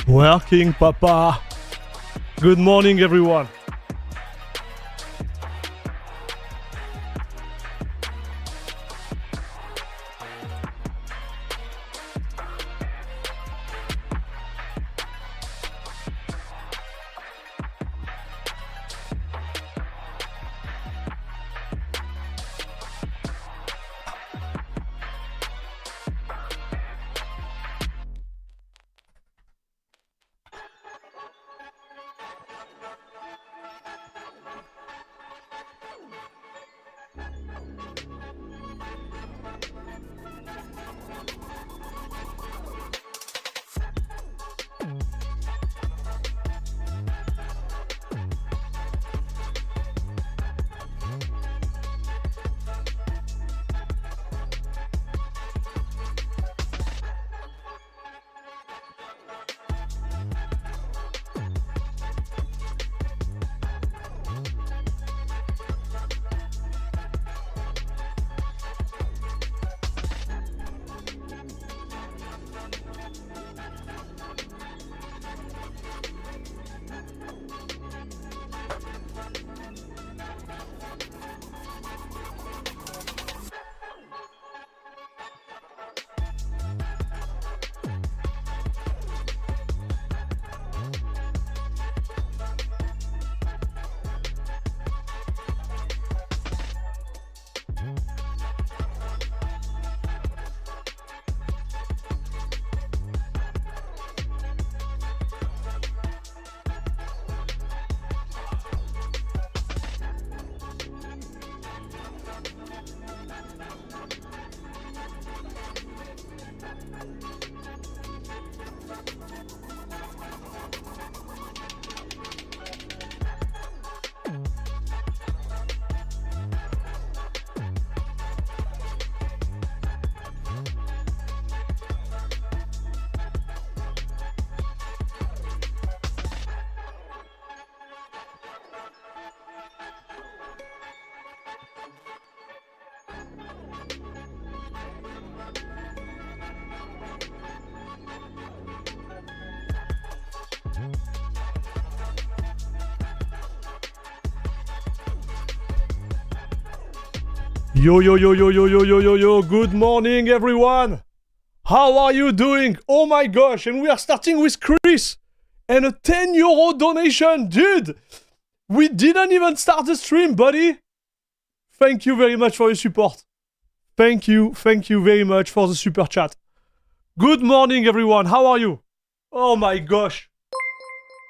Working, Papa. Good morning, everyone. Yo, yo, yo, yo, yo, yo, yo, yo, yo, good morning, everyone. How are you doing? Oh my gosh, and we are starting with Chris and a 10 euro donation. Dude, we didn't even start the stream, buddy. Thank you very much for your support. Thank you very much for the super chat. Good morning, everyone. How are you? Oh my gosh.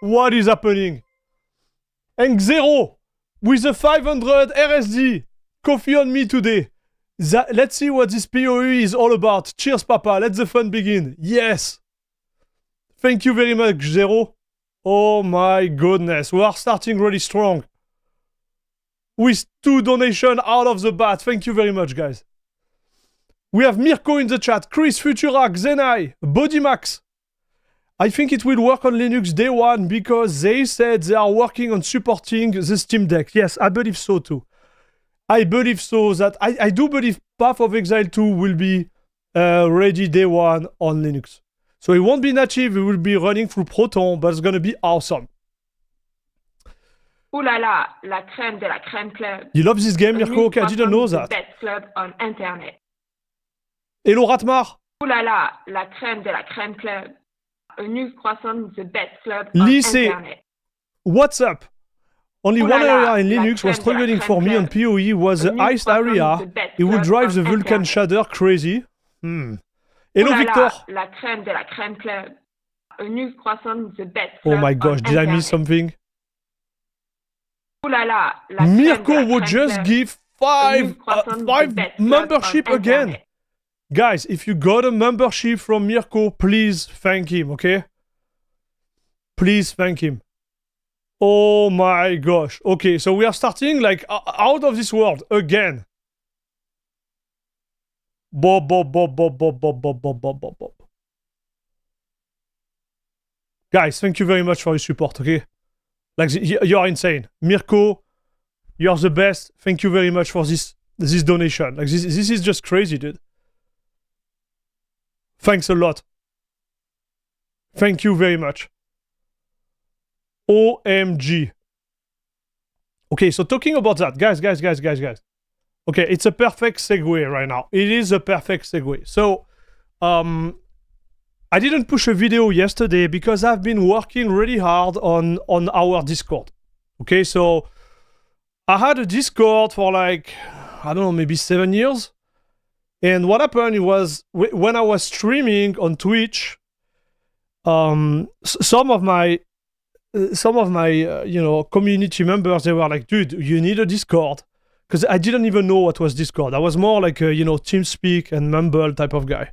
What is happening? And Zero with a 500 RSD. Coffee on me today. Let's see what this PoE is all about. Cheers, Papa. Let the fun begin. Yes. Thank you very much, Zero. Oh my goodness. We are starting really strong. With 2 donations out of the bat. Thank you very much, guys. We have Mirko in the chat. Chris, Futurak, Zenai, Bodymax. I think it will work on Linux day one because they said they are working on supporting the Steam Deck. Yes, I believe so too. I believe so that I do believe Path of Exile 2 will be ready day one on Linux. So it won't be native, it will be running through Proton, but it's going to be awesome. Ooh la la, la crème de la crème club. You love this game, Mirko? Okay, I didn't know that. The best club on internet. Hello, Ratmar. Ooh la la crème de la crème club. A new croissant, the best club on Lycée. internet. What's up? Only one area in Linux was struggling for me on PoE was the iced area. It would drive the Vulkan shader crazy. Hello, Victor. La crème de la crème club. A new croissant, the best Oh my gosh, did I miss something? Ooh la la Mirko would just give 5 membership again. Guys, if you got a membership from Mirko, please thank him, okay? Please thank him. Oh my gosh. Okay, so we are starting like out of this world again. Bob, Bob, Bob, Bob, Bob, Bob, Bob, Bob, Bob, Bob, Bob. Guys, thank you very much for your support, okay? Like, you're insane. Mirko, you're the best. Thank you very much for this donation. Like, this is just crazy, dude. Thanks a lot. Thank you very much. OMG. Okay, so talking about that, guys. Okay, it's a perfect segue right now. It is a perfect segue. So, I didn't push a video yesterday because I've been working really hard on our Discord. Okay, so I had a Discord for like, I don't know, maybe 7 years. And what happened was when I was streaming on Twitch, some of my community members, they were like, dude, you need a Discord. Because I didn't even know what was Discord. I was more like a, TeamSpeak and Mumble type of guy.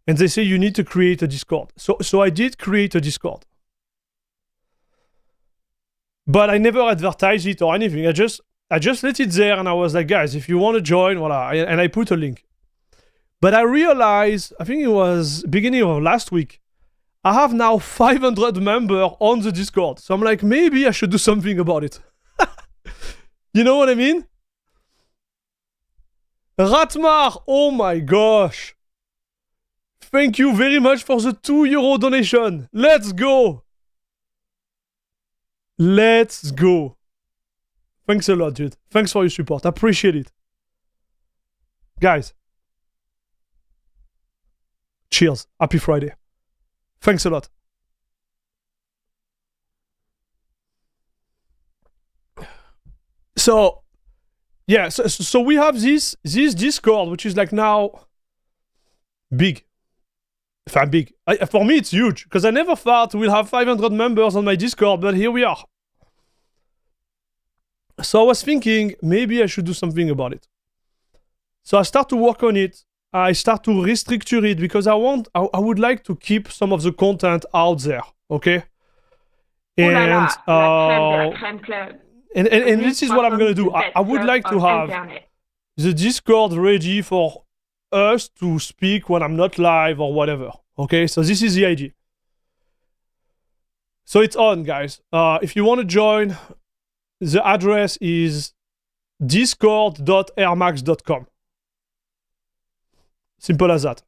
And they say you need to create a Discord. So I did create a Discord. But I never advertised it or anything. I just let it there and I was like, guys, if you want to join, voila. And I put a link. But I realized, I think it was beginning of last week, I have now 500 members on the Discord. So I'm like, maybe I should do something about it. You know what I mean? Ratmar, oh my gosh. Thank you very much for the €2 donation. Let's go. Let's go. Thanks a lot, dude. Thanks for your support. I appreciate it. Guys. Cheers. Happy Friday. Thanks a lot. So, yeah, so we have this Discord, which is like now big. If I'm big. For me, it's huge, because I never thought we'll have 500 members on my Discord, but here we are. So I was thinking, maybe I should do something about it. So I start to work on it. I start to restructure it, because I would like to keep some of the content out there, okay? And, and this is what I'm going to do. I would like to have the Discord ready for us to speak when I'm not live or whatever. Okay, so this is the idea. So it's on, guys. If you want to join, the address is discord.airmax.com. Simple as that.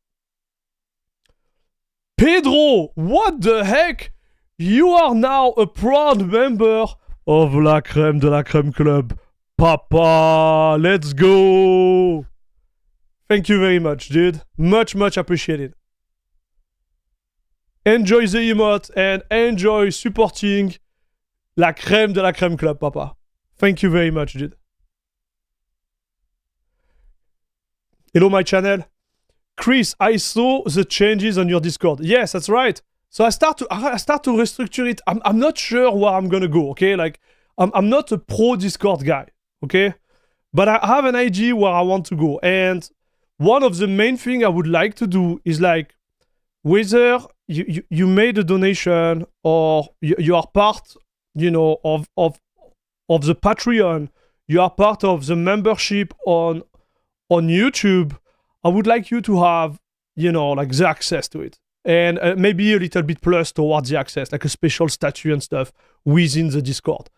Pedro, what the heck? You are now a proud member of La Crème de la Crème Club. Papa, let's go. Thank you very much, dude. Much appreciated. Enjoy the emote and enjoy supporting La Crème de la Crème Club, Papa. Thank you very much, dude. Hello, my channel. Chris, I saw the changes on your Discord. Yes, that's right. So I start to restructure it. I'm not sure where I'm gonna go, okay? Like, I'm not a pro Discord guy, okay? But I have an idea where I want to go. And one of the main things I would like to do is, like, whether you made a donation or you are part, of the Patreon, you are part of the membership on YouTube, I would like you to have, like, the access to it. And maybe a little bit plus towards the access, like a special statue and stuff within the Discord.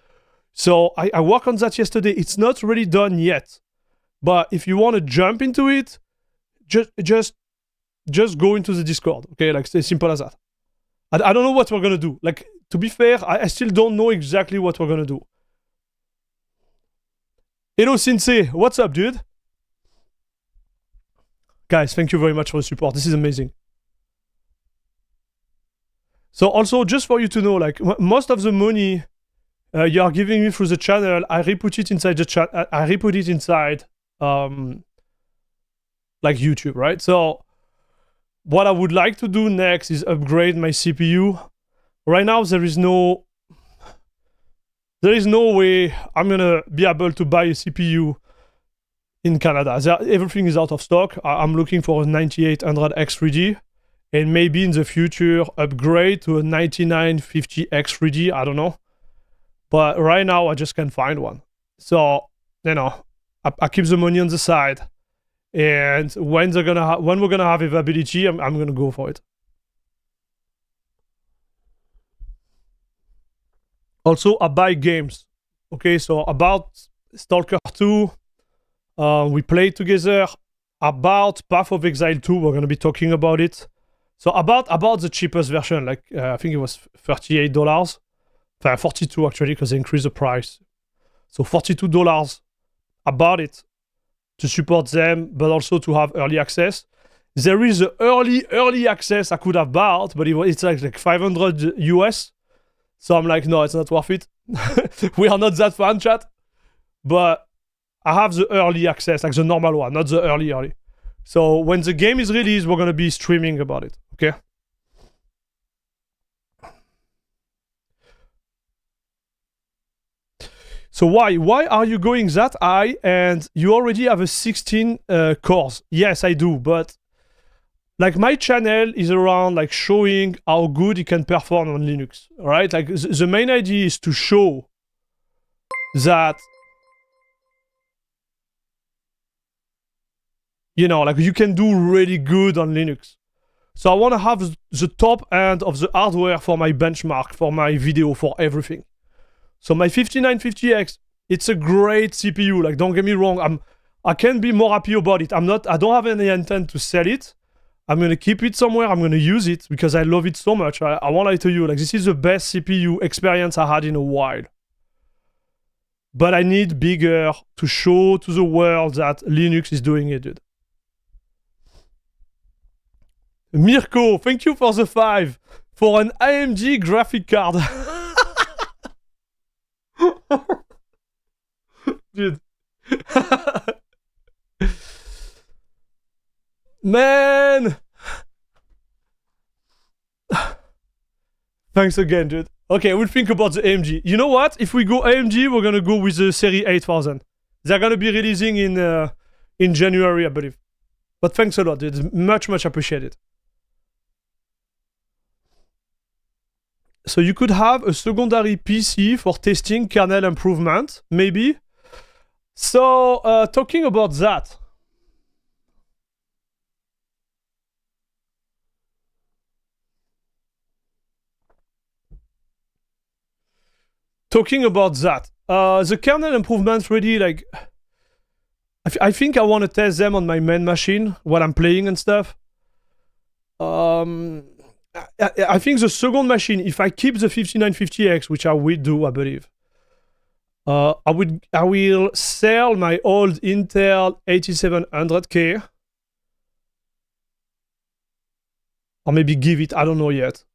So I worked on that yesterday. It's not really done yet. But if you want to jump into it, just go into the Discord. Okay, like, it's simple as that. I don't know what we're going to do. Like, to be fair, I still don't know exactly what we're going to do. Hello, Sensei. What's up, dude? Guys, thank you very much for the support. This is amazing. So also, just for you to know, like, most of the money you are giving me through the channel, I re-put it inside the chat. I re-put it inside, like, YouTube, right? So what I would like to do next is upgrade my CPU. Right now, there is no way I'm gonna be able to buy a CPU in Canada. Everything is out of stock. I'm looking for a 9800X3D, and maybe in the future upgrade to a 9950X3D. I don't know, but right now I just can't find one. So I keep the money on the side, And when we're gonna have availability, I'm gonna go for it. Also, I buy games. Okay, so about Stalker 2, we played together. About Path of Exile 2, we're gonna be talking about it. So about the cheapest version, like I think it was $38. 42 actually, because they increased the price. So $42. I bought it to support them, but also to have early access. There is the early access I could have bought, but it's like 500 US. So I'm like, no, it's not worth it. We are not that fan, chat. But I have the early access, like the normal one, not the early. So when the game is released, we're gonna be streaming about it, okay? So why are you going that high and you already have a 16 cores? Yes, I do, but like my channel is around like showing how good it can perform on Linux, right? Like the main idea is to show that, you know, like you can do really good on Linux. So I want to have the top end of the hardware for my benchmark, for my video, for everything. So my 5950X, it's a great CPU. Like, don't get me wrong, I can be more happy about it. I don't have any intent to sell it. I'm gonna keep it somewhere. I'm gonna use it because I love it so much. I won't lie to you. Like, this is the best CPU experience I had in a while. But I need bigger to show to the world that Linux is doing it, dude. Mirko, thank you for the 5 for an AMD graphic card. Dude. Man. Thanks again, dude. Okay, we'll think about the AMG. You know what? If we go AMG, we're gonna go with the Series 8000. They're gonna be releasing in January, I believe. But thanks a lot, dude. Much appreciated. So you could have a secondary PC for testing kernel improvement, maybe. So talking about that. The kernel improvements really like, I think I want to test them on my main machine while I'm playing and stuff. I think the second machine, if I keep the 5950X, which I will do, I believe, I will sell my old Intel 8700K, or maybe give it. I don't know yet,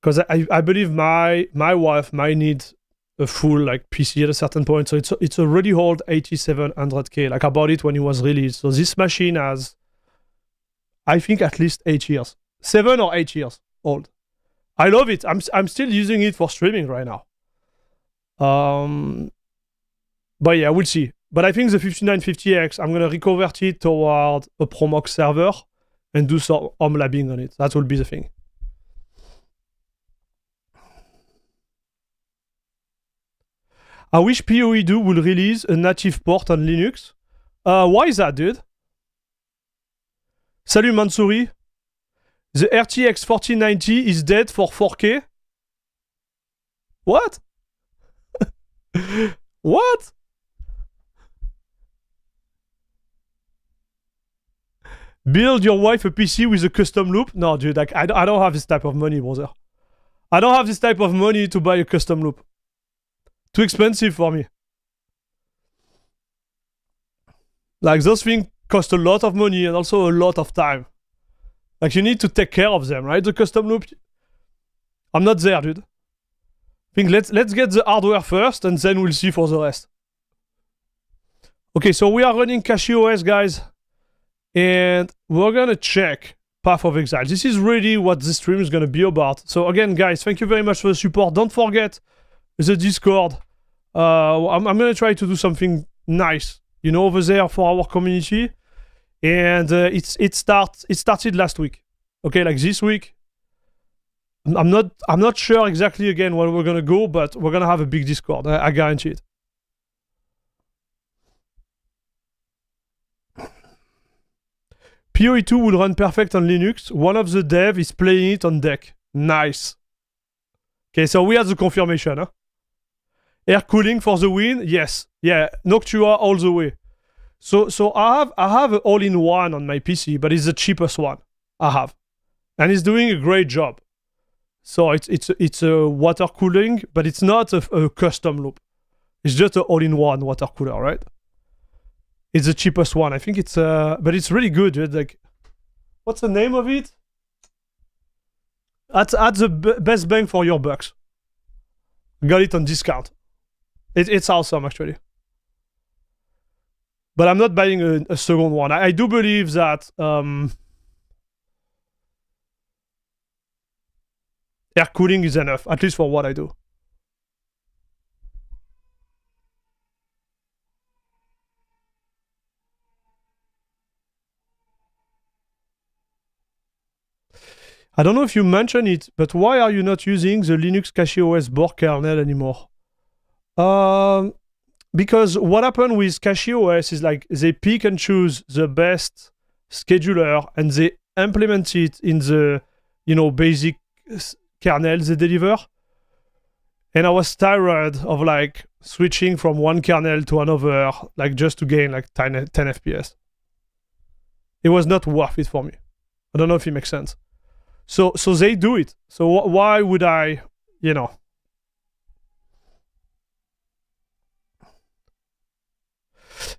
because I believe my wife might need a full like PC at a certain point. So it's a really old 8700K. Like I bought it when it was released. So this machine has, I think, at least 8 years, 7 or 8 years old. I love it. I'm still using it for streaming right now. But yeah, we'll see. But I think the 5950X, I'm gonna reconvert it toward a Promox server and do some home labbing on it. That will be the thing. I wish PoE2 will release a native port on Linux. Why is that, dude? Salut Mansouri. The RTX 4090 is dead for 4K? What? What? Build your wife a PC with a custom loop? No, dude, like, I don't have this type of money, brother. I don't have this type of money to buy a custom loop. Too expensive for me. Like, those things cost a lot of money and also a lot of time. Like, you need to take care of them, right? The custom loop. I'm not there, dude. I think let's get the hardware first and then we'll see for the rest. Okay, so we are running CachyOS, guys. And we're gonna check Path of Exile. This is really what this stream is gonna be about. So again, guys, thank you very much for the support. Don't forget the Discord. I'm gonna try to do something nice, you know, over there for our community. And it started last week. Okay, like this week. I'm not sure exactly again where we're gonna go, but we're gonna have a big Discord. I guarantee it. PoE2 will run perfect on Linux. One of the dev is playing it on deck. Nice. Okay, so we have the confirmation, huh? Air cooling for the win? Yes. Yeah, Noctua all the way. So I have an all-in-one on my PC, but it's the cheapest one I have. And it's doing a great job. So it's a water cooling, but it's not a custom loop. It's just an all-in-one water cooler, right? It's the cheapest one. I think it's but it's really good. It's like, what's the name of it? At the best bang for your bucks. Got it on discount. It's awesome actually. But I'm not buying a second one. I do believe that air cooling is enough, at least for what I do. I don't know if you mentioned it, but why are you not using the Linux CachyOS Borg kernel anymore? Because what happened with CachyOS is like they pick and choose the best scheduler and they implement it in the, basic kernel they deliver. And I was tired of like switching from one kernel to another, like just to gain like 10 FPS. It was not worth it for me. I don't know if it makes sense. So they do it. So why would I,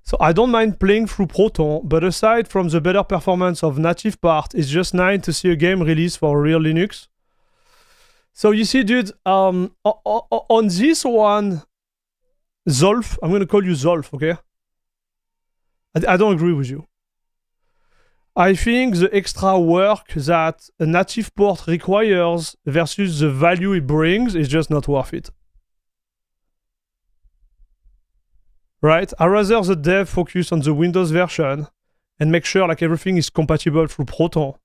So I don't mind playing through Proton, but aside from the better performance of native part, it's just nice to see a game released for real Linux. So you see, dude, on this one, Zolf, I'm going to call you Zolf, okay? I don't agree with you. I think the extra work that a native port requires versus the value it brings is just not worth it. Right? I'd rather the dev focus on the Windows version and make sure like everything is compatible through Proton.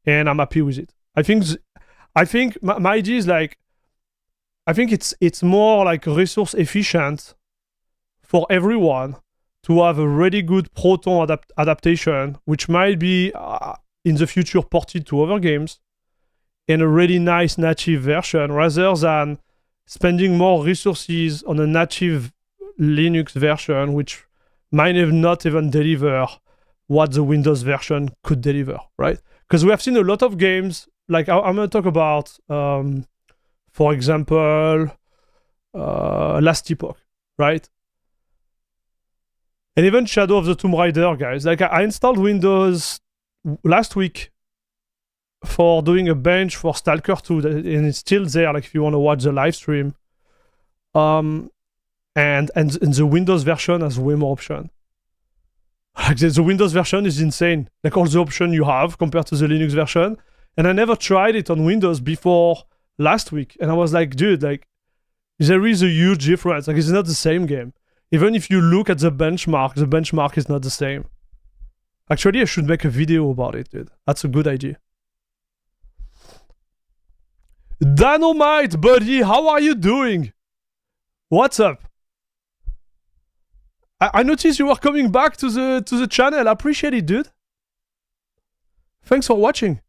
And I'm happy with it. I think my idea is like, I think it's more like resource efficient for everyone to have a really good Proton adaptation, which might be in the future ported to other games, and a really nice native version, rather than spending more resources on a native Linux version, which might have not even deliver what the Windows version could deliver, right? Because we have seen a lot of games, like I'm going to talk about, for example, Last Epoch, right? And even Shadow of the Tomb Raider, guys. Like I installed Windows last week for doing a bench for Stalker 2, and it's still there, like if you want to watch the live stream. And the Windows version has way more option. Like the Windows version is insane. Like all the options you have compared to the Linux version. And I never tried it on Windows before last week. And I was like, dude, like there is a huge difference. Like it's not the same game. Even if you look at the benchmark is not the same. Actually, I should make a video about it, dude. That's a good idea. Dynamite, buddy, how are you doing? What's up? I noticed you were coming back to the channel. I appreciate it, dude. Thanks for watching.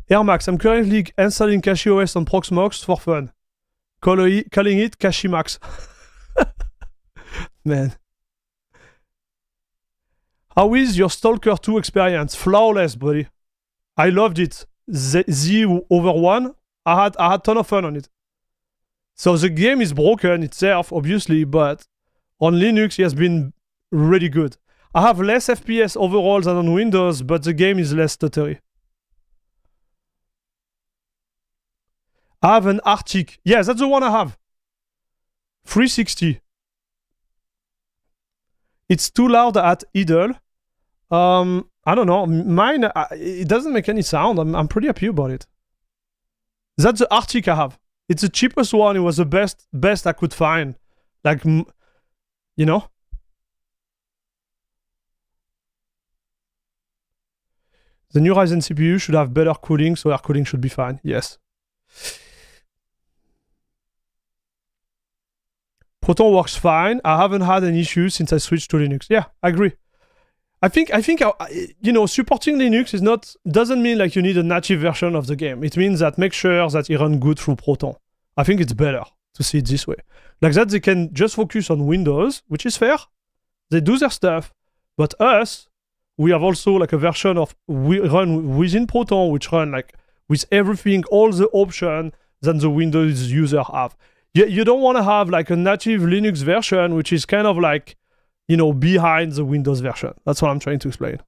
Airmax, I'm currently installing CachyOS on Proxmox for fun. Calling it CachyMax. Man. How is your Stalker 2 experience? Flawless, buddy. I loved it. Z over 1, I had a ton of fun on it. So the game is broken itself, obviously, but on Linux it has been really good. I have less FPS overall than on Windows, but the game is less stuttery. I have an Arctic. Yeah, that's the one I have. 360. It's too loud at idle. I don't know. Mine, it doesn't make any sound. I'm pretty happy about it. That's the Arctic I have. It's the cheapest one. It was the best I could find. Like, you know? The new Ryzen CPU should have better cooling, so air cooling should be fine. Yes. Proton works fine. I haven't had any issues since I switched to Linux. Yeah, I agree. I think supporting Linux doesn't mean like you need a native version of the game. It means that make sure that it runs good through Proton. I think it's better to see it this way. Like that, they can just focus on Windows, which is fair. They do their stuff, but us, we have also like a version of we run within Proton, which run like with everything, all the options that the Windows user have. You don't want to have like a native Linux version, which is kind of like, behind the Windows version. That's what I'm trying to explain.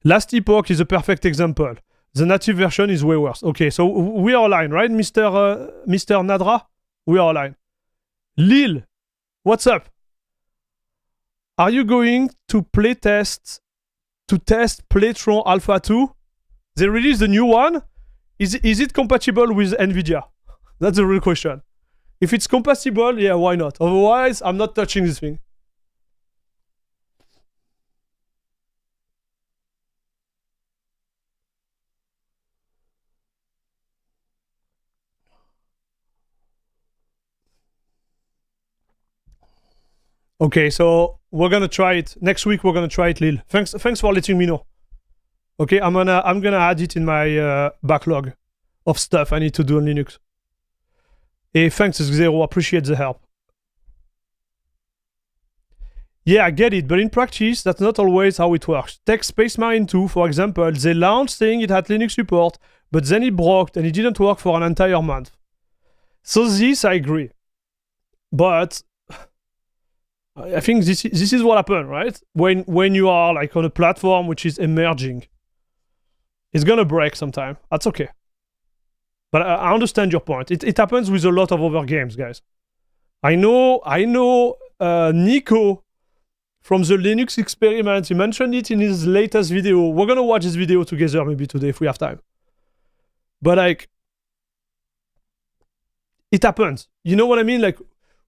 Last Epoch is a perfect example. The native version is way worse. Okay, so we are aligned, right, Mr. Nadra? We are aligned. Lil, what's up? Are you going to test Playtron Alpha 2? They released the new one. Is it compatible with NVIDIA? That's the real question. If it's compatible, yeah, why not? Otherwise, I'm not touching this thing. Okay, so we're gonna try it next week. We're gonna try it, Lil. Thanks for letting me know. Okay, I'm gonna add it in my backlog of stuff I need to do on Linux. Hey, thanks, Zero. Appreciate the help. Yeah, I get it, but in practice, that's not always how it works. Take Space Marine 2, for example. They launched saying it had Linux support, but then it broke and it didn't work for an entire month. So this, I agree. But I think this is what happened, right? When you are like on a platform which is emerging, it's gonna break sometime. That's okay. But I understand your point. It happens with a lot of other games, guys. I know Nico from the Linux experiment. He mentioned it in his latest video. We're gonna watch this video together maybe today if we have time. But like, it happens. You know what I mean? Like,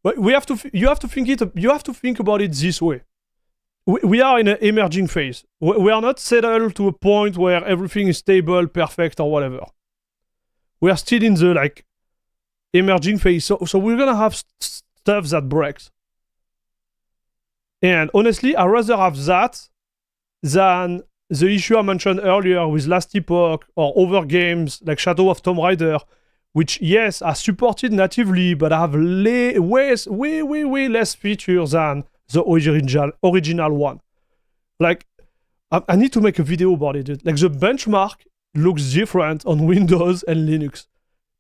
you have to think about it this way. We are in an emerging phase. We are not settled to a point where everything is stable, perfect, or whatever. We are still in the like emerging phase. So we're gonna have stuff that breaks. And honestly, I'd rather have that than the issue I mentioned earlier with Last Epoch or other games like Shadow of Tomb Raider, which, yes, are supported natively, but have way less features than the original one. Like, I need to make a video about it, dude. Like, the benchmark looks different on Windows and Linux.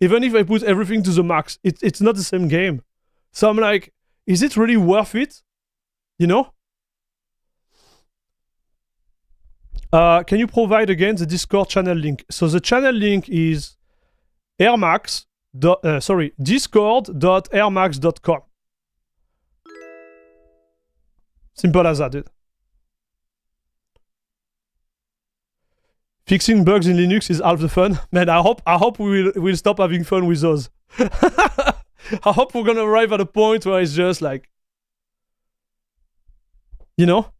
Even if I put everything to the max, it's not the same game. So I'm like, is it really worth it? You know? Can you provide again the Discord channel link? So the channel link is discord.airmax.com. Simple as that, dude. Fixing bugs in Linux is half the fun. Man, I hope we'll stop having fun with those. I hope we're gonna arrive at a point where it's just like, you know?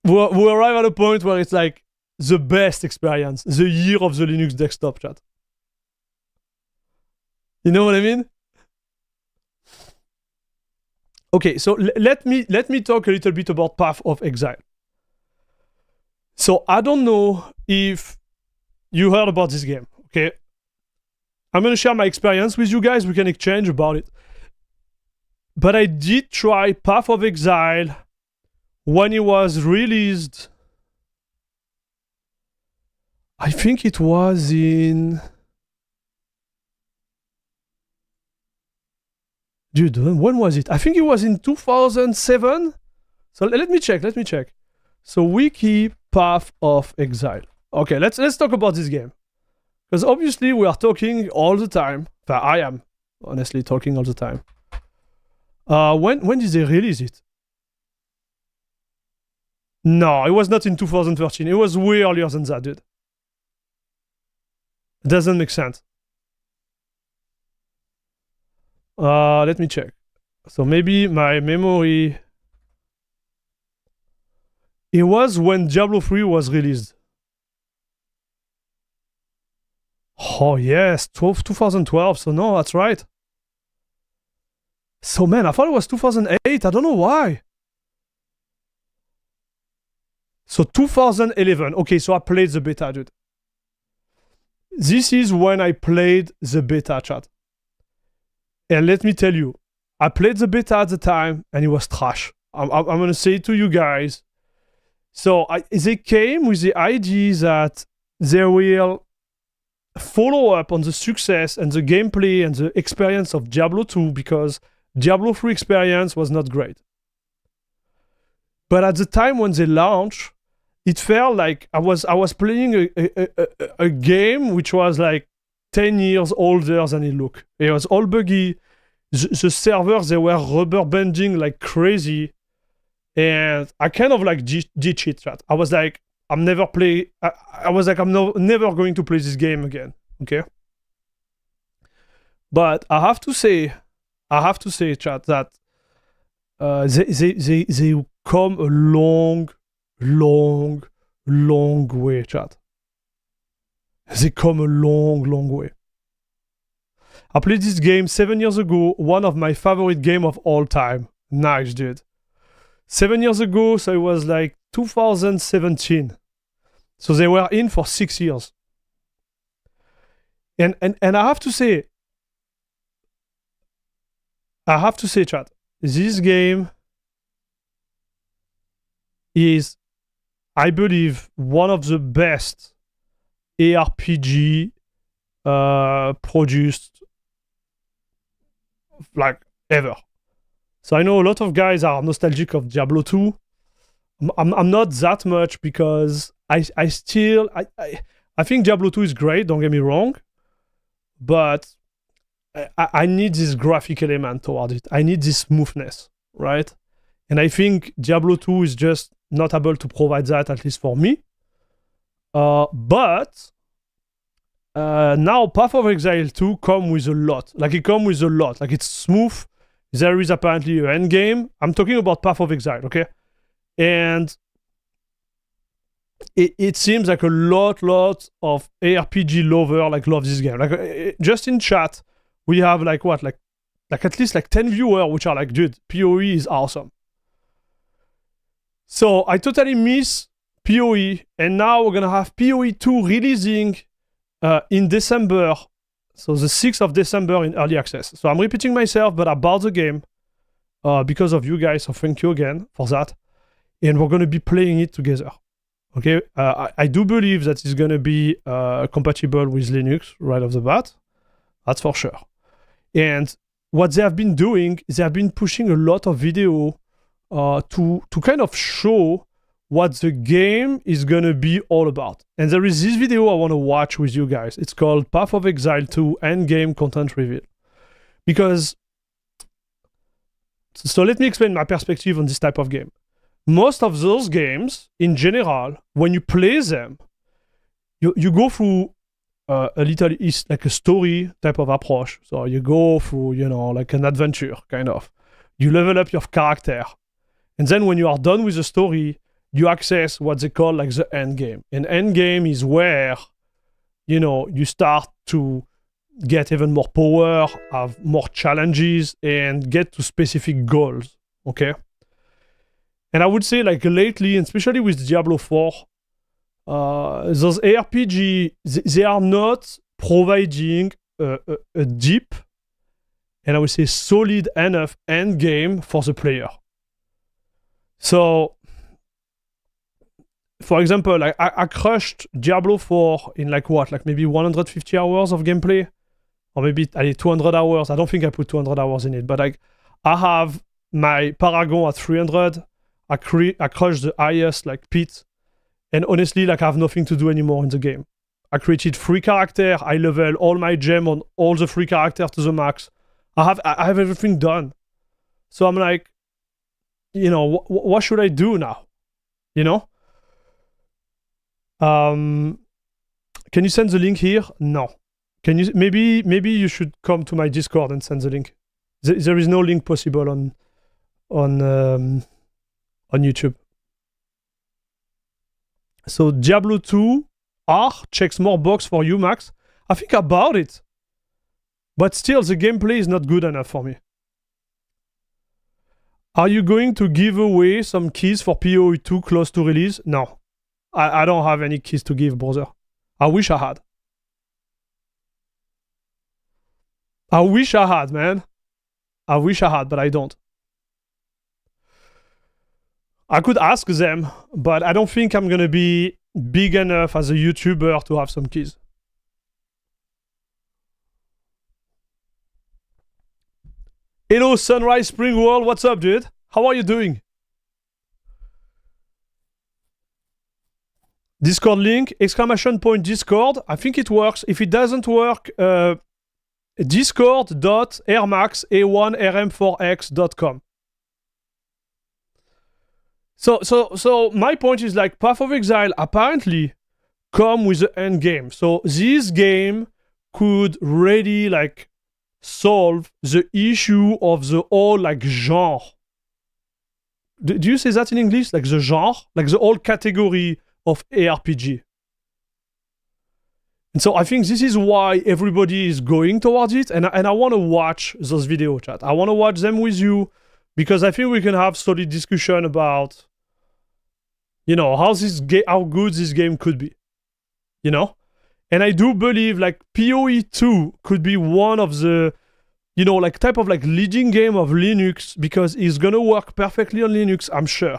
We'll arrive at a point where it's like the best experience, the year of the Linux desktop, chat. You know what I mean? Okay, so let me talk a little bit about Path of Exile. So I don't know if you heard about this game, okay? I'm gonna share my experience with you guys. We can exchange about it. But I did try Path of Exile when it was released. I think it was in... Dude, when was it? I think it was in 2007. So let me check. So Wiki Path of Exile. Okay, let's talk about this game. Because obviously we are talking all the time. I am honestly talking all the time. When did they release it? No, it was not in 2013. It was way earlier than that, dude. It doesn't make sense. Let me check. So maybe my memory It was when Diablo 3 was released. Oh yes, 2012. So no, that's right. So man, I thought it was 2008. I don't know why. So 2011. Okay, so I played the beta, dude. This is when I played the beta, chat. And let me tell you, I played the beta at the time and it was trash. I'm going to say it to you guys. So they came with the idea that they will follow up on the success and the gameplay and the experience of Diablo 2 because Diablo 3 experience was not great. But at the time when they launched, it felt like I was playing a game which was like 10 years older than it looked. It was all buggy. The servers, they were rubber banding like crazy. And I kind of like ditched it. Chat. I was like, I'm never never going to play this game again. Okay. But I have to say, chat, that they come a long way, chat. They come a long way. I played this game 7 years ago, one of my favorite game of all time. Nice, dude. 7 years ago, so it was like 2017. So they were in for 6 years. And I have to say, chat, this game is, I believe, one of the best ARPG produced like ever. So I know a lot of guys are nostalgic of Diablo 2. I'm not that much because I think Diablo 2 is great, don't get me wrong, but I need this graphic element toward it. I need this smoothness, right? And I think Diablo 2 is just not able to provide that, at least for me. But now Path of Exile 2 come with a lot. Like it come with a lot. Like it's smooth. There is apparently an endgame. I'm talking about Path of Exile, okay? And it seems like a lot of ARPG lover like love this game. Like just in chat, we have like what? Like at least like 10 viewers which are like, dude, PoE is awesome. So I totally miss PoE, and now we're gonna have PoE 2 releasing in December. So the 6th of December in early access. So I'm repeating myself, but I bought the game because of you guys. So thank you again for that. And we're going to be playing it together. Okay. I do believe that it's going to be compatible with Linux right off the bat. That's for sure. And what they have been doing is they have been pushing a lot of video to kind of show what the game is gonna be all about. And there is this video I want to watch with you guys. It's called Path of Exile 2 Endgame Content Reveal. Because, so let me explain my perspective on this type of game. Most of those games, in general, when you play them, you go through a little, it's like a story type of approach. So you go through, like an adventure, kind of. You level up your character. And then when you are done with the story, you access what they call like the end game. And end game is where, you start to get even more power, have more challenges, and get to specific goals, okay? And I would say like lately, and especially with Diablo 4, those ARPG, they are not providing a deep, and I would say solid enough end game for the player. So, for example, like I crushed Diablo 4 in like what? Like maybe 150 hours of gameplay? Or maybe 200 hours. I don't think I put 200 hours in it. But like I have my Paragon at 300. I crushed the highest like pit. And honestly, like I have nothing to do anymore in the game. I created 3 characters. I level all my gem on all the 3 characters to the max. I have everything done. So I'm like, what should I do now? Can you send the link here? No. Can you maybe you should come to my Discord and send the link. There is no link possible on YouTube. So Diablo 2 R checks more box for you, Max. I think about it. But still, the gameplay is not good enough for me. Are you going to give away some keys for PoE 2 close to release? No. I don't have any keys to give, brother. I wish I had. I wish I had, man. I wish I had, but I don't. I could ask them, but I don't think I'm gonna be big enough as a YouTuber to have some keys. Hello, Sunrise Spring World. What's up, dude? How are you doing? Discord link, ! Discord. I think it works. If it doesn't work, discord.airmaxa1rm4x.com. So my point is like Path of Exile apparently come with the end game. So this game could really like solve the issue of the whole like genre. Do you say that in English? Like the genre? Like the whole category of ARPG. And so I think this is why everybody is going towards it. And I want to watch those video chat. I want to watch them with you because I think we can have solid discussion about, you know, how good this game could be. You know? And I do believe like PoE 2 could be one of the, you know, like type of like leading game of Linux because it's gonna work perfectly on Linux, I'm sure.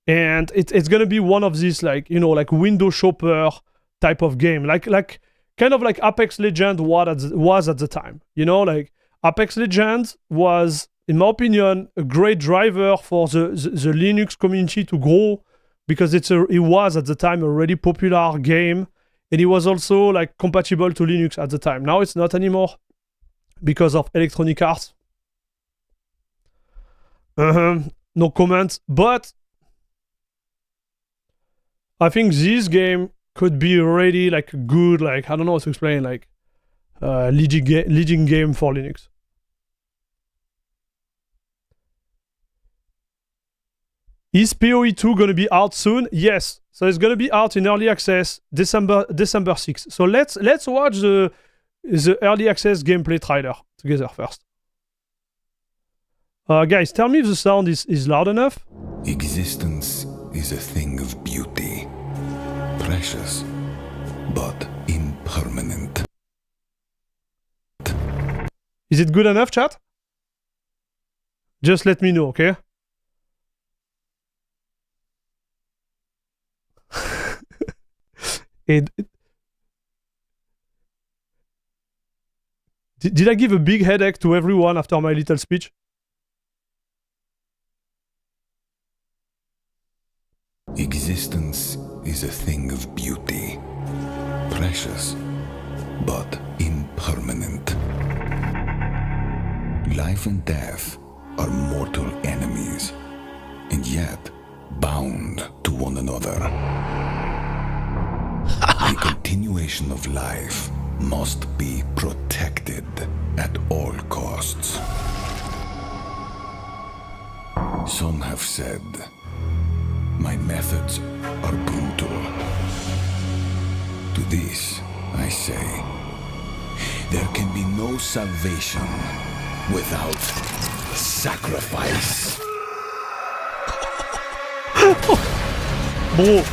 And it's gonna be one of these like, you know, like window shopper type of game, like kind of like Apex Legends was at the time. You know, like Apex Legends was, in my opinion, a great driver for the Linux community to grow because it was at the time a really popular game, and it was also like compatible to Linux at the time. Now it's not anymore because of Electronic Arts. No comments, but I think this game could be already like good, like I don't know how to explain, like leading game for Linux. Is PoE 2 gonna be out soon? Yes. So it's gonna be out in early access December 6th. So let's watch the early access gameplay trailer together first. Guys, tell me if the sound is loud enough. Existence is a thing of beauty, precious, but impermanent. Is it good enough, chat? Just let me know, okay? Did I give a big headache to everyone after my little speech? Existence is a thing of beauty, precious, but impermanent. Life and death are mortal enemies, and yet bound to one another. The continuation of life must be protected at all costs. Some have said, my methods are brutal. To this, I say, there can be no salvation without sacrifice. Bro.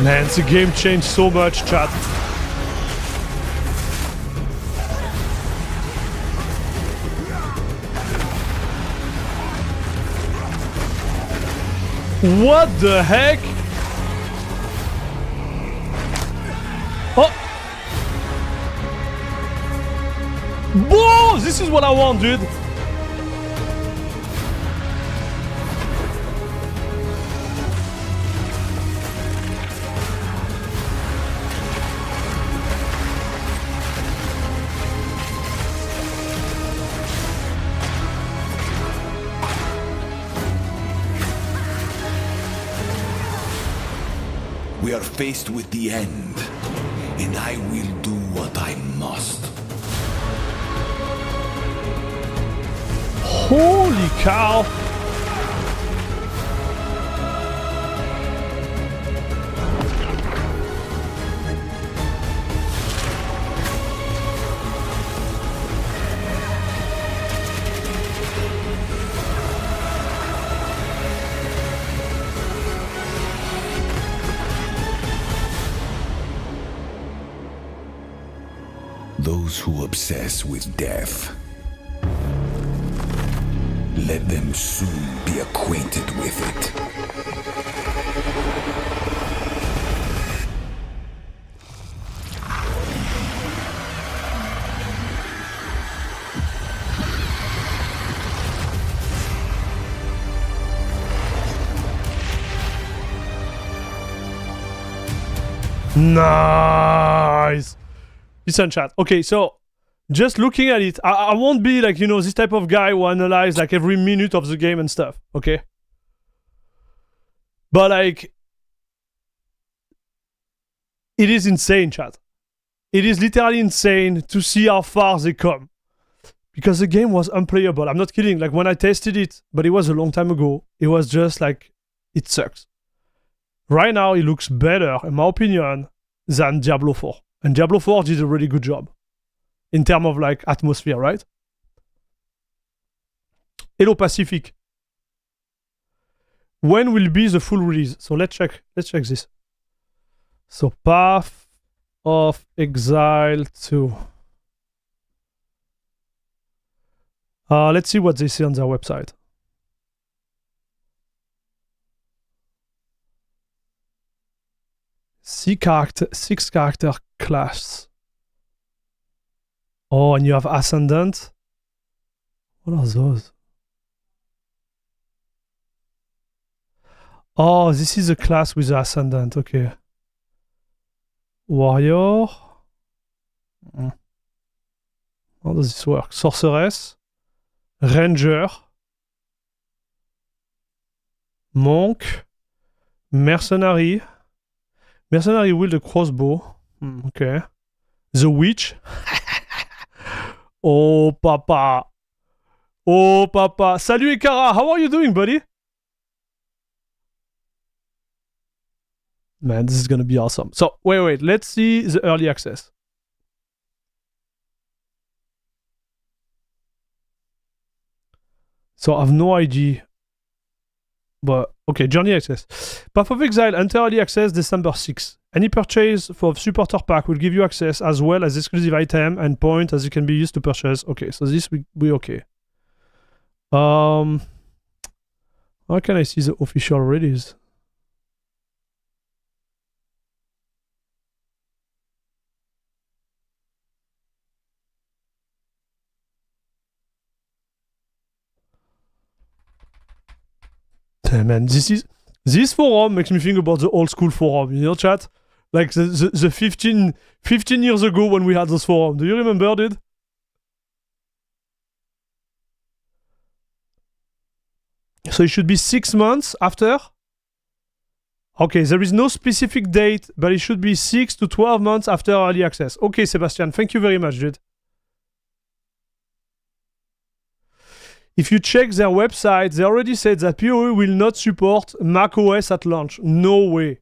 Man, the game changed so much, chat. What the heck? Oh! Whoa! This is what I want, dude! We are faced with the end, and I will do what I must. Holy cow! those who obsess with death. Let them soon be acquainted with it. Nice. Listen, chat. Okay, so just looking at it, I won't be like, you know, this type of guy who analyze like every minute of the game and stuff. Okay. But like, it is insane, chat. It is literally insane to see how far they come. Because the game was unplayable. I'm not kidding. Like when I tested it, but it was a long time ago, it was just like, it sucks. Right now, it looks better, in my opinion, than Diablo 4. And Diablo 4 did a really good job. In terms of like atmosphere, right? Hello Pacific. When will be the full release? So let's check this. So Path of Exile 2. Let's see what they say on their website. Six character class. Oh, and you have Ascendant. What are those? Oh, this is a class with the Ascendant. Okay. Warrior. How does this work? Sorceress. Ranger. Monk. Mercenary. Mercenary wield a crossbow. Okay. The Witch. Oh, papa. Oh, papa. Salut, Ekara. How are you doing, buddy? Man, this is gonna be awesome. So, wait. Let's see the early access. So, I have no idea. But, okay, Journey Access. Path of Exile, enter early access December 6th. Any purchase for supporter pack will give you access as well as exclusive item and point as it can be used to purchase. Okay, so this we okay. How can I see the official release? Damn, man, this forum makes me think about the old school forum, you know, chat? Like the 15 years ago when we had those forums. Do you remember, dude? So it should be 6 months after? Okay, there is no specific date, but it should be 6 to 12 months after early access. Okay, Sebastian, thank you very much, dude. If you check their website, they already said that PoE will not support macOS at launch. No way.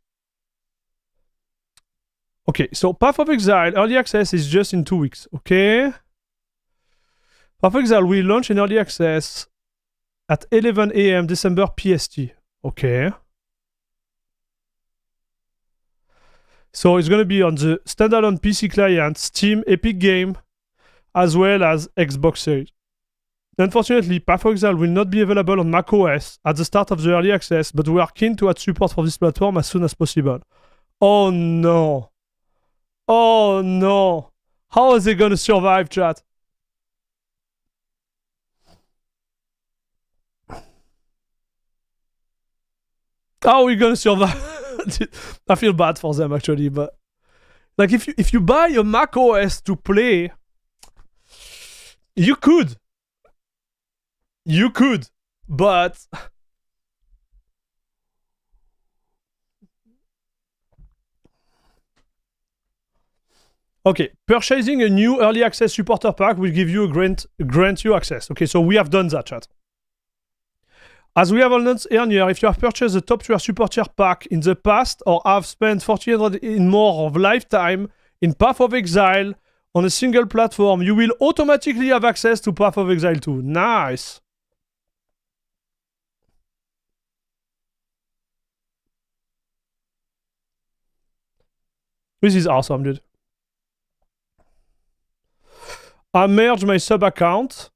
Okay, so Path of Exile, early access is just in 2 weeks, okay? Path of Exile will launch in early access at 11 a.m. December PST, okay? So it's going to be on the standalone PC client, Steam, Epic Game, as well as Xbox Series. Unfortunately, Path of Exile will not be available on macOS at the start of the early access, but we are keen to add support for this platform as soon as possible. Oh no. Oh no. How are they gonna survive, chat? How are we gonna survive? I feel bad for them actually, but like if you buy a macOS to play, you could. You could, but okay, purchasing a new early access supporter pack will give you grant you access. Okay, so we have done that, chat. As we have announced earlier, if you have purchased a top tier supporter pack in the past or have spent $1,400 in more of lifetime in Path of Exile on a single platform, you will automatically have access to Path of Exile 2. Nice. This is awesome, dude. I merge my sub account.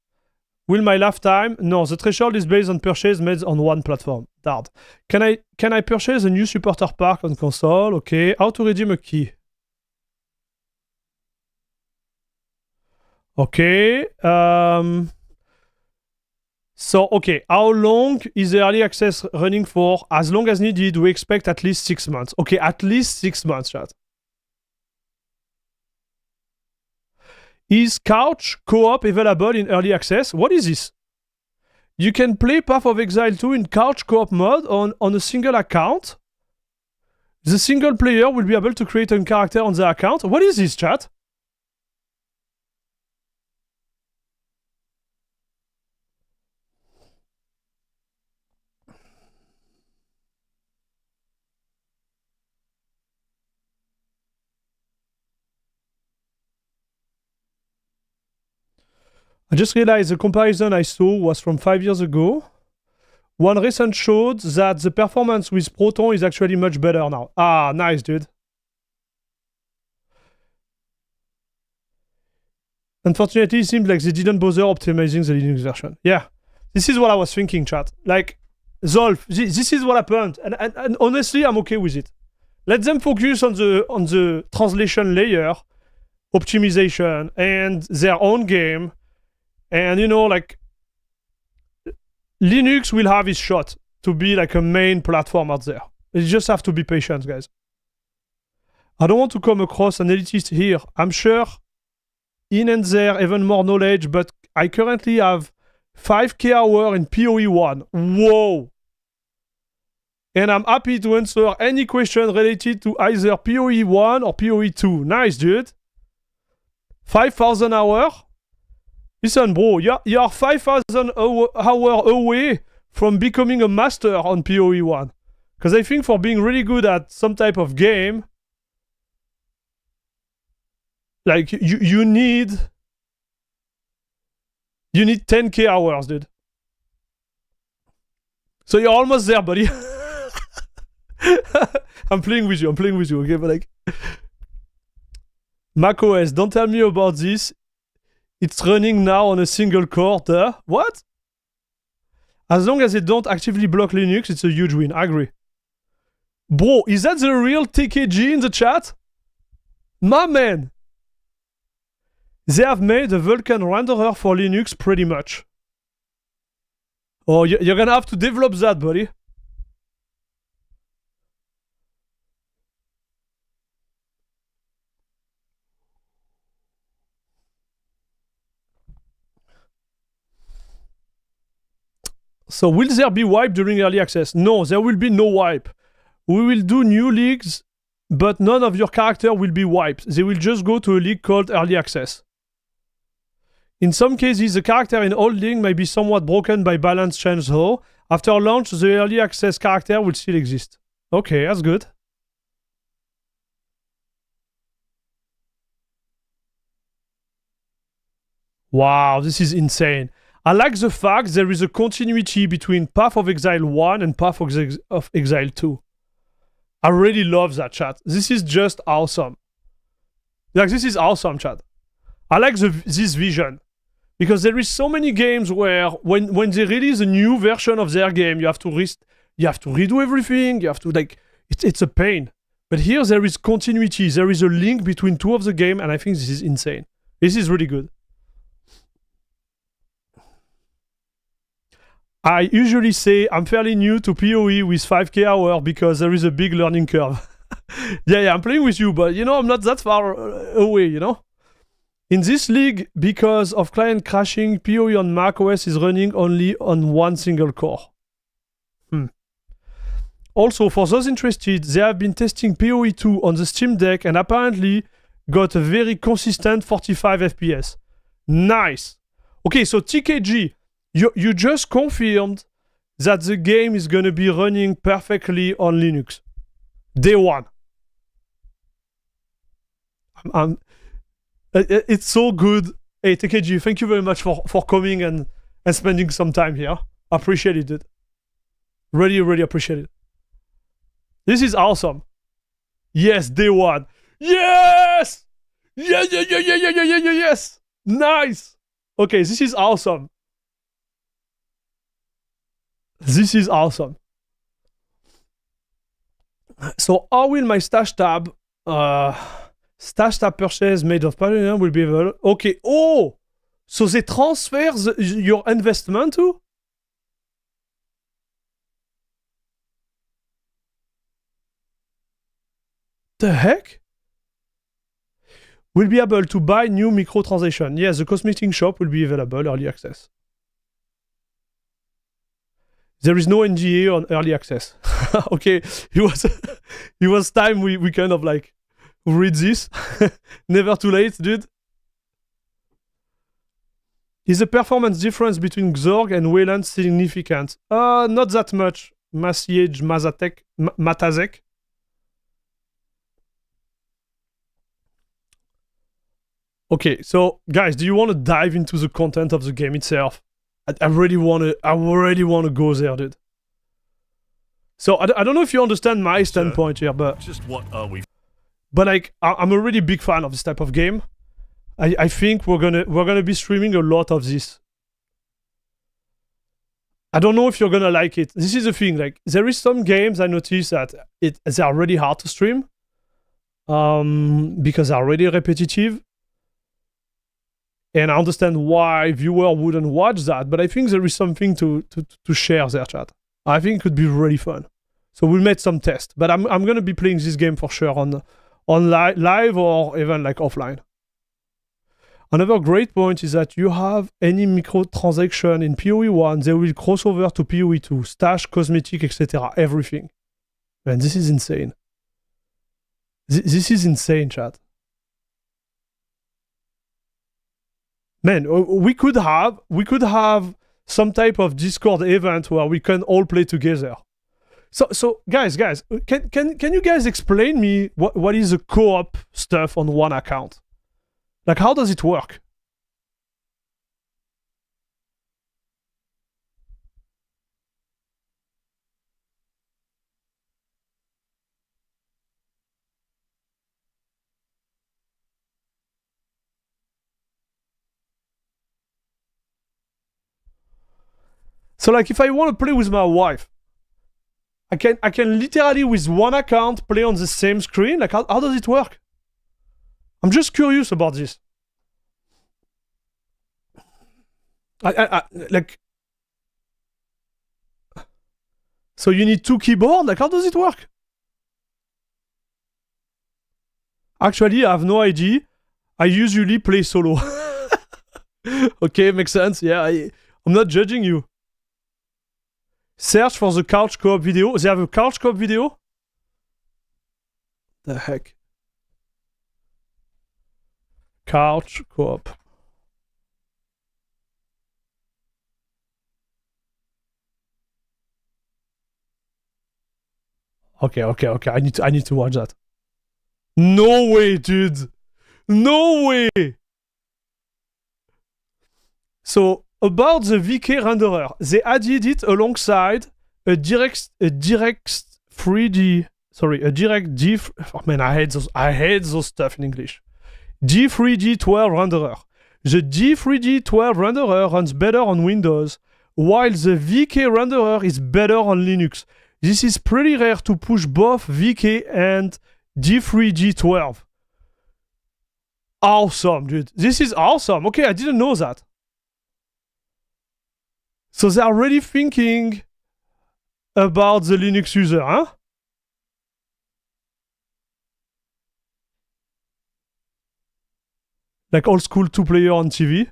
Will my lifetime? No, the threshold is based on purchase made on one platform. Dart. Can I purchase a new supporter pack on console? Okay. How to redeem a key? Okay. So, okay. How long is the early access running for? As long as needed, we expect at least 6 months. Okay, at least 6 months, chat. Is couch co-op available in early access? What is this? You can play Path of Exile 2 in couch co-op mode on a single account. The single player will be able to create a character on the account. What is this, chat? I just realized the comparison I saw was from 5 years ago. One recent showed that the performance with Proton is actually much better now. Ah, nice, dude. Unfortunately, it seems like they didn't bother optimizing the Linux version. Yeah, this is what I was thinking, chat. Like, Zolf, this is what happened. And honestly, I'm okay with it. Let them focus on the translation layer, optimization, and their own game. And, you know, like, Linux will have its shot to be like a main platform out there. You just have to be patient, guys. I don't want to come across an elitist here. I'm sure in and there even more knowledge, but I currently have 5k hour in PoE 1. Whoa! And I'm happy to answer any question related to either PoE 1 or PoE 2. Nice, dude. 5,000 hour. Listen, bro, you're 5,000 hours away from becoming a master on PoE 1. Because I think for being really good at some type of game, like, you need 10k hours, dude. So you're almost there, buddy. I'm playing with you, okay? But like, macOS, don't tell me about this. It's running now on a single core, duh. What? As long as they don't actively block Linux, it's a huge win. I agree. Bro, is that the real TKG in the chat? My man! They have made a Vulkan renderer for Linux pretty much. Oh, you're gonna have to develop that, buddy. So will there be wipe during early access? No, there will be no wipe. We will do new leagues, but none of your character will be wiped. They will just go to a league called early access. In some cases, the character in old league may be somewhat broken by balance change though. After launch, the early access character will still exist. Okay, that's good. Wow, this is insane. I like the fact there is a continuity between Path of Exile 1 and Path of Exile 2. I really love that, chat. This is just awesome. Like, this is awesome, chat. I like this vision. Because there is so many games where when they release a new version of their game, you have to redo everything, you have to, like, it's a pain. But here there is continuity, there is a link between two of the game, and I think this is insane. This is really good. I usually say I'm fairly new to PoE with 5k hour because there is a big learning curve. yeah, I'm playing with you, but you know, I'm not that far away, you know? In this league, because of client crashing, PoE on macOS is running only on one single core. Also, for those interested, they have been testing PoE 2 on the Steam Deck and apparently got a very consistent 45 FPS. Nice! Okay, so TKG, you just confirmed that the game is gonna be running perfectly on Linux. Day one. It's so good. Hey, TKG, thank you very much for coming and spending some time here. Appreciate it, dude. Really, really appreciate it. This is awesome. Yes, day one. Yes! Yes! Nice! Okay, this is awesome. This is awesome. So how will my stash tab purchase made of Proton will be available? Okay. Oh! So they transfer your investment too? The heck? Will be able to buy new microtransaction. Yes, the cosmetic shop will be available, early access. There is no NDA on early access. Okay, it was time we kind of like read this. Never too late, dude. Is the performance difference between Xorg and Wayland significant? Not that much. Masiej Matazek. Okay, so guys, do you want to dive into the content of the game itself? I really want to go there, dude. So I don't know if you understand my standpoint here, but just what are we? But like, I'm a really big fan of this type of game. I think we're gonna be streaming a lot of this. I don't know if you're gonna like it. This is the thing. Like, there is some games I notice that they are really hard to stream, because they're really repetitive. And I understand why viewer wouldn't watch that, but I think there is something to share there, chat. I think it could be really fun. So we'll make some tests, but I'm gonna be playing this game for sure on live or even like offline. Another great point is that you have any microtransaction in PoE 1, they will cross over to PoE 2, stash, cosmetic, etc. Everything. Man, this is insane. This is insane, chat. Man, we could have some type of Discord event where we can all play together. So guys, can you guys explain me what is the co-op stuff on one account? Like, how does it work? So like, if I want to play with my wife, I can literally with one account play on the same screen. Like, how does it work? I'm just curious about this. Like, so you need two keyboards? Like, how does it work? Actually, I have no idea. I usually play solo. Okay, makes sense. Yeah, I'm not judging you. Search for the couch co-op video. They have a couch co-op video? The heck? Couch co-op. Okay. I need to watch that. No way, dude. No way. So about the VK renderer, they added it alongside a direct 3D. Sorry, a direct G. Oh man, I hate those stuff in English. G3D12 renderer. The G3D12 renderer runs better on Windows, while the VK renderer is better on Linux. This is pretty rare to push both VK and G3D12. Awesome, dude. This is awesome. Okay, I didn't know that. So they're already thinking about the Linux user, huh? Like old school 2-player on TV.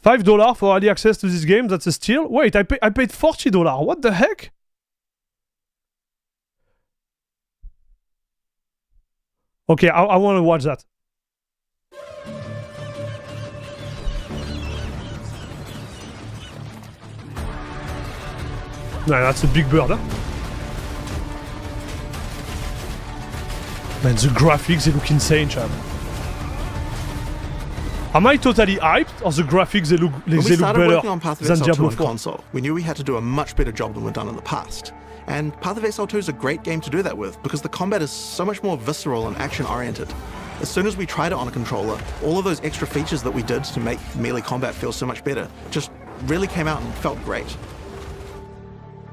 $5 for early access to this game, that's a steal. Wait, I paid $40. What the heck? Okay, I want to watch that. No, that's a big bird, huh? Man, the graphics, they look insane, Chad. Am I totally hyped, or the graphics they look When we look started better working on Path of than Exile 2 Diablo on 4? console, we knew we had to do a much better job than we've done in the past. And Path of Exile 2 is a great game to do that with, because the combat is so much more visceral and action-oriented. As soon as we tried it on a controller, all of those extra features that we did to make melee combat feel so much better just really came out and felt great.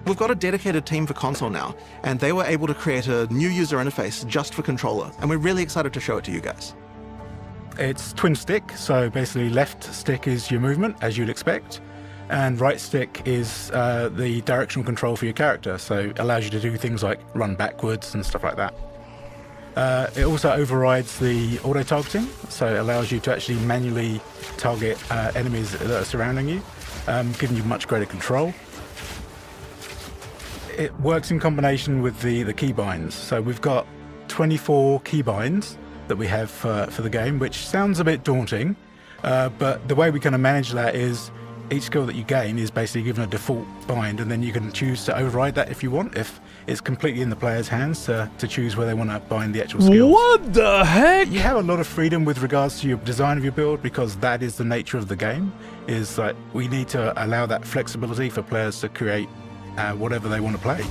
We've got a dedicated team for console now, and they were able to create a new user interface just for controller, and we're really excited to show it to you guys. It's twin stick, so basically left stick is your movement, as you'd expect, and right stick is the directional control for your character, so it allows you to do things like run backwards and stuff like that. It also overrides the auto-targeting, so it allows you to actually manually target enemies that are surrounding you, giving you much greater control. It works in combination with the keybinds, so we've got 24 keybinds that we have for the game, which sounds a bit daunting, but the way we kind of manage that is each skill that you gain is basically given a default bind, and then you can choose to override that if you want, if it's completely in the player's hands to choose where they want to bind the actual skills. What the heck? You have a lot of freedom with regards to your design of your build, because that is the nature of the game, is like we need to allow that flexibility for players to create whatever they want to play.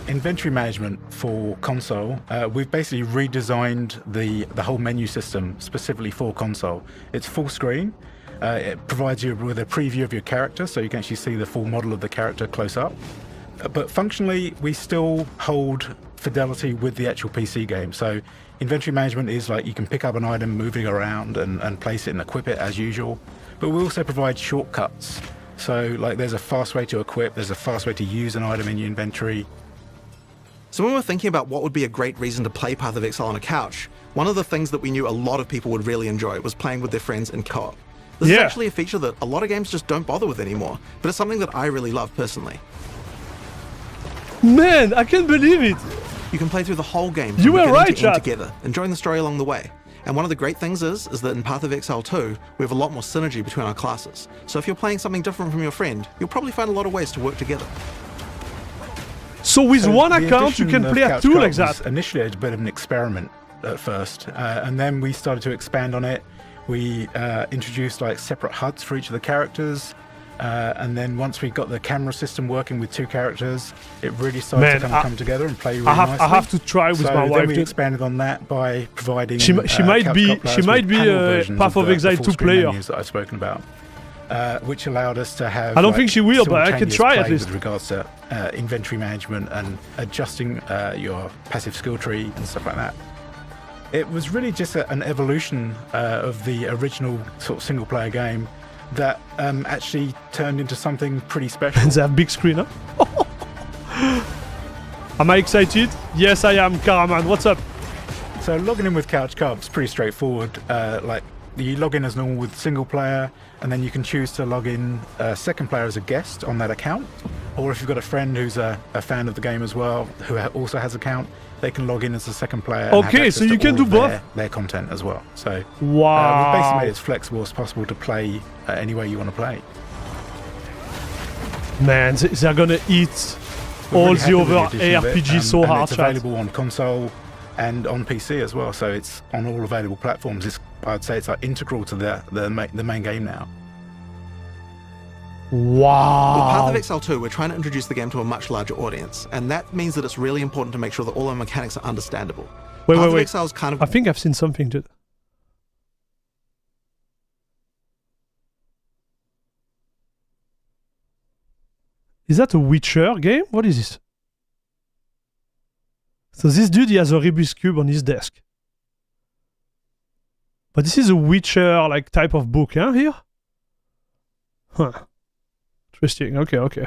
Inventory management for console, we've basically redesigned the whole menu system specifically for console. It's full screen. It provides you with a preview of your character, so you can actually see the full model of the character close up. But functionally, we still hold fidelity with the actual PC game. So inventory management is like you can pick up an item, move it around and place it and equip it as usual. But we also provide shortcuts. So like there's a fast way to equip, there's a fast way to use an item in your inventory. So when we're thinking about what would be a great reason to play Path of Exile on a couch, one of the things that we knew a lot of people would really enjoy was playing with their friends in co-op. This is actually a feature that a lot of games just don't bother with anymore, but it's something that I really love personally. Man, I can't believe it. You can play through the whole game You were beginning right, to end Chad. together, enjoying the story along the way. And one of the great things is that in Path of Exile 2, we have a lot more synergy between our classes. So if you're playing something different from your friend, you'll probably find a lot of ways to work together. So with So one the account, you addition can of play at Couch two Co-op like that. was initially a bit of an experiment at first, and then we started to expand on it. We introduced like separate HUDs for each of the characters, and then once we got the camera system working with two characters, it really started to kind of come together and play really nicely. I have to try with so my then wife. we dude. expanded on that by providing. She might be a Path of Exile 2 player. That I've spoken about, which allowed us to have. I don't think she will, but I can simultaneous try at play least. with regards to inventory management and adjusting your passive skill tree and stuff like that. It was really just an evolution of the original sort of single-player game that actually turned into something pretty special. And they have big screen, huh? Am I excited? Yes, I am. Karaman, what's up? So logging in with Couch Co-op is pretty straightforward. Like you log in as normal with single player, and then you can choose to log in second player as a guest on that account. Or if you've got a friend who's a fan of the game as well, who also has an account, they can log in as a second player. And have Okay, access so you to can all do of both? their content as well. So Wow. we've basically made it as flexible as possible to play any way you want to play. Man, they're gonna eat We're all really the happy with other addition of it, RPG so and hard, it's chat. available on console and on PC as well, so it's on all available platforms. I'd say it's like integral to the main game now. With Path Wow. of Exile 2, we're trying to introduce the game to a much larger audience, and that means that it's really important to make sure that all our mechanics are understandable. Path of Wait. Exile is kind of... I think I've seen something, dude. Is that a Witcher game? What is this? So this dude, he has a Rubik's Cube on his desk. But this is a Witcher like type of book, huh, here? Huh. Interesting. Okay.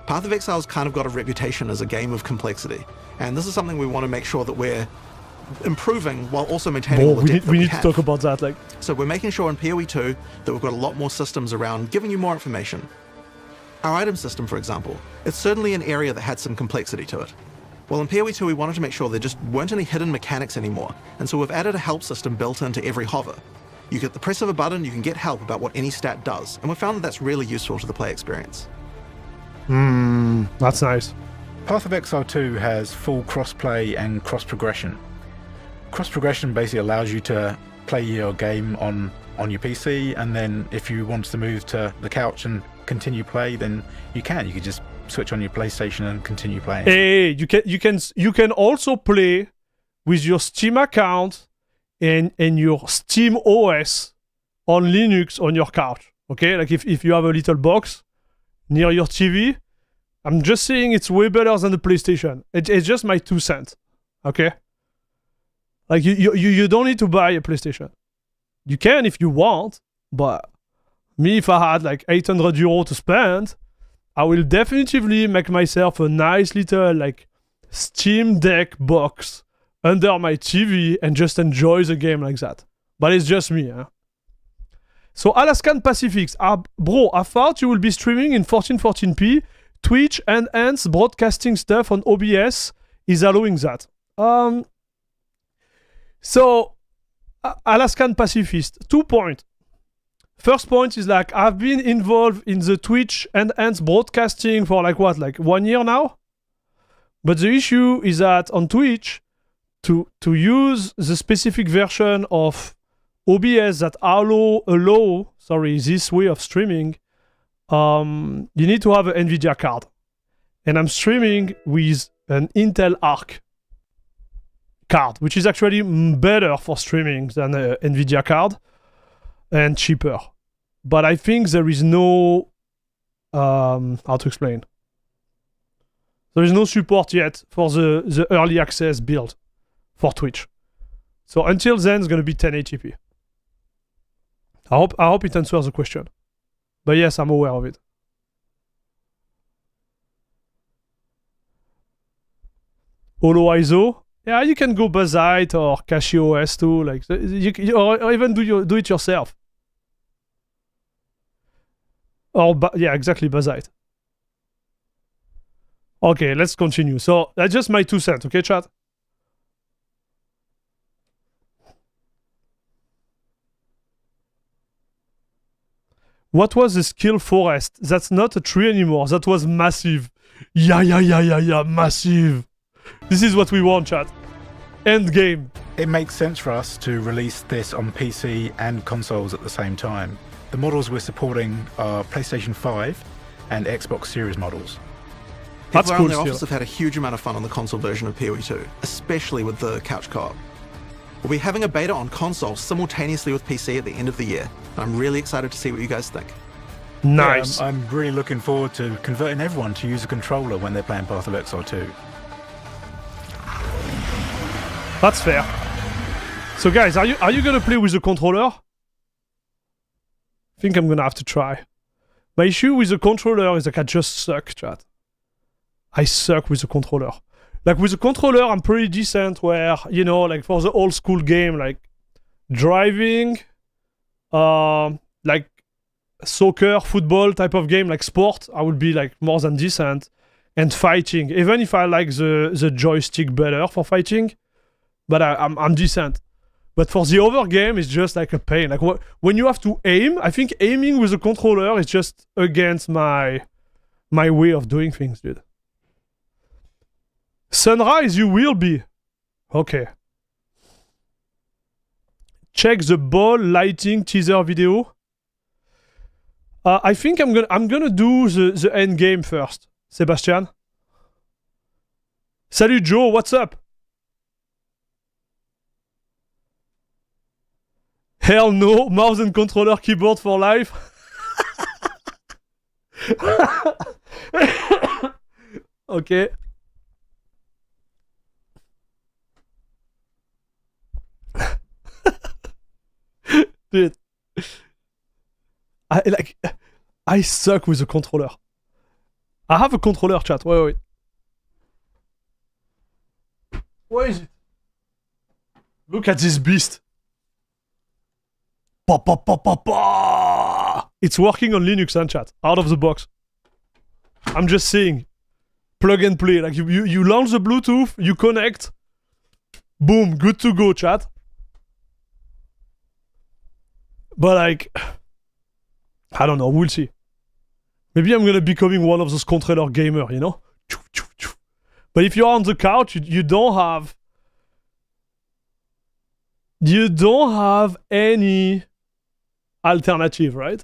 Path of Exile's kind of got a reputation as a game of complexity, and this is something we want to make sure that we're improving while also maintaining all the depth that we need have. to talk about that. Like, So we're making sure in PoE 2 that we've got a lot more systems around giving you more information. Our item system, for example, it's certainly an area that had some complexity to it. Well, in PoE 2 we wanted to make sure there just weren't any hidden mechanics anymore, and so we've added a help system built into every hover. You get the press of a button, you can get help about what any stat does, and we found that that's really useful to the play experience. that's nice. Path of Exile 2 has full cross-play and cross-progression. Cross-progression basically allows you to play your game on your PC, and then if you want to move to the couch and continue play, then you can. You can just switch on your PlayStation and continue playing. Hey, you can also play with your Steam account and your Steam OS on Linux on your couch. Okay, like if you have a little box near your TV, I'm just saying it's way better than the PlayStation. It's just my 2 cents. Okay, like you don't need to buy a PlayStation. You can if you want, but me, if I had like 800 euro to spend, I will definitively make myself a nice little like Steam Deck box under my TV and just enjoy the game like that. But it's just me, huh? So Alaskan Pacifics, bro, I thought you will be streaming in 1440p. Twitch enhanced broadcasting stuff on OBS is allowing that. So Alaskan Pacifist, 2 points. First point is like I've been involved in the Twitch enhanced broadcasting for like 1 year now. But the issue is that on Twitch, to use the specific version of OBS that allow this way of streaming, you need to have an NVIDIA card. And I'm streaming with an Intel Arc card, which is actually better for streaming than an NVIDIA card and cheaper. But I think there is no... how to explain? There is no support yet for the early access build for Twitch. So until then, it's going to be 1080p. I hope it answers the question. But yes, I'm aware of it. Holo ISO? Yeah, you can go Bazzite or CachyOS too. Like or even do it yourself. Or yeah, exactly, Bazzite. Okay, let's continue. So that's just my 2 cents, okay, chat? What was the skill forest? That's not a tree anymore. That was massive. Yeah, massive. This is what we want, chat. Endgame. It makes sense for us to release this on PC and consoles at the same time. The models we're supporting are PlayStation 5 and Xbox Series models. That's People cool around the still. office have had a huge amount of fun on the console version of PoE 2, especially with the couch co-op. We'll be having a beta on console simultaneously with PC at the end of the year. I'm really excited to see what you guys think. Nice. Yeah, I'm really looking forward to converting everyone to use a controller when they're playing Path of Exile 2. That's fair. So guys, are you gonna play with the controller? I think I'm gonna have to try. My issue with the controller is like I just suck, chat. I suck with the controller. Like with the controller, I'm pretty decent where, you know, like for the old school game, like driving, like soccer, football type of game, like sport, I would be like more than decent. And fighting, even if I like the joystick better for fighting, but I'm decent. But for the other game, it's just like a pain. Like when you have to aim, I think aiming with a controller is just against my way of doing things, dude. Sunrise, you will be. Okay. Check the ball lighting teaser video. I think I'm gonna do the end game first. Sebastian. Salut Joe, what's up? Hell no, mouse and controller keyboard for life. Okay. Dude. I suck with the controller. I have a controller, chat. Wait. Where is it? Look at this beast. It's working on Linux and chat. Out of the box. I'm just saying. Plug and play. Like you launch the Bluetooth, you connect. Boom, good to go, chat. But like, I don't know, we'll see. Maybe I'm gonna becoming one of those controller gamer, you know? But if you're on the couch, you don't have any alternative, right?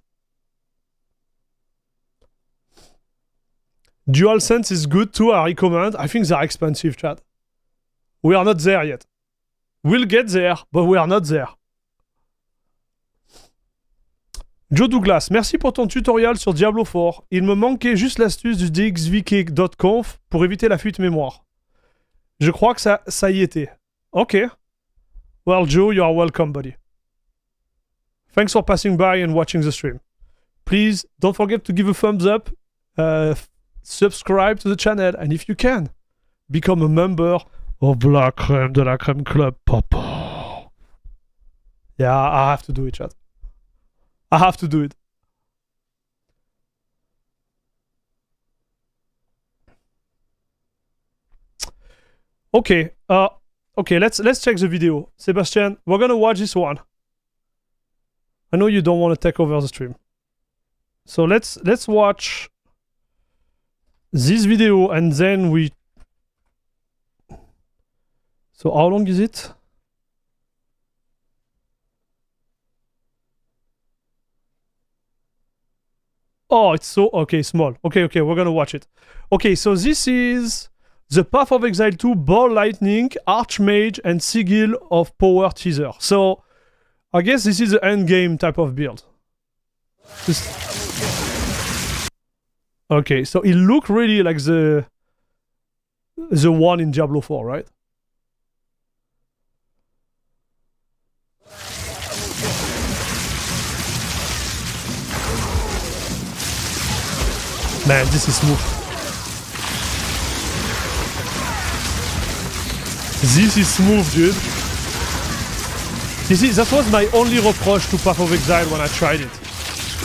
DualSense is good too, I recommend. I think they're expensive, chat. We are not there yet. We'll get there, but we are not there. Joe Douglas, merci pour ton tutoriel sur Diablo 4. Il me manquait juste l'astuce du dxvk.conf pour éviter la fuite mémoire. Je crois que ça y était. Ok. Well, Joe, you are welcome, buddy. Thanks for passing by and watching the stream. Please don't forget to give a thumbs up, subscribe to the channel, and if you can, become a member of La Crème de la Crème Club. Papa. Yeah, I have to do it, chat. I have to do it. Okay, okay, let's check the video. Sebastian, we're gonna watch this one. I know you don't want to take over the stream. So let's watch this video and then we... So how long is it? Oh, it's so... Okay, small. Okay, we're gonna watch it. Okay, so this is the Path of Exile 2 Ball Lightning, Archmage, and Sigil of Power teaser. So, I guess this is the endgame type of build. Okay, so it looked really like the one in Diablo 4, right? Man, this is smooth. This is smooth, dude. You see, that was my only reproach to Path of Exile when I tried it.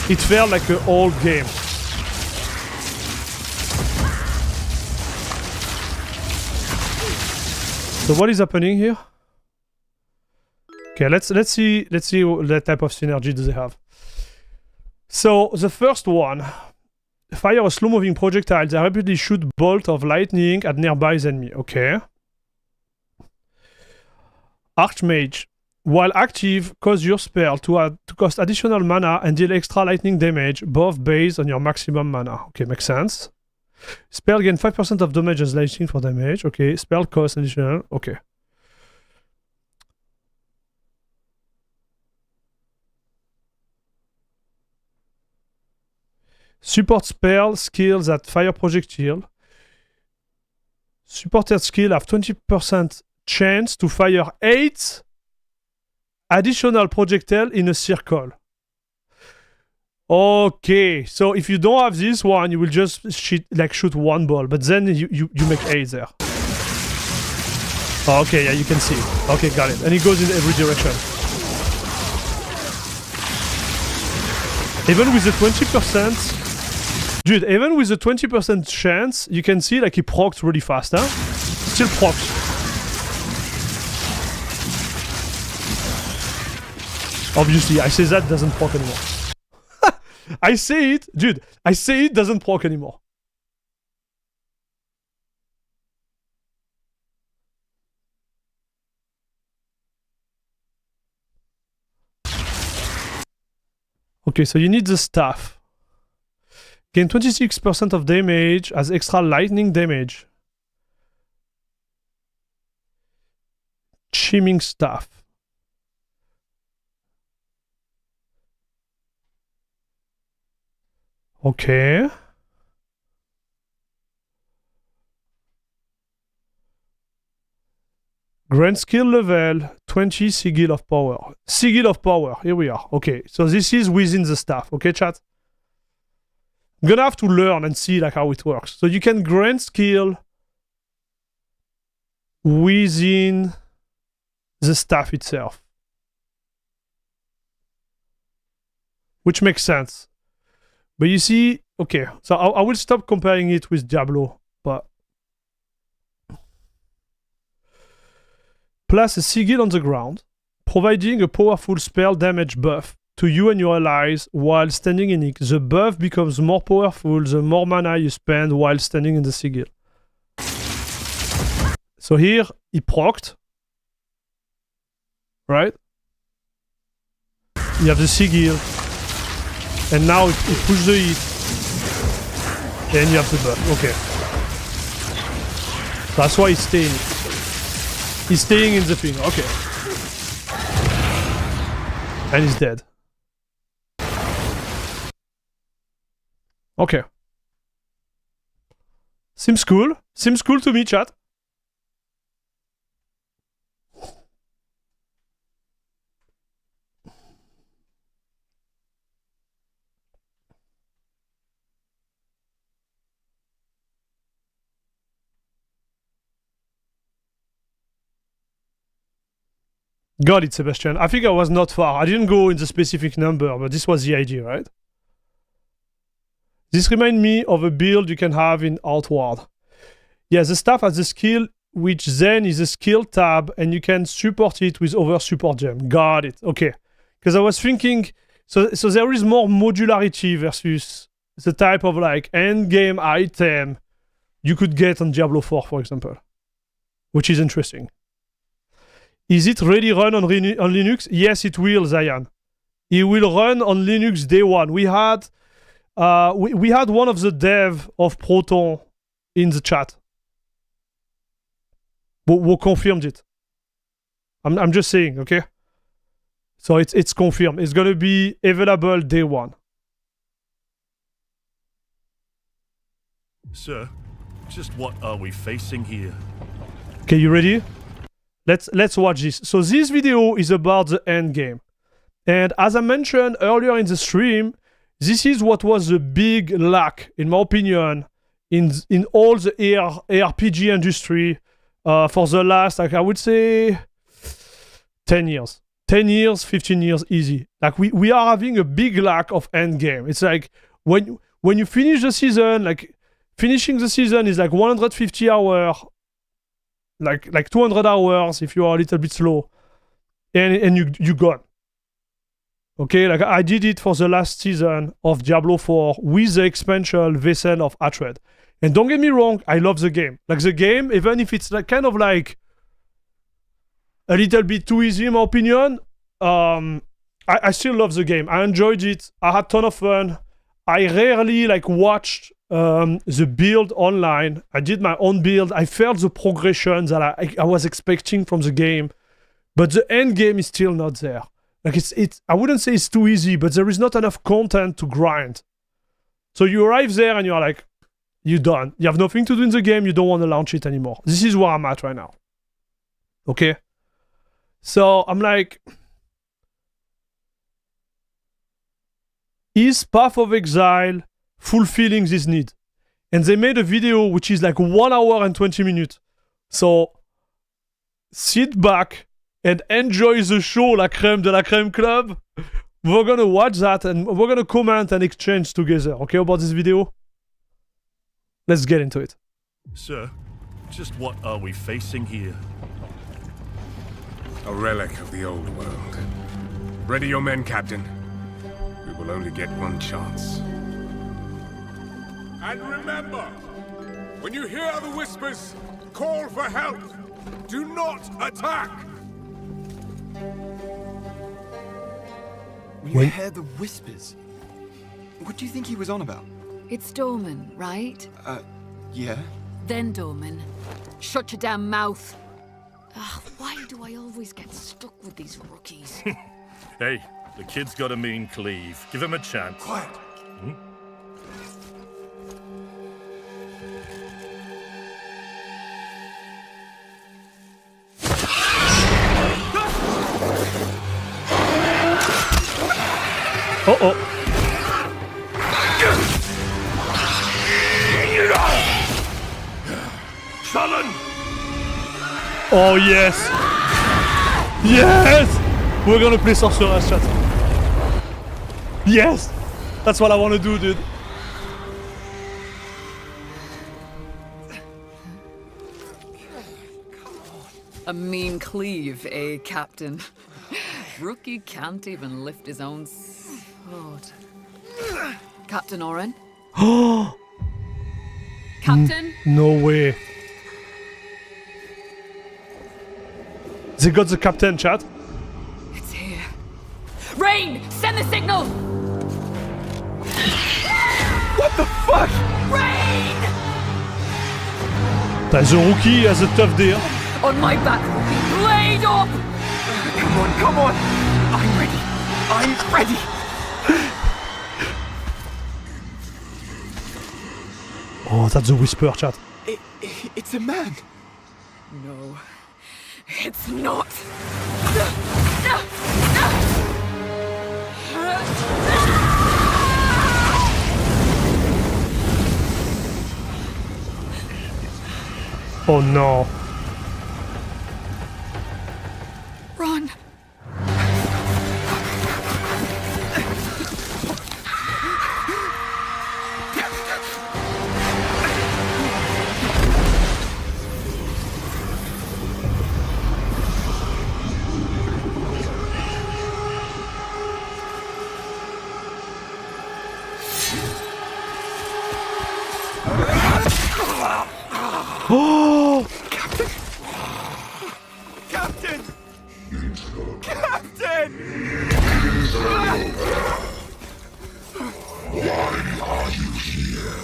It felt like an old game. So what is happening here? Okay, let's see what type of synergy do they have. So the first one, fire a slow-moving projectile that rapidly shoot bolt of lightning at nearby enemy. Okay. Archmage, while active, cause your spell to cost additional mana and deal extra lightning damage, both based on your maximum mana. Okay, makes sense. Spell gain 5% of damage as lightning for damage. Okay, spell cost additional. Okay. Support spell skills at fire projectile. Supported skill have 20% chance to fire 8 additional projectile in a circle. Okay, so if you don't have this one, you will just shoot one ball, but then you make 8 there. Okay, yeah, you can see. Okay, got it. And it goes in every direction. Even with the 20%... Dude, even with the 20% chance, you can see like he procs really fast, huh? Still procs. Obviously, I say that doesn't proc anymore. I say it, dude, I say it doesn't proc anymore. Okay, so you need the staff. Gain 26% of damage as extra lightning damage. Chiming staff. Okay. Grand skill level 20 Sigil of Power. Sigil of Power, here we are. Okay, so this is within the staff. Okay, chat? I'm gonna have to learn and see like how it works. So you can grant skill within the staff itself. Which makes sense. But you see, okay, so I will stop comparing it with Diablo, but... Place a sigil on the ground, providing a powerful spell damage buff to you and your allies while standing in it. The buff becomes more powerful the more mana you spend while standing in the sigil. So here, he procced. Right? You have the Sigil. And now he pushes the hit. And you have the buff. Okay. That's why he's staying. He's staying in the thing. Okay. And he's dead. Okay. Seems cool. Seems cool to me, chat. Got it, Sebastian. I think I was not far. I didn't go in the specific number, but this was the idea, right? This reminds me of a build you can have in Outward. Yeah, the staff has a skill, which then is a skill tab, and you can support it with other support gem. Got it. Okay. Because I was thinking, so there is more modularity versus the type of like endgame item you could get on Diablo 4, for example, which is interesting. Is it ready run on Linux? Yes, it will, Zayan. It will run on Linux day one. We had one of the dev of Proton in the chat. We confirmed it. I'm just saying, okay? So it's confirmed. It's gonna be available day one. Sir, just what are we facing here? Okay, you ready? Let's watch this. So this video is about the end game. And as I mentioned earlier in the stream, this is what was the big lack, in my opinion, in all the ARPG industry for the last, like I would say, 10 years. 10 years, 15 years, easy. Like we are having a big lack of end game. It's like when you finish the season, like finishing the season is like 150 hours, like 200 hours if you are a little bit slow, and you gone. Okay, like I did it for the last season of Diablo 4 with the expansion Vessel of Hatred. And don't get me wrong, I love the game. Like the game, even if it's like kind of like a little bit too easy in my opinion, I still love the game. I enjoyed it. I had a ton of fun. I rarely like watched the build online. I did my own build. I felt the progression that I was expecting from the game, but the end game is still not there. Like it's I wouldn't say it's too easy, but there is not enough content to grind. So you arrive there and you're like, you're done. You have nothing to do in the game. You don't want to launch it anymore. This is where I'm at right now. Okay. So I'm like, is Path of Exile fulfilling this need? And they made a video which is like 1 hour and 20 minutes. So sit back and enjoy the show, La Crème de la Crème Club. We're gonna watch that and we're gonna comment and exchange together, okay, about this video? Let's get into it. Sir, just what are we facing here? A relic of the old world. Ready your men, Captain. We will only get one chance. And remember, when you hear the whispers, call for help. Do not attack. You heard the whispers? What do you think he was on about? It's Dorman, right? Yeah? Then Dorman. Shut your damn mouth. Ugh, why do I always get stuck with these rookies? Hey, the kid's got a mean cleave. Give him a chance. Quiet. Uh-oh. Sullen! Oh, yes! Yes! We're gonna play Sorceress, chat. Yes! That's what I want to do, dude. A mean cleave, eh, Captain? Rookie can't even lift his own sword. Captain Oren? Captain? No way. They got the captain, chat. It's here. Rain! Send the signal! What the fuck? Rain! The rookie has a tough day. On my back, blade up! Come on! I'm ready! I'm ready! Oh, that's the whisper, chat. It's a man! No, it's not. Oh no. Run. Oh! Captain! Captain! Captain! Why are you here?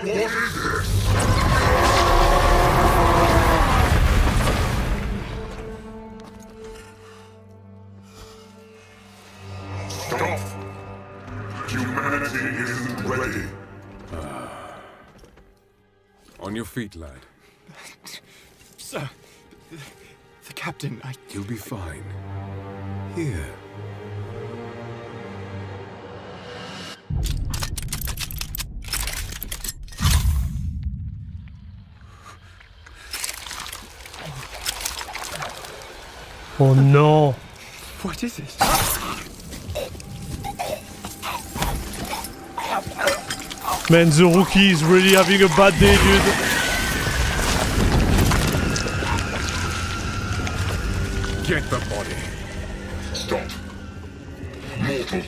What is this? Stop! Humanity isn't ready. On your feet, lad. Sir, the captain, You'll be fine. Here. Oh no. What is it? Man, the rookie is really having a bad day, dude. Get the body. Stop. Mortal.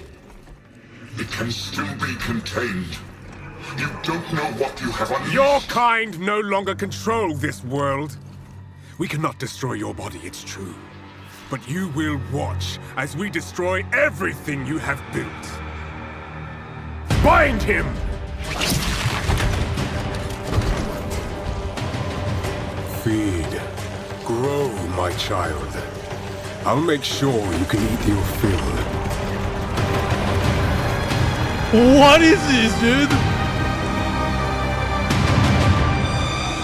It can still be contained. You don't know what you have unleashed. Your kind no longer control this world. We cannot destroy your body, it's true. But you will watch as we destroy everything you have built. Bind him! Feed. Grow, my child. I'll make sure you can eat your fill. What is this, dude?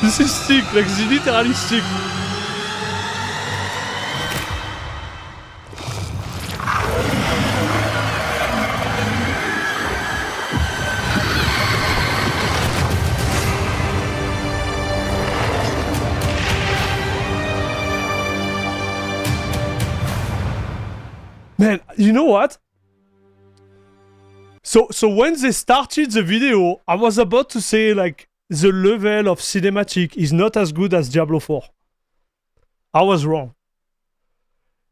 This is sick, like, this is literally sick. Man, you know what? So when they started the video, I was about to say, like, the level of cinematic is not as good as Diablo 4. I was wrong.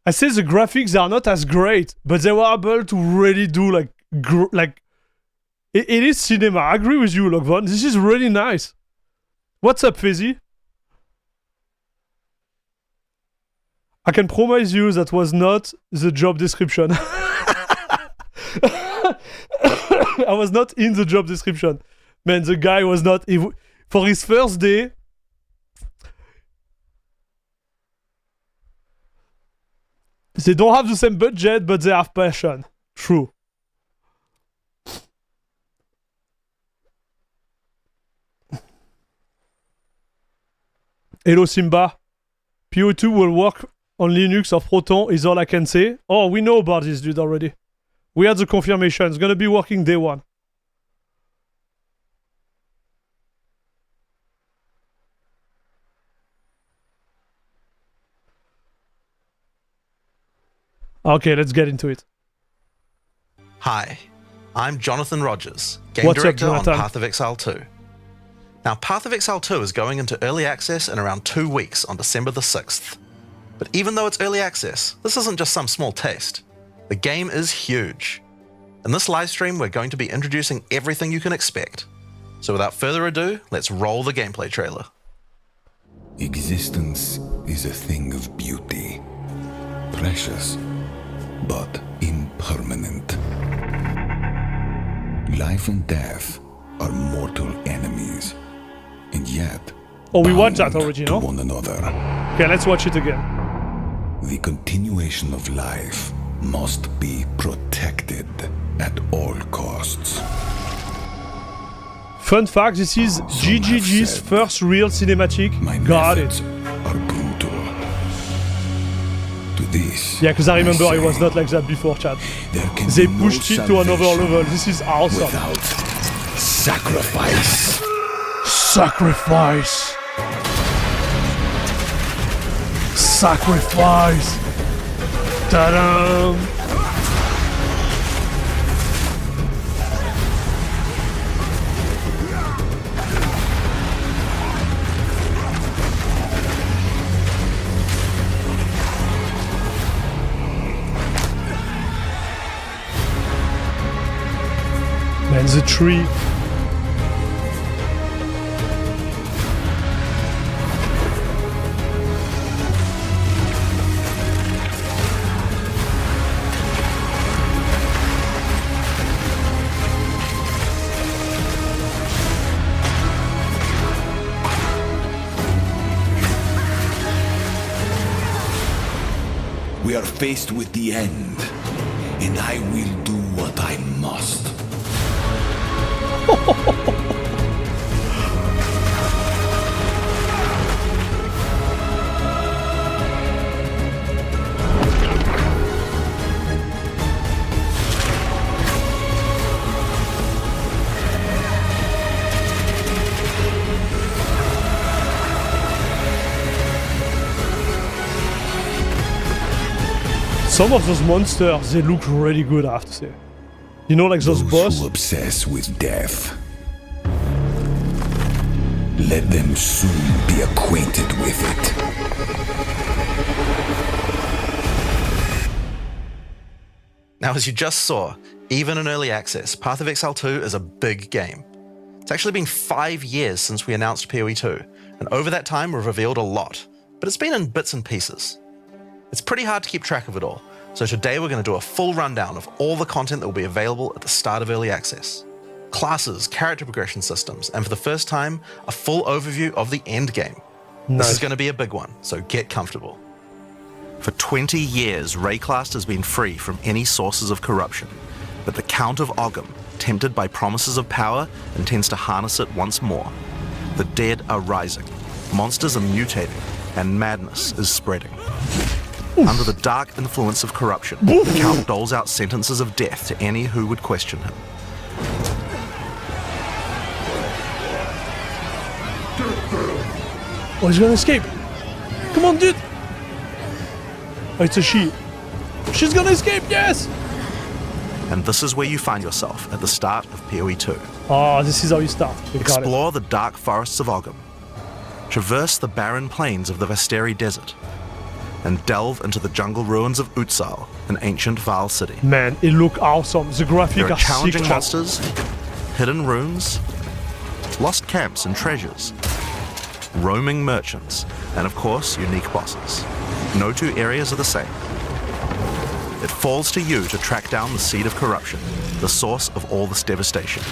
I said the graphics are not as great, but they were able to really do, like, it is cinema. I agree with you, Logvon. This is really nice. What's up, Fizzy? I can promise you that was not the job description. I was not in the job description. Man, the guy was not... For his first day... They don't have the same budget, but they have passion. True. Hello, Simba. PO2 will work on Linux or Proton is all I can say. Oh, we know about this dude already. We had the confirmation. It's gonna be working day one. Okay, let's get into it. Hi, I'm Jonathan Rogers, Game What's up, Director on Jonathan? Path of Exile 2. Now, Path of Exile 2 is going into early access in around 2 weeks on December the 6th. But even though it's early access, this isn't just some small taste. The game is huge. In this livestream, we're going to be introducing everything you can expect. So without further ado, let's roll the gameplay trailer. Existence is a thing of beauty, precious, but impermanent. Life and death are mortal enemies, and yet Oh, we watched that bound already, to no? one another. Okay, let's watch it again. The continuation of life must be protected at all costs. Fun fact, this is GGG's said, first real cinematic. My Got methods it. are brutal. To this, Yeah, because I remember say, it was not like that before, Chad. there can They be no pushed it to another salvation level. This is awesome. without sacrifice. Sacrifice. Sacrifice. Ta-da! Man, the tree. We are faced with the end, and I will do what I must. Some of those monsters, they look really good, I have to say. You know, like those boss. who obsess with death, let them soon be acquainted with it. Now, as you just saw, even in early access, Path of Exile 2 is a big game. It's actually been 5 years since we announced PoE 2, and over that time we've revealed a lot, but it's been in bits and pieces. It's pretty hard to keep track of it all, so today we're going to do a full rundown of all the content that will be available at the start of early access. Classes, character progression systems, and for the first time, a full overview of the Endgame. This is going to be a big one, so get comfortable. For 20 years, Rayclast has been free from any sources of corruption, but the Count of Ogham, tempted by promises of power, intends to harness it once more. The dead are rising, monsters are mutating, and madness is spreading. Under the dark influence of corruption, the Count doles out sentences of death to any who would question him. Oh, he's gonna escape. Come on, dude. Oh, it's a she. She's gonna escape, yes! And this is where you find yourself at the start of PoE 2. Oh, this is how you start. Okay, got it. Explore the dark forests of Ogham. Traverse the barren plains of the Vasteri Desert. And delve into the jungle ruins of Exile, an ancient Val city. Man, it look awesome. The graphics There are are sick. challenging Chat. monsters, hidden runes, lost camps and treasures, roaming merchants, and of course, unique bosses. No two areas are the same. It falls to you to track down the seed of corruption, the source of all this devastation.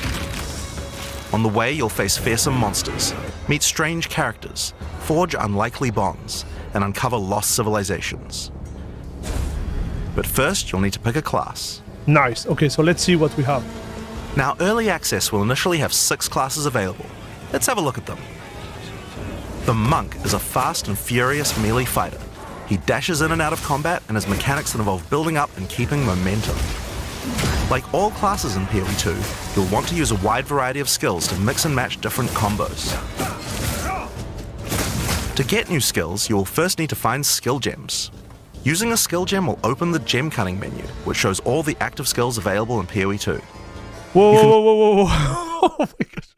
On the way, you'll face fearsome monsters, meet strange characters, forge unlikely bonds, and uncover lost civilizations. But first, you'll need to pick a class. Nice. Okay, so let's see what we have. Now, early access will initially have 6 classes available. Let's have a look at them. The Monk is a fast and furious melee fighter. He dashes in and out of combat and has mechanics that involve building up and keeping momentum. Like all classes in PoE 2, you'll want to use a wide variety of skills to mix and match different combos. To get new skills, you will first need to find skill gems. Using a skill gem will open the gem cutting menu, which shows all the active skills available in PoE 2. Whoa, whoa, whoa, whoa, whoa. Oh my gosh.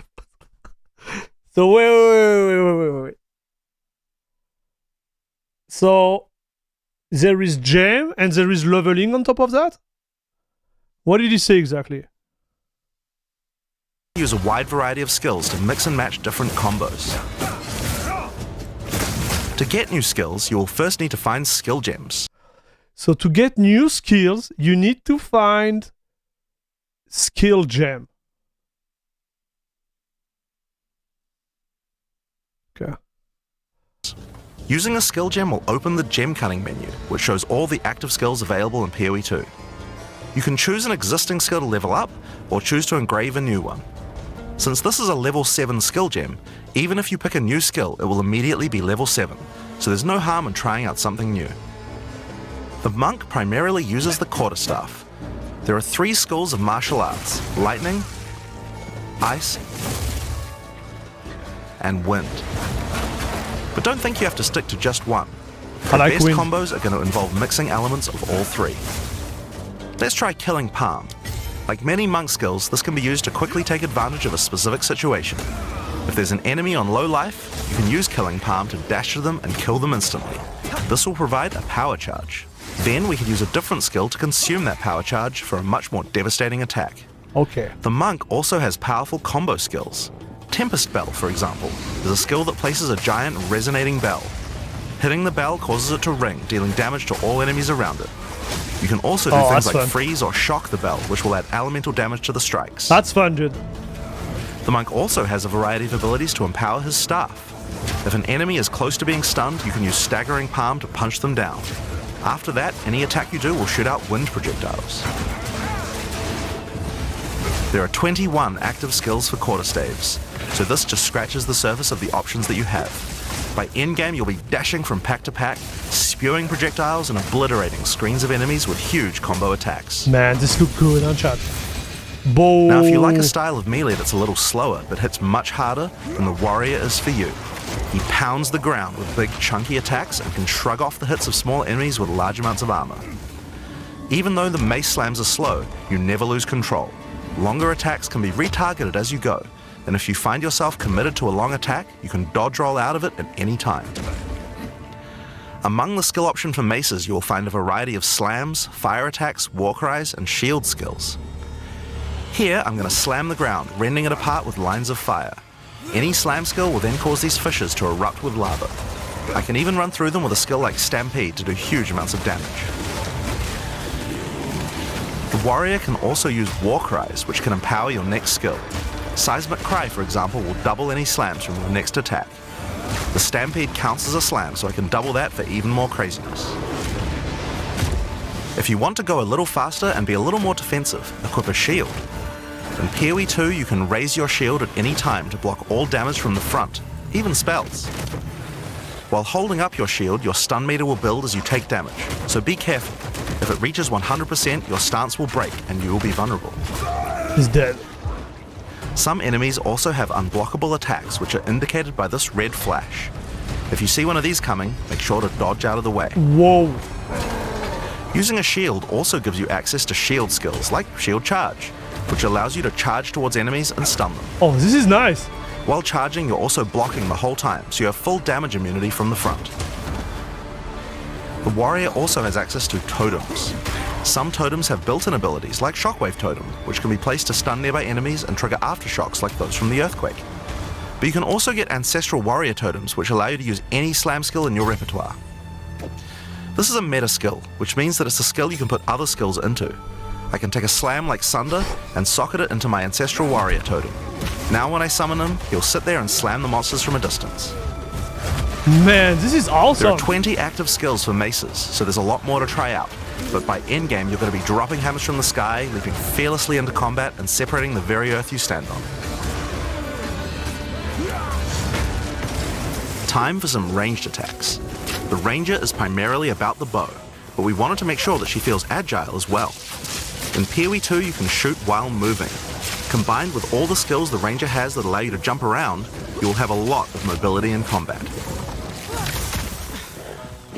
So wait. So there is gem and there is leveling on top of that? What did he say exactly? Use a wide variety of skills to mix and match different combos. To get new skills, you will first need to find skill gems. So to get new skills, you need to find skill gem. Okay. Using a skill gem will open the gem cutting menu, which shows all the active skills available in PoE 2. You can choose an existing skill to level up, or choose to engrave a new one. Since this is a level 7 skill gem, even if you pick a new skill, it will immediately be level 7, so there's no harm in trying out something new. The monk primarily uses the quarterstaff. There are 3 schools of martial arts: lightning, ice, and wind. But don't think you have to stick to just one. The like best wind. combos are going to involve mixing elements of all 3. Let's try killing Palm. Like many monk skills, this can be used to quickly take advantage of a specific situation. If there's an enemy on low life, you can use Killing Palm to dash to them and kill them instantly. This will provide a power charge. Then we can use a different skill to consume that power charge for a much more devastating attack. Okay. The monk also has powerful combo skills. Tempest Bell, for example, is a skill that places a giant resonating bell. Hitting the bell causes it to ring, dealing damage to all enemies around it. You can also do things like fun. freeze or shock the bell, which will add elemental damage to the strikes. That's fun, dude. The monk also has a variety of abilities to empower his staff. If an enemy is close to being stunned, you can use Staggering Palm to punch them down. After that, any attack you do will shoot out wind projectiles. There are 21 active skills for quarterstaves, so this just scratches the surface of the options that you have. By endgame, you'll be dashing from pack to pack, spewing projectiles and obliterating screens of enemies with huge combo attacks. Man, this look good, huh, chat? Boom. Now, if you like a style of melee that's a little slower but hits much harder, then the warrior is for you. He pounds the ground with big chunky attacks and can shrug off the hits of small enemies with large amounts of armor. Even though the mace slams are slow, you never lose control. Longer attacks can be retargeted as you go, and if you find yourself committed to a long attack, you can dodge roll out of it at any time. Among the skill option for maces, you will find a variety of slams, fire attacks, war cries, and shield skills. Here, I'm going to slam the ground, rending it apart with lines of fire. Any slam skill will then cause these fissures to erupt with lava. I can even run through them with a skill like Stampede to do huge amounts of damage. The warrior can also use war cries, which can empower your next skill. Seismic Cry, for example, will double any slams from your next attack. The Stampede counts as a slam, so I can double that for even more craziness. If you want to go a little faster and be a little more defensive, equip a shield. In PoE 2, you can raise your shield at any time to block all damage from the front, even spells. While holding up your shield, your stun meter will build as you take damage, so be careful. If it reaches 100%, your stance will break and you will be vulnerable. He's dead. Some enemies also have unblockable attacks, which are indicated by this red flash. If you see one of these coming, make sure to dodge out of the way. Whoa. Using a shield also gives you access to shield skills, like Shield Charge, which allows you to charge towards enemies and stun them. Oh, this is nice. While charging, you're also blocking the whole time, so you have full damage immunity from the front. The warrior also has access to totems. Some totems have built-in abilities, like Shockwave Totem, which can be placed to stun nearby enemies and trigger aftershocks like those from the earthquake. But you can also get Ancestral Warrior Totems, which allow you to use any slam skill in your repertoire. This is a meta skill, which means that it's a skill you can put other skills into. I can take a slam like Sunder and socket it into my Ancestral Warrior Totem. Now when I summon him, he'll sit there and slam the monsters from a distance. Man, this is awesome. There are 20 active skills for maces, so there's a lot more to try out. But by endgame, you're going to be dropping hammers from the sky, leaping fearlessly into combat, and separating the very earth you stand on. Time for some ranged attacks. The ranger is primarily about the bow, but we wanted to make sure that she feels agile as well. In PoE 2, you can shoot while moving. Combined with all the skills the ranger has that allow you to jump around, you will have a lot of mobility in combat.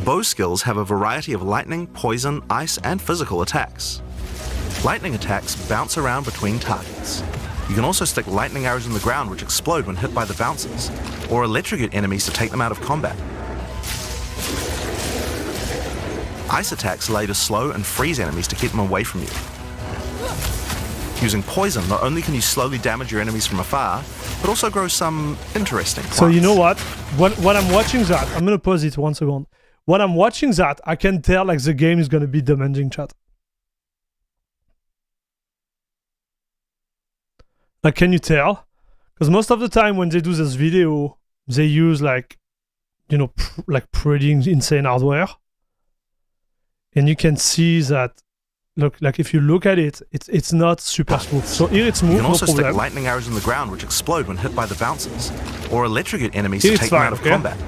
Bow skills have a variety of lightning, poison, ice, and physical attacks. Lightning attacks bounce around between targets. You can also stick lightning arrows in the ground which explode when hit by the bouncers, or electrocute enemies to take them out of combat. Ice attacks allow you to slow and freeze enemies to keep them away from you. Using poison, not only can you slowly damage your enemies from afar, but also grow some interesting plants. So you know what? When I'm watching that, I'm gonna pause it 1 second. When I'm watching that, I can tell like the game is gonna be demanding, chat. Like, can you tell? Because most of the time when they do this video, they use like, you know, like pretty insane hardware, and you can see that. Look, like if you look at it, it's not super smooth. So here it's smooth, You can also no stick problem. lightning arrows in the ground which explode when hit by the bouncers, or electrocute enemies Here to it's take them fine, out of okay? combat.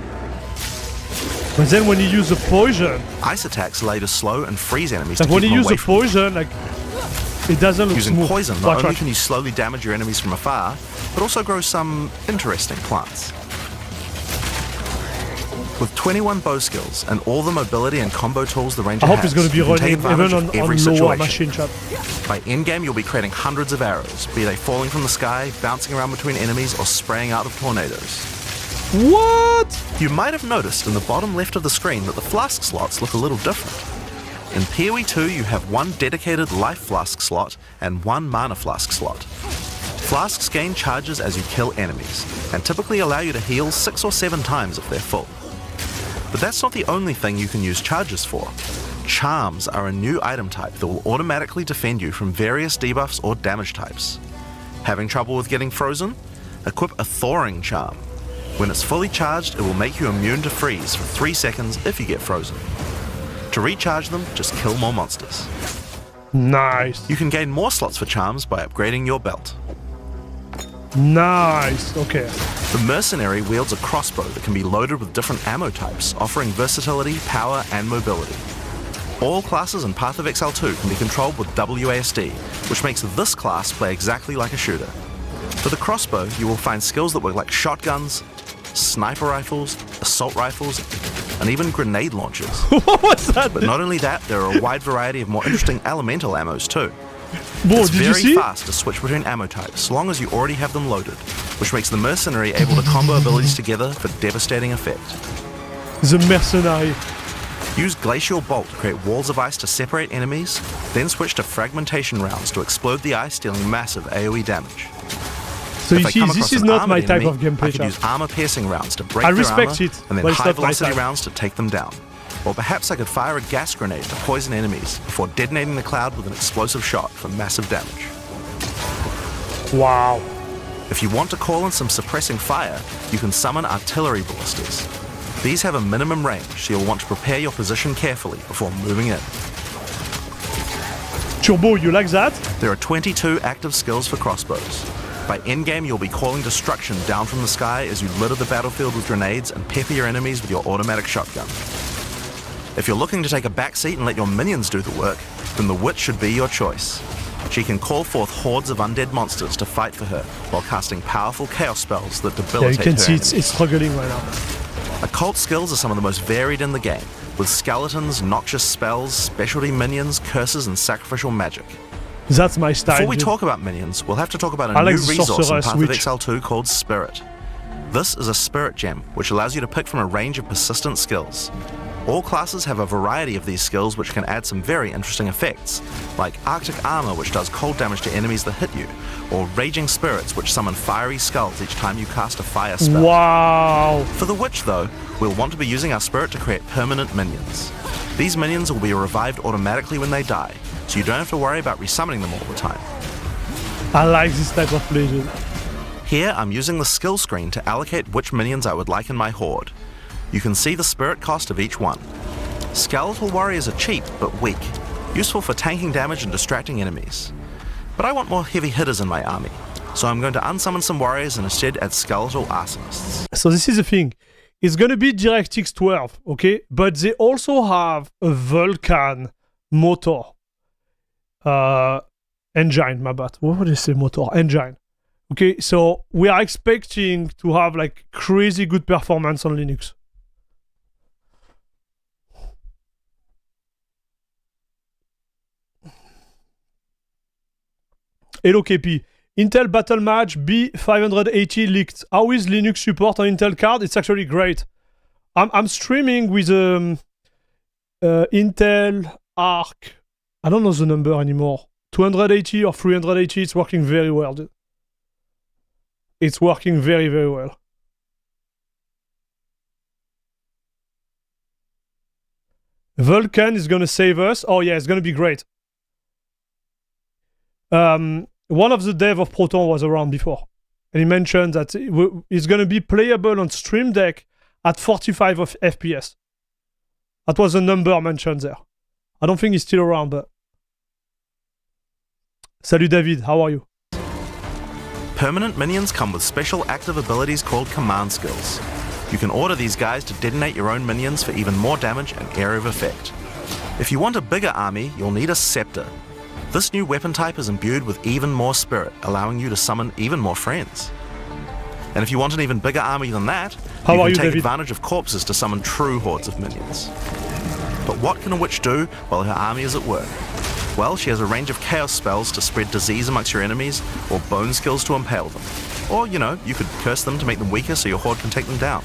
But then when you use the poison, Ice attacks allow you to slow and freeze enemies like to when keep you them use away the from you. poison, like it doesn't look Using smooth. poison, not Watch, only watch. can you slowly damage your enemies from afar, but also grow some interesting plants. With 21 bow skills and all the mobility and combo tools the ranger I hope has, it's going to be you can take running advantage even of on every lower situation. machine, chat. By endgame, you'll be creating hundreds of arrows, be they falling from the sky, bouncing around between enemies, or spraying out of tornadoes. What? You might have noticed in the bottom left of the screen that the flask slots look a little different. In PoE 2, you have one dedicated life flask slot and one mana flask slot. Flasks gain charges as you kill enemies, and typically allow you to heal 6 or 7 times if they're full. But that's not the only thing you can use charges for. Charms are a new item type that will automatically defend you from various debuffs or damage types. Having trouble with getting frozen? Equip a thawing charm. When it's fully charged, it will make you immune to freeze for 3 seconds if you get frozen. To recharge them, just kill more monsters. Nice. You can gain more slots for charms by upgrading your belt. Nice. Okay. The mercenary wields a crossbow that can be loaded with different ammo types, offering versatility, power, and mobility. All classes in Path of Exile 2 can be controlled with WASD, which makes this class play exactly like a shooter. For the crossbow, you will find skills that work like shotguns, sniper rifles, assault rifles, and even grenade launchers. What was that? But not only that, there are a wide variety of more interesting elemental ammos too. Bro, It's did you very see? fast to switch between ammo types, so long as you already have them loaded, which makes the mercenary able to combo abilities together for devastating effect. The mercenary. Use Glacial Bolt to create walls of ice to separate enemies, then switch to fragmentation rounds to explode the ice, dealing massive AoE damage. So If you I see, come this across is an not armored my type enemy, of gameplay, I could chat. use armor-piercing rounds to break I their respect armor, it, and then but it's not my high-velocity type. rounds to take them down. Or perhaps I could fire a gas grenade to poison enemies before detonating the cloud with an explosive shot for massive damage. Wow. If you want to call in some suppressing fire, you can summon artillery ballistas. These have a minimum range, so you'll want to prepare your position carefully before moving in. Turbo, you like that? There are 22 active skills for crossbows. By endgame, you'll be calling destruction down from the sky as you litter the battlefield with grenades and pepper your enemies with your automatic shotgun. If you're looking to take a backseat and let your minions do the work, then the Witch should be your choice. She can call forth hordes of undead monsters to fight for her, while casting powerful chaos spells that Yeah, debilitate you can her see enemies. it's struggling right now. Occult skills are some of the most varied in the game, with skeletons, noxious spells, specialty minions, curses, and sacrificial magic. That's my style. Before we dude. talk about minions, we'll have to talk about a I like new the resource in sorceress Path of witch. Exile 2 called Spirit. This is a spirit gem, which allows you to pick from a range of persistent skills. All classes have a variety of these skills which can add some very interesting effects, like Arctic Armor, which does cold damage to enemies that hit you, or Raging Spirits, which summon fiery skulls each time you cast a fire spell. Wow. For the Witch, though, we'll want to be using our spirit to create permanent minions. These minions will be revived automatically when they die, so you don't have to worry about resummoning them all the time. I like this type of play, dude. Here, I'm using the skill screen to allocate which minions I would like in my horde. You can see the spirit cost of each one. Skeletal warriors are cheap, but weak, useful for tanking damage and distracting enemies. But I want more heavy hitters in my army, so I'm going to unsummon some warriors and instead add skeletal arsonists. So this is the thing. It's gonna be DirectX 12, okay? But they also have a Vulcan motor. Engine, my bad. What would I say motor? Engine. Okay, so we are expecting to have like crazy good performance on Linux. Hello KP. Intel Battle Match B580 leaked. How is Linux support on Intel card? It's actually great. I'm streaming with Intel Arc. I don't know the number anymore. 280 or 380, it's working very well, dude. It's working very, very well. Vulcan is gonna save us. Oh yeah, it's gonna be great. One of the dev of Proton was around before, and he mentioned that it's gonna be playable on Stream Deck at 45 of FPS. That was the number mentioned there. I don't think he's still around, but... Salut David, how are you? Permanent minions come with special active abilities called command skills. You can order these guys to detonate your own minions for even more damage and area of effect. If you want a bigger army, you'll need a scepter. This new weapon type is imbued with even more spirit, allowing you to summon even more friends. And if you want an even bigger army than that, you can take advantage of corpses to summon true hordes of minions. But what can a witch do while her army is at work? Well, she has a range of chaos spells to spread disease amongst your enemies, or bone skills to impale them. Or, you know, you could curse them to make them weaker so your horde can take them down.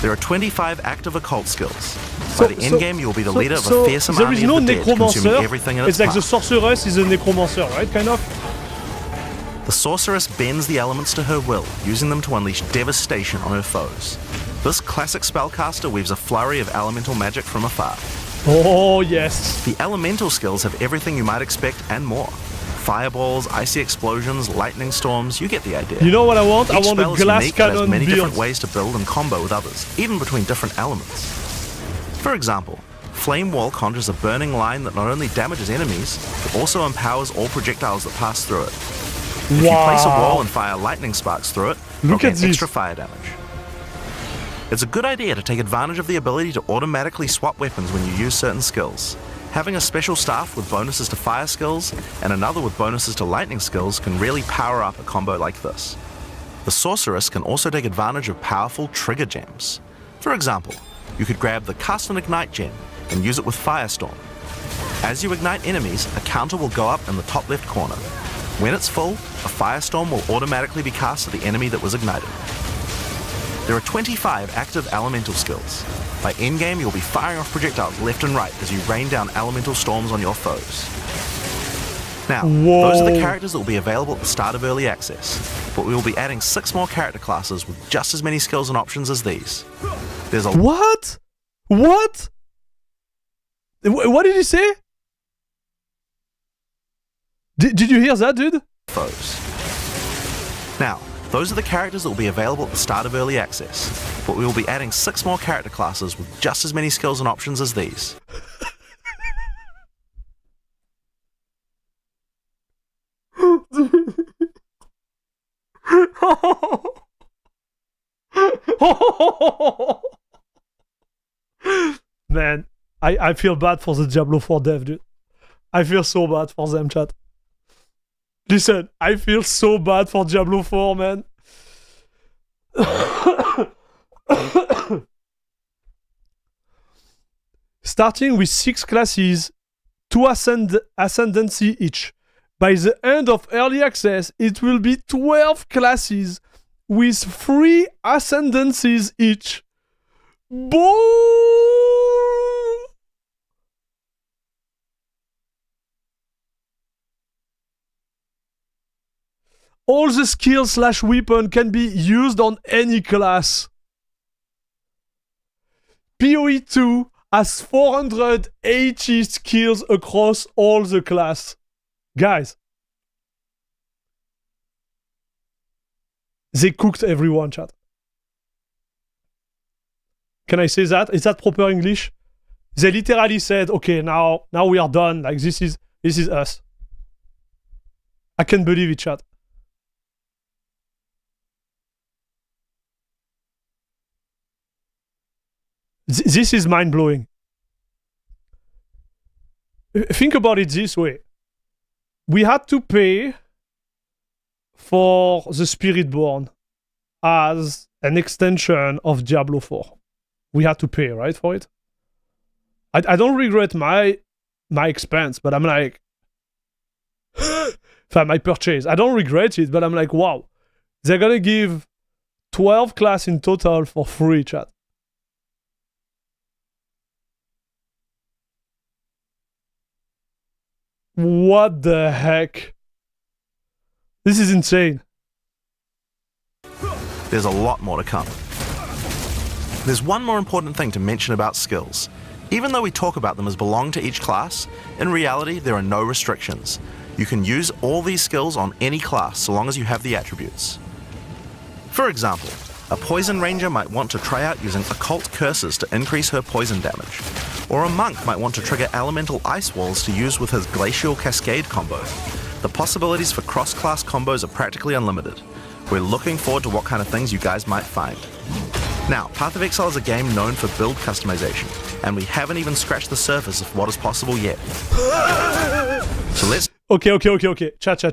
There are 25 active occult skills. By the endgame, you will be the leader of a fearsome army of the dead, consuming everything in its path. It's like the sorceress is a necromancer, right? Kind of? The sorceress bends the elements to her will, using them to unleash devastation on her foes. This classic spellcaster weaves a flurry of elemental magic from afar. Oh, yes. The elemental skills have everything you might expect and more. Fireballs, icy explosions, lightning storms, you get the idea. You know what I want? Each I want a glass cannon has many build. different ways to build and combo with others, even between different elements. For example, Flame Wall conjures a burning line that not only damages enemies, but also empowers all projectiles that pass through it. If you place a wall and fire lightning sparks through it, you'll get extra fire damage. It's a good idea to take advantage of the ability to automatically swap weapons when you use certain skills. Having a special staff with bonuses to fire skills and another with bonuses to lightning skills can really power up a combo like this. The sorceress can also take advantage of powerful trigger gems. For example, you could grab the Cast and Ignite gem and use it with Firestorm. As you ignite enemies, a counter will go up in the top left corner. When it's full, a Firestorm will automatically be cast at the enemy that was ignited. There are 25 active elemental skills. By endgame, you'll be firing off projectiles left and right as you rain down elemental storms on your foes. Now, those are the characters that will be available at the start of early access, but we will be adding 6 more character classes with just as many skills and options as these. There's a... What? What? What did he say? Did you hear that, dude? Foes. Now, those are the characters that will be available at the start of early access, but we will be adding 6 more character classes with just as many skills and options as these. Man, I feel bad for the Diablo 4 dev, dude. I feel so bad for them, chat. Listen, I feel so bad for Diablo 4, man. Starting with 6 classes, 2 Ascendancy each. By the end of early access, it will be 12 classes with 3 Ascendancies each. Boom! All the skills / weapon can be used on any class. PoE 2 has 480 skills across all the class. Guys. They cooked everyone, chat. Can I say that? Is that proper English? They literally said, okay, now we are done. Like this is us. I can't believe it, chat. This is mind-blowing. Think about it this way. We had to pay for the Spiritborn as an extension of Diablo 4. We had to pay, right, for it? I don't regret my expense, but I'm like... my purchase. I don't regret it, but I'm like, wow. They're gonna give 12 class in total for free, chat. What the heck? This is insane. There's a lot more to come. There's one more important thing to mention about skills. Even though we talk about them as belong to each class, in reality there are no restrictions. You can use all these skills on any class so long as you have the attributes. For example, a poison ranger might want to try out using occult curses to increase her poison damage, or a monk might want to trigger elemental ice walls to use with his glacial cascade combo. The possibilities for cross-class combos are practically unlimited. We're looking forward to what kind of things you guys might find. Now, Path of Exile is a game known for build customization, and we haven't even scratched the surface of what is possible yet. So let's... Okay. Chat.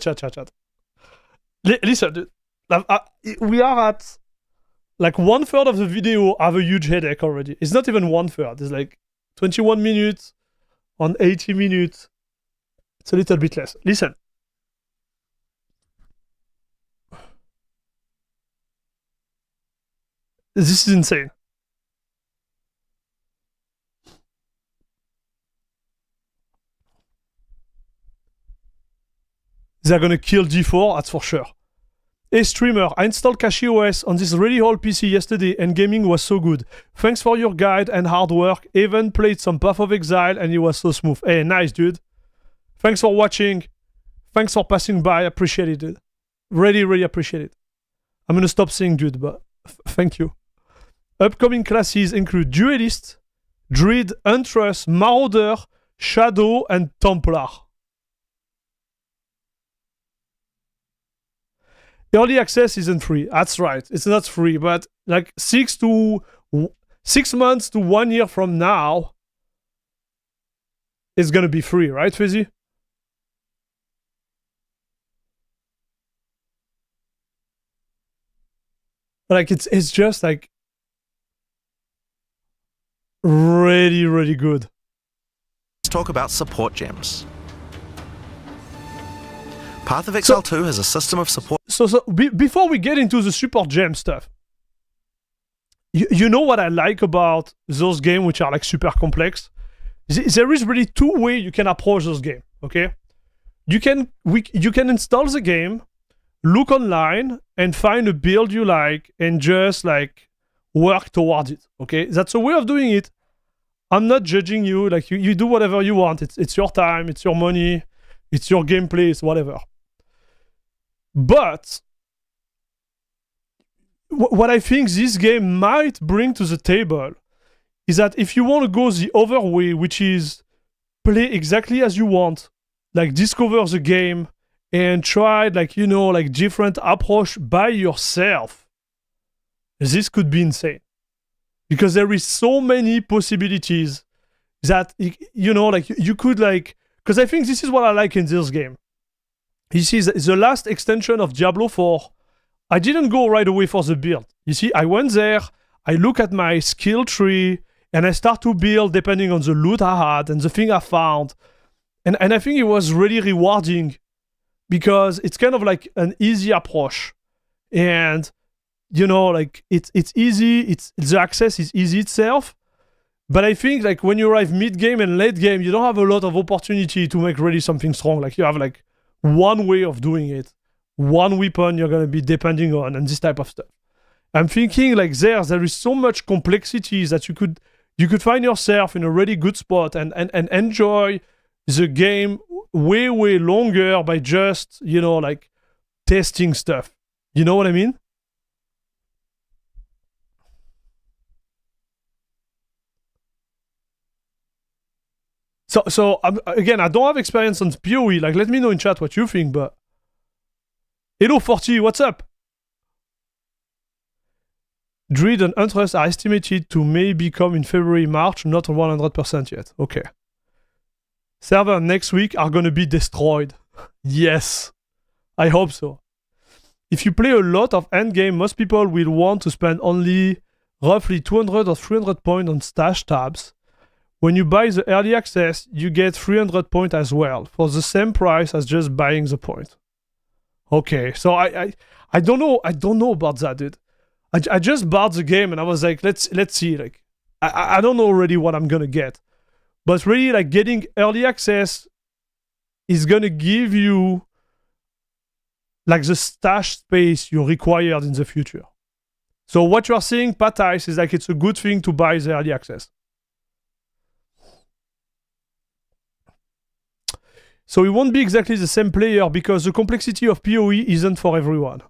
Listen, dude. We are at like 1/3 of the video. I have a huge headache already. It's not even 1/3. It's like 21 minutes on 80 minutes. It's a little bit less. Listen. This is insane. They're gonna kill G4, that's for sure. Hey streamer, I installed CachyOS on this really old PC yesterday and gaming was so good. Thanks for your guide and hard work. Even played some Path of Exile and it was so smooth. Hey, nice dude. Thanks for watching. Thanks for passing by. Appreciate it, dude. Really appreciate it. I'm gonna stop saying dude, but thank you. Upcoming classes include Duelist, Druid, Huntress, Marauder, Shadow, and Templar. Early access isn't free. That's right. It's not free, but like 6 months to 1 year from now, it's gonna be free, right, Fizzy? Like it's just like really good. Let's talk about support gems. Path of Exile 2 has a system of support. Before we get into the support gem stuff, you know what I like about those games which are like super complex? There is really two ways you can approach those games, okay? You can install the game, look online, and find a build you like, and just like work towards it, okay? That's a way of doing it. I'm not judging you, like you do whatever you want. It's your time, it's your money, it's your gameplay, it's whatever. But what I think this game might bring to the table is that if you want to go the other way, which is play exactly as you want, like discover the game and try like, you know, like different approach by yourself, this could be insane. Because there is so many possibilities that, you know, like you could like, because I think this is what I like in this game. You see, the last extension of Diablo 4, I didn't go right away for the build. You see, I went there, I look at my skill tree, and I start to build depending on the loot I had and the thing I found. And I think it was really rewarding because it's kind of like an easy approach. And, you know, like it's easy, the access is easy itself. But I think like when you arrive mid-game and late game, you don't have a lot of opportunity to make really something strong. Like you have like one way of doing it, one weapon you're going to be depending on, and this type of stuff. I'm thinking like there is so much complexity that you could find yourself in a really good spot and enjoy the game way longer by just, you know, like testing stuff. You know what I mean? So again, I don't have experience on PoE. Like, let me know in chat what you think, but... Hello, 40, what's up? Druid and Huntress are estimated to maybe come in February, March, not 100% yet. Okay. Server next week are gonna be destroyed. Yes. I hope so. If you play a lot of Endgame, most people will want to spend only roughly 200 or 300 points on stash tabs. When you buy the early access, you get 300 points as well, for the same price as just buying the point. Okay, so I don't know about that, dude. I just bought the game and I was like, let's see, like, I don't know already what I'm gonna get. But really, like, getting early access is gonna give you like the stash space you required in the future. So what you are saying, Patais, is like it's a good thing to buy the early access. So it won't be exactly the same player because the complexity of PoE isn't for everyone.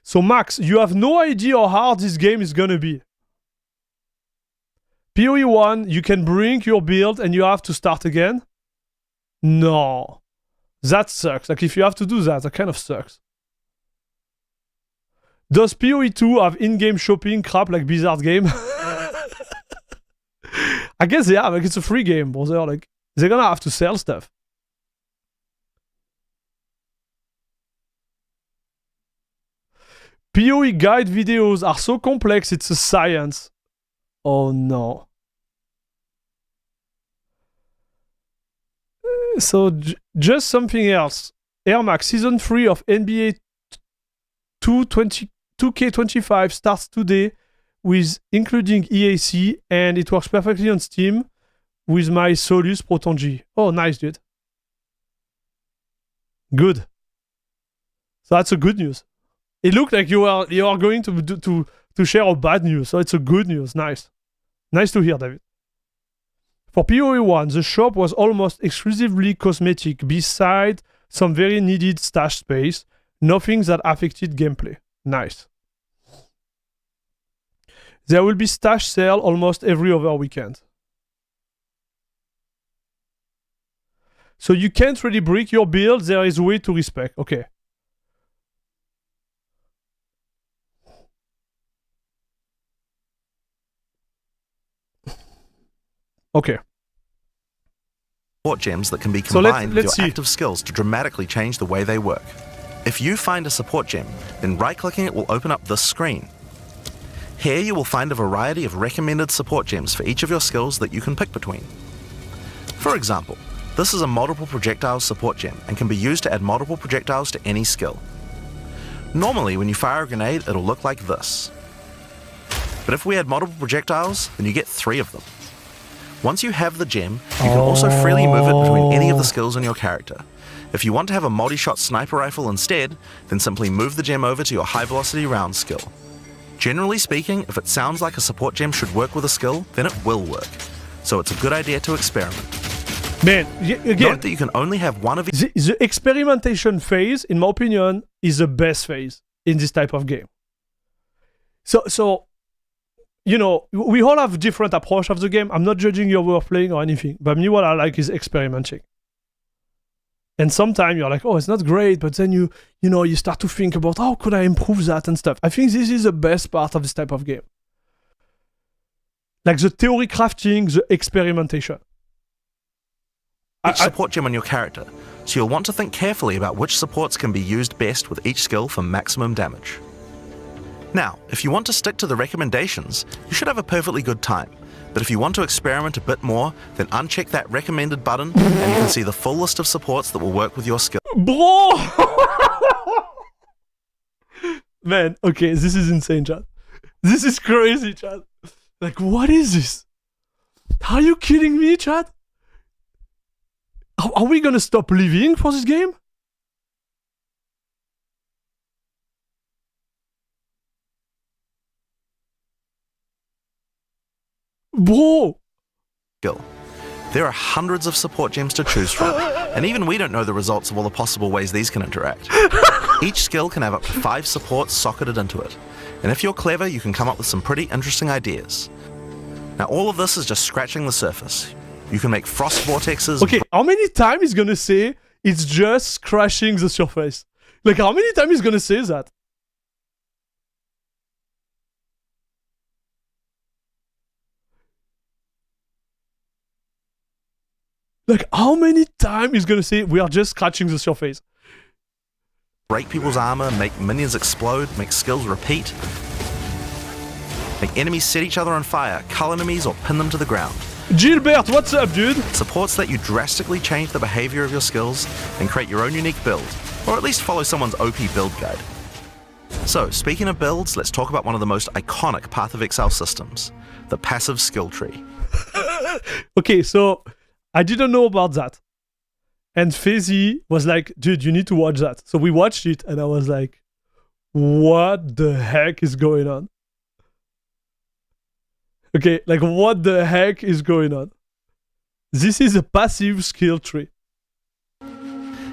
So Max, you have no idea how hard this game is gonna be. PoE 1, you can bring your build and you have to start again? No. That sucks. Like if you have to do that, that kind of sucks. Does PoE 2 have in-game shopping crap like Blizzard game? I guess they have. Like it's a free game, brother. Like they're gonna have to sell stuff. PoE guide videos are so complex, it's a science. Oh no. So just something else. Air Max Season 3 of NBA 2K25 starts today with including EAC, and it works perfectly on Steam with my Solus Proton G. Oh, nice, dude. Good. So that's a good news. It looked like you are going to share a bad news, so it's a good news. Nice. Nice to hear, David. For PoE 1, the shop was almost exclusively cosmetic, beside some very needed stash space, nothing that affected gameplay. Nice. There will be stash sale almost every other weekend. So you can't really break your build, there is a way to respec. Okay. Okay. Support gems that can be combined with your active skills to dramatically change the way they work. If you find a support gem, then right-clicking it will open up this screen. Here you will find a variety of recommended support gems for each of your skills that you can pick between. For example, this is a multiple projectiles support gem and can be used to add multiple projectiles to any skill. Normally when you fire a grenade, it'll look like this. But if we add multiple projectiles, then you get 3 of them. Once you have the gem, you can also freely move it between any of the skills on your character. If you want to have a multi-shot sniper rifle instead, then simply move the gem over to your high-velocity round skill. Generally speaking, if it sounds like a support gem should work with a skill, then it will work. So it's a good idea to experiment. Man, again, note that you can only have one of the experimentation phase, in my opinion, is the best phase in this type of game. So you know, we all have different approach of the game. I'm not judging your way of playing or anything, but me, what I like is experimenting. And sometimes you're like, oh, it's not great, but then you start to think about how could I improve that and stuff. I think this is the best part of this type of game. Like the theory crafting, the experimentation. Each support gem on your character, so you'll want to think carefully about which supports can be used best with each skill for maximum damage. Now, if you want to stick to the recommendations, you should have a perfectly good time. But if you want to experiment a bit more, then uncheck that recommended button and you can see the full list of supports that will work with your skill. Bro! Man, okay, this is insane, Chad. This is crazy, Chad. Like, what is this? Are you kidding me, Chad? Are we gonna stop living for this game? Bro! There are hundreds of support gems to choose from, and even we don't know the results of all the possible ways these can interact. Each skill can have up to 5 supports socketed into it, and if you're clever, you can come up with some pretty interesting ideas. Now all of this is just scratching the surface. You can make frost vortexes. Okay, how many times he's gonna say it's just scratching the surface? Like, how many times he's gonna say that? Like, how many times he's gonna say we are just scratching the surface? Break people's armor, make minions explode, make skills repeat, make enemies set each other on fire, cull enemies, or pin them to the ground. Gilbert, what's up, dude? Supports let you drastically change the behavior of your skills and create your own unique build, or at least follow someone's OP build guide. So, speaking of builds, let's talk about one of the most iconic Path of Exile systems, the passive skill tree. Okay, so I didn't know about that. And Fizzy was like, dude, you need to watch that. So we watched it, and I was like, what the heck is going on? Okay, like, what the heck is going on? This is a passive skill tree.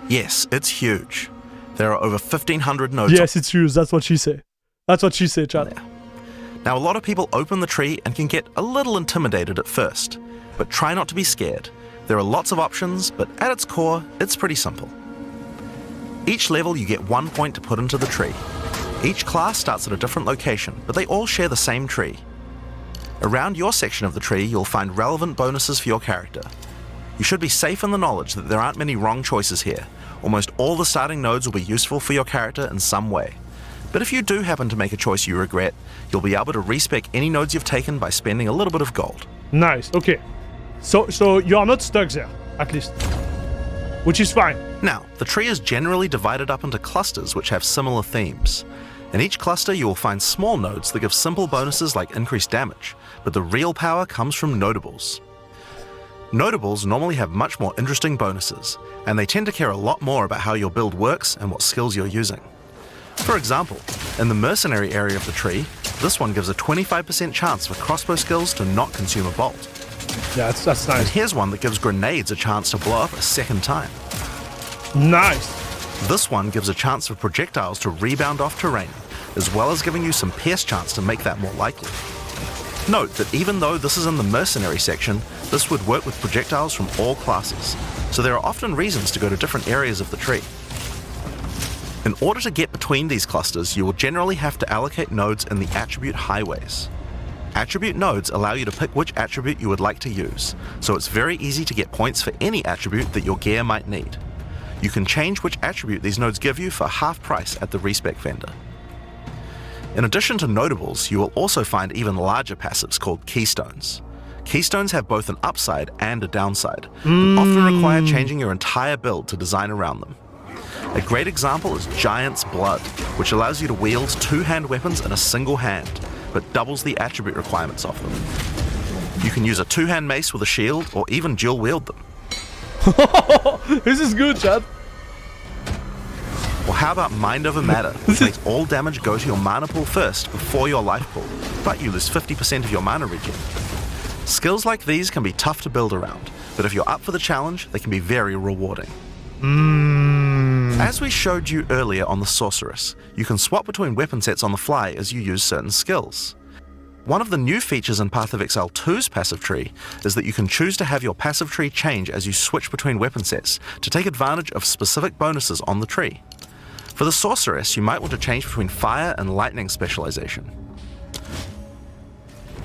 Yes, it's huge. There are over 1,500 nodes. Yes, it's huge. That's what she said. That's what she said, chat. Now, a lot of people open the tree and can get a little intimidated at first, but try not to be scared. There are lots of options, but at its core, it's pretty simple. Each level you get 1 point to put into the tree. Each class starts at a different location, but they all share the same tree. Around your section of the tree, you'll find relevant bonuses for your character. You should be safe in the knowledge that there aren't many wrong choices here. Almost all the starting nodes will be useful for your character in some way. But if you do happen to make a choice you regret, you'll be able to respec any nodes you've taken by spending a little bit of gold. Nice, okay. So you are not stuck there, at least. Which is fine. Now, the tree is generally divided up into clusters which have similar themes. In each cluster you will find small nodes that give simple bonuses like increased damage, but the real power comes from notables. Notables normally have much more interesting bonuses, and they tend to care a lot more about how your build works and what skills you're using. For example, in the mercenary area of the tree, this one gives a 25% chance for crossbow skills to not consume a bolt. Yeah, that's And nice. here's one that gives grenades a chance to blow up a second time. Nice. This one gives a chance for projectiles to rebound off terrain, as well as giving you some pierce chance to make that more likely. Note that even though this is in the mercenary section, this would work with projectiles from all classes, so there are often reasons to go to different areas of the tree. In order to get between these clusters, you will generally have to allocate nodes in the attribute highways. Attribute nodes allow you to pick which attribute you would like to use, so it's very easy to get points for any attribute that your gear might need. You can change which attribute these nodes give you for half price at the respec vendor. In addition to notables, you will also find even larger passives called keystones. Keystones have both an upside and a downside, and often require changing your entire build to design around them. A great example is Giant's Blood, which allows you to wield two-hand weapons in a single hand, but doubles the attribute requirements of them. You can use a two-hand mace with a shield, or even dual wield them. This is good, Chad. Or how about Mind Over Matter, which makes all damage go to your mana pool first before your life pool, but you lose 50% of your mana regen. Skills like these can be tough to build around, but if you're up for the challenge, they can be very rewarding. As we showed you earlier on the Sorceress, you can swap between weapon sets on the fly as you use certain skills. One of the new features in Path of Exile 2's passive tree is that you can choose to have your passive tree change as you switch between weapon sets to take advantage of specific bonuses on the tree. For the Sorceress, you might want to change between fire and lightning specialization.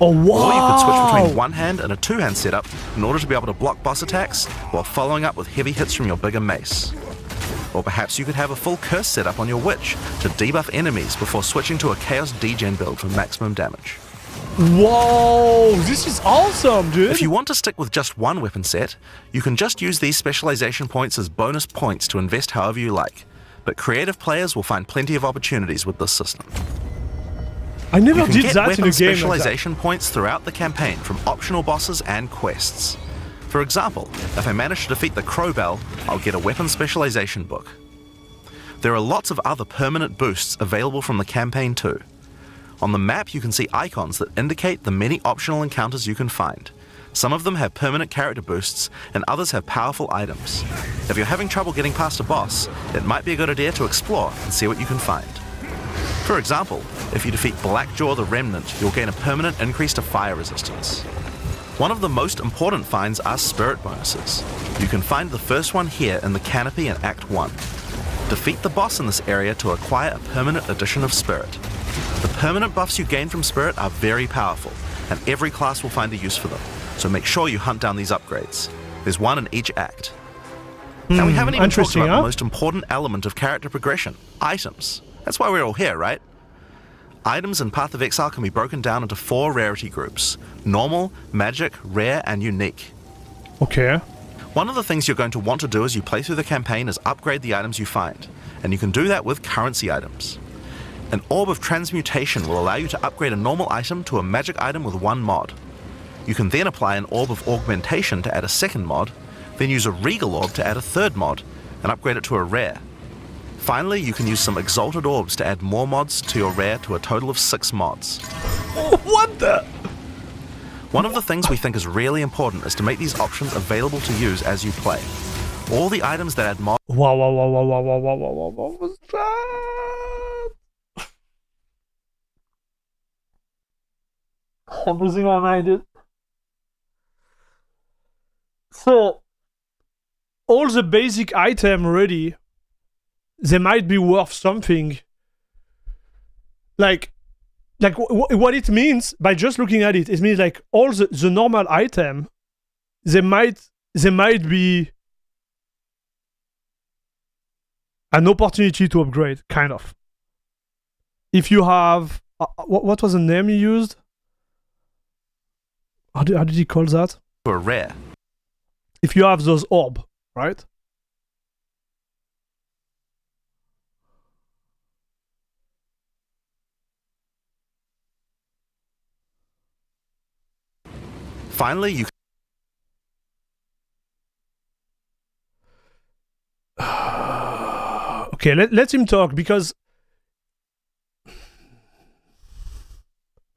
Oh, wow. Or you could switch between one-hand and a two-hand setup in order to be able to block boss attacks while following up with heavy hits from your bigger mace. Or perhaps you could have a full curse setup on your witch to debuff enemies before switching to a chaos degen build for maximum damage. Whoa, this is awesome, dude. If you want to stick with just one weapon set, you can just use these specialization points as bonus points to invest however you like, but creative players will find plenty of opportunities with this system. I never You can did get that in weapon a game like that. specialization points throughout the campaign from optional bosses and quests. For example, if I manage to defeat the Crowbell, I'll get a weapon specialization book. There are lots of other permanent boosts available from the campaign too. On the map you can see icons that indicate the many optional encounters you can find. Some of them have permanent character boosts and others have powerful items. If you're having trouble getting past a boss, it might be a good idea to explore and see what you can find. For example, if you defeat Blackjaw the Remnant, you'll gain a permanent increase to fire resistance. One of the most important finds are spirit bonuses. You can find the first one here in the canopy in Act 1. Defeat the boss in this area to acquire a permanent addition of spirit. The permanent buffs you gain from spirit are very powerful, and every class will find a use for them, so make sure you hunt down these upgrades. There's one in each act. Now we haven't even talked about the most important element of character progression, items. That's why we're all here, right? Items in Path of Exile can be broken down into 4 rarity groups: normal, magic, rare, and unique. Okay. One of the things you're going to want to do as you play through the campaign is upgrade the items you find, and you can do that with currency items. An Orb of Transmutation will allow you to upgrade a normal item to a magic item with 1 mod. You can then apply an Orb of Augmentation to add a second mod, Then use a Regal Orb to add a third mod, and upgrade it to a rare. Finally, you can use some Exalted Orbs to add more mods to your rare to a total of 6 mods. What the? One of the things we think is really important is to make these options available to use as you play. All the items that add mods... Wow, wow, wow, wow, wow, wow, wow, wow, wow, what was that? I'm losing my mind, dude. So, all the basic item ready, they might be worth something. Like what it means by just looking at it, it means like all the normal item, they might be an opportunity to upgrade, kind of. If you have what was the name you used? How did he call that? ...to a rare. If you have those orb, right? Finally, you Okay, let him talk, because...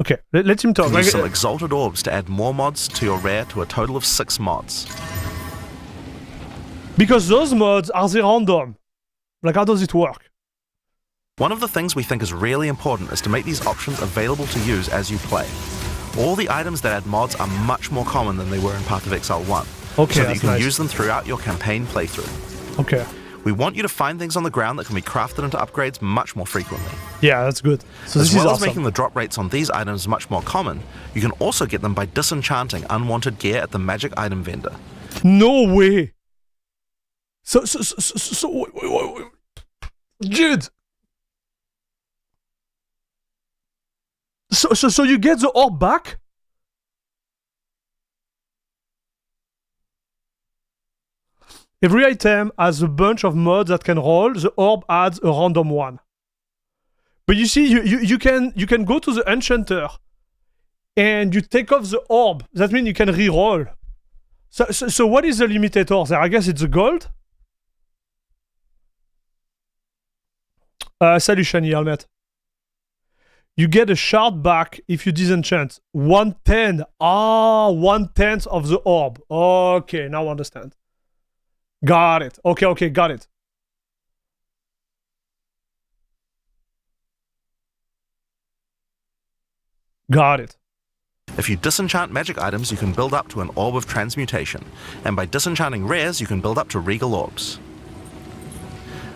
Okay, let him talk. can use some Exalted Orbs to add more mods to your rare to a total of 6 mods. Because those mods, are they random? Like, how does it work? One of the things we think is really important is to make these options available to use as you play. All the items that add mods are much more common than they were in Path of Exile 1, Okay, so that you that's can nice. use them throughout your campaign playthrough. Okay. We want you to find things on the ground that can be crafted into upgrades much more frequently. Yeah, that's good. So As this well is as awesome. making the drop rates on these items much more common, you can also get them by disenchanting unwanted gear at the magic item vendor. No way! So wait. Dude! So you get the orb back? Every item has a bunch of mods that can roll. The orb adds a random one. But you see, you can go to the enchanter and you take off the orb. That means you can re-roll. So what is the limitator there? I guess it's the gold? Salut Shani Helmet. You get a shard back if you disenchant. 1/10. 1/10 of the orb. Okay, now I understand. Got it. Okay, got it. Got it. If you disenchant magic items, you can build up to an Orb of Transmutation, and by disenchanting rares, you can build up to Regal Orbs.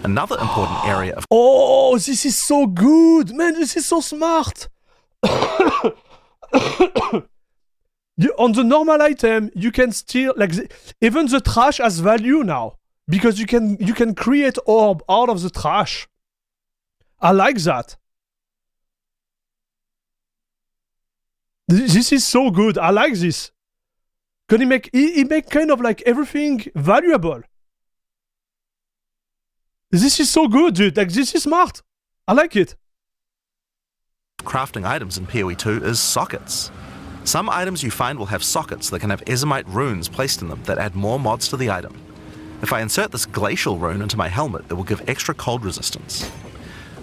Another important area of... Oh, this is so good! Man, this is so smart! On the normal item, you can still... even the trash has value now. Because you can create orb out of the trash. I like that. This is so good. I like this. Can he make kind of like everything valuable. This is so good, dude. Like, this is smart. I like it. crafting items in PoE 2 is sockets. Some items you find will have sockets that can have Ezomite runes placed in them that add more mods to the item. If I insert this glacial rune into my helmet, it will give extra cold resistance.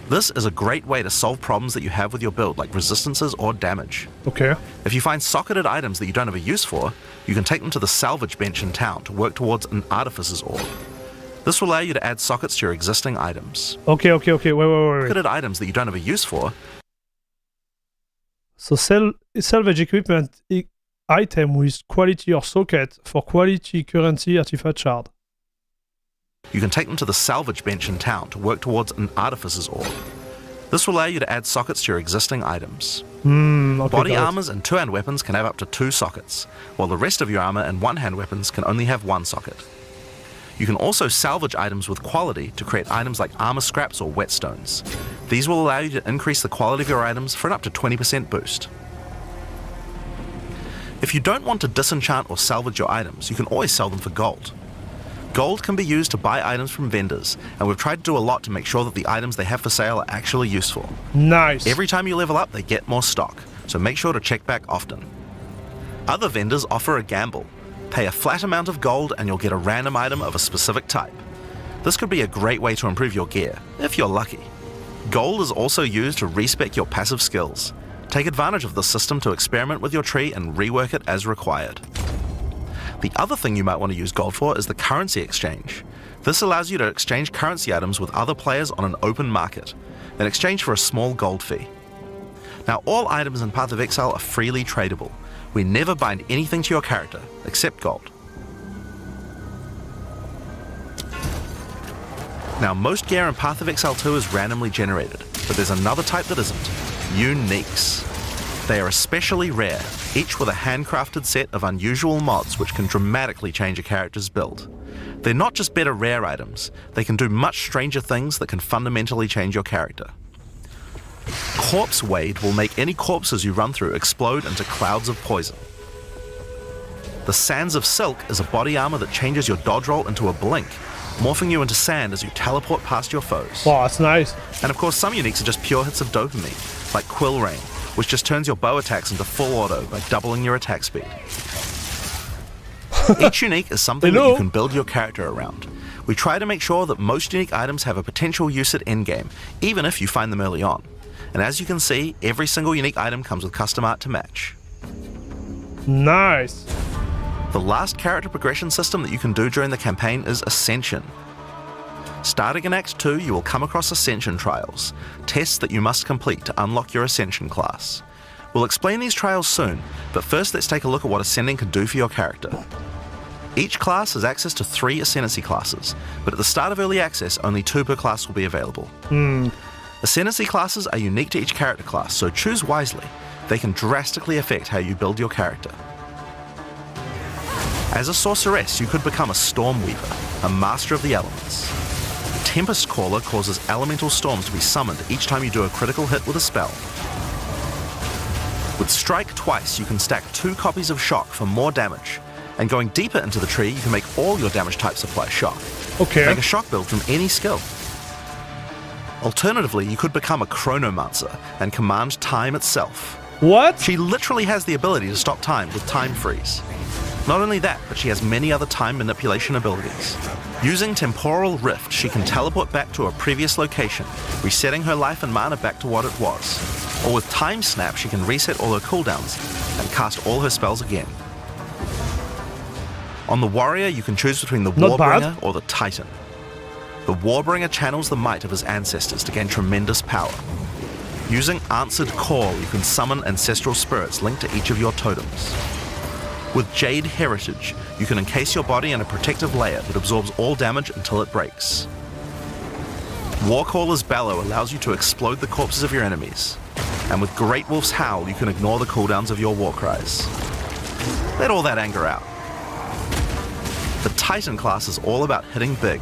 This is a great way to solve problems that you have with your build, like resistances or damage. Okay. If you find socketed items that you don't have a use for, you can take them to the salvage bench in town to work towards an artificer's orb. This will allow you to add sockets to your existing items. Okay, wait. Socketed items that you don't have a use for. So salvage equipment item with quality or socket for quality currency artifact shard. You can take them to the salvage bench in town to work towards an artificer's orb. This will allow you to add sockets to your existing items. Okay, Body armors and two-hand weapons can have up to 2 sockets, while the rest of your armor and one-hand weapons can only have 1 socket. You can also salvage items with quality to create items like armor scraps or whetstones. These will allow you to increase the quality of your items for an up to 20% boost. If you don't want to disenchant or salvage your items, you can always sell them for gold. Gold can be used to buy items from vendors, and we've tried to do a lot to make sure that the items they have for sale are actually useful. Nice. Every time you level up, they get more stock, so make sure to check back often. Other vendors offer a gamble. Pay a flat amount of gold and you'll get a random item of a specific type. This could be a great way to improve your gear, if you're lucky. Gold is also used to respec your passive skills. Take advantage of this system to experiment with your tree and rework it as required. The other thing you might want to use gold for is the currency exchange. This allows you to exchange currency items with other players on an open market, in exchange for a small gold fee. Now, all items in Path of Exile are freely tradable. We never bind anything to your character, except gold. Now, most gear in Path of Exile 2 is randomly generated, but there's another type that isn't: uniques. They are especially rare, each with a handcrafted set of unusual mods which can dramatically change a character's build. They're not just better rare items, they can do much stranger things that can fundamentally change your character. Corpse Wade will make any corpses you run through explode into clouds of poison. The Sands of Silk is a body armor that changes your dodge roll into a blink, morphing you into sand as you teleport past your foes. Wow, that's nice. And of course, some uniques are just pure hits of dopamine, like Quill Rain, which just turns your bow attacks into full auto by doubling your attack speed. Each unique is something that you can build your character around. We try to make sure that most unique items have a potential use at endgame, even if you find them early on. And as you can see, every single unique item comes with custom art to match. Nice. The last character progression system that you can do during the campaign is Ascension. Starting in Act 2, you will come across Ascension trials, tests that you must complete to unlock your Ascension class. We'll explain these trials soon, but first let's take a look at what Ascending can do for your character. Each class has access to 3 Ascendancy classes, but at the start of early access, only 2 per class will be available. Ascendancy classes are unique to each character class, so choose wisely. They can drastically affect how you build your character. As a sorceress, you could become a Storm Weaver, a master of the elements. Tempest Caller causes elemental storms to be summoned each time you do a critical hit with a spell. With Strike Twice, you can stack 2 copies of Shock for more damage, and going deeper into the tree, you can make all your damage types apply Shock. Okay. Make a Shock build from any skill. Alternatively, you could become a Chronomancer and command time itself. What? She literally has the ability to stop time with Time Freeze. Not only that, but she has many other time manipulation abilities. Using Temporal Rift, she can teleport back to a previous location, resetting her life and mana back to what it was. Or with Time Snap, she can reset all her cooldowns and cast all her spells again. On the Warrior, you can choose between the Not Warbringer bad. or the Titan. The Warbringer channels the might of his ancestors to gain tremendous power. Using Answered Call, you can summon ancestral spirits linked to each of your totems. With Jade Heritage, you can encase your body in a protective layer that absorbs all damage until it breaks. Warcaller's Bellow allows you to explode the corpses of your enemies. And with Great Wolf's Howl, you can ignore the cooldowns of your war cries. Let all that anger out. The Titan class is all about hitting big.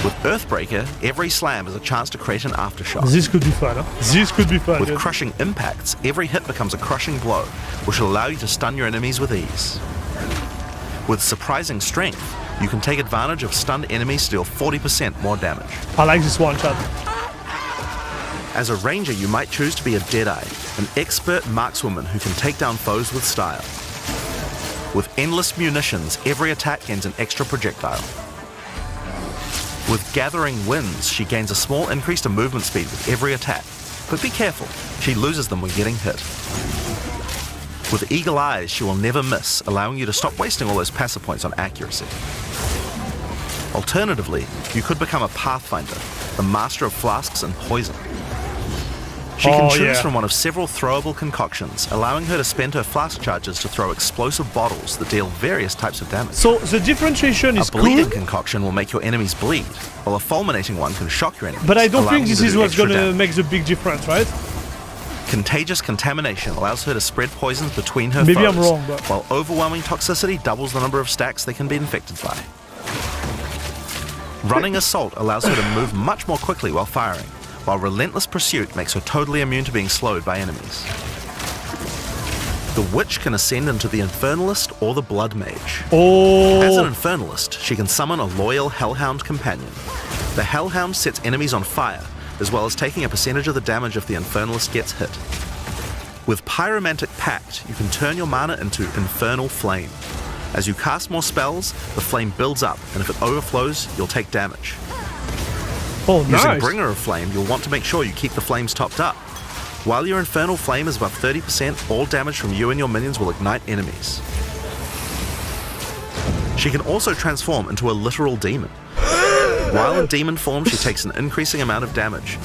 With Earthbreaker, every slam is a chance to create an aftershock. This could be fun, huh? This could be fun. With yeah. Crushing Impacts, every hit becomes a crushing blow, which will allow you to stun your enemies with ease. With Surprising Strength, you can take advantage of stunned enemies to deal 40% more damage. I like this one shot. As a ranger, you might choose to be a Deadeye, an expert markswoman who can take down foes with style. With Endless Munitions, every attack gains an extra projectile. With Gathering Winds, she gains a small increase to movement speed with every attack, but be careful, she loses them when getting hit. With Eagle Eyes, she will never miss, allowing you to stop wasting all those passive points on accuracy. Alternatively, you could become a Pathfinder, the master of flasks and poison. She can choose from one of several throwable concoctions, allowing her to spend her flask charges to throw explosive bottles that deal various types of damage. So the differentiation is A bleeding cool, concoction will make your enemies bleed, while a fulminating one can shock your enemies. but I don't allowing think you this to is do what's extra gonna damage. make the big difference, right? Contagious Contamination allows her to spread poisons between her Maybe foes, I'm wrong, but... while Overwhelming Toxicity doubles the number of stacks they can be infected by. Running Assault allows her to move much more quickly while firing, while Relentless Pursuit makes her totally immune to being slowed by enemies. The Witch can ascend into the Infernalist or the Blood Mage. Oh, As an Infernalist, she can summon a loyal Hellhound companion. The Hellhound sets enemies on fire, as well as taking a percentage of the damage if the Infernalist gets hit. With Pyromantic Pact, you can turn your mana into Infernal Flame. As you cast more spells, the flame builds up, and if it overflows, you'll take damage. Oh, Using nice. Bringer of Flame, you'll want to make sure you keep the flames topped up. While your Infernal Flame is above 30%, all damage from you and your minions will ignite enemies. She can also transform into a literal demon. While in demon form, she takes an increasing amount of damage,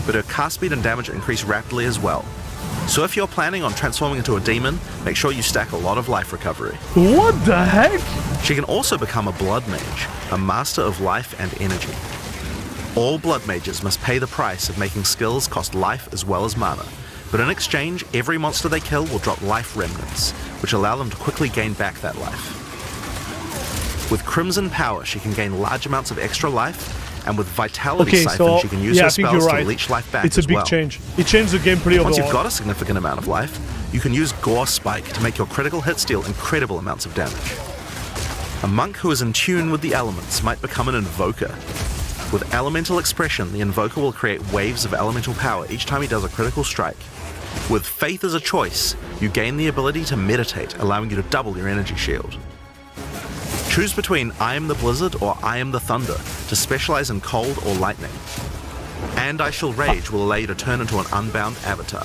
but her cast speed and damage increase rapidly as well. So if you're planning on transforming into a demon, make sure you stack a lot of life recovery. What the heck? She can also become a blood mage, a master of life and energy. All blood mages must pay the price of making skills cost life as well as mana, but in exchange, every monster they kill will drop life remnants, which allow them to quickly gain back that life. With Crimson Power, she can gain large amounts of extra life, and with Vitality Siphon, she can use her spells to leech life back as well. It's a big change. It changed the gameplay overall. Once you've got a significant amount of life, you can use Gore Spike to make your critical hits deal incredible amounts of damage. A monk who is in tune with the elements might become an Invoker. With Elemental Expression, the Invoker will create waves of elemental power each time he does a critical strike. With Faith as a choice, you gain the ability to meditate, allowing you to double your energy shield. Choose between I am the Blizzard or I am the Thunder to specialize in cold or lightning. And I Shall Rage will allow you to turn into an unbound avatar.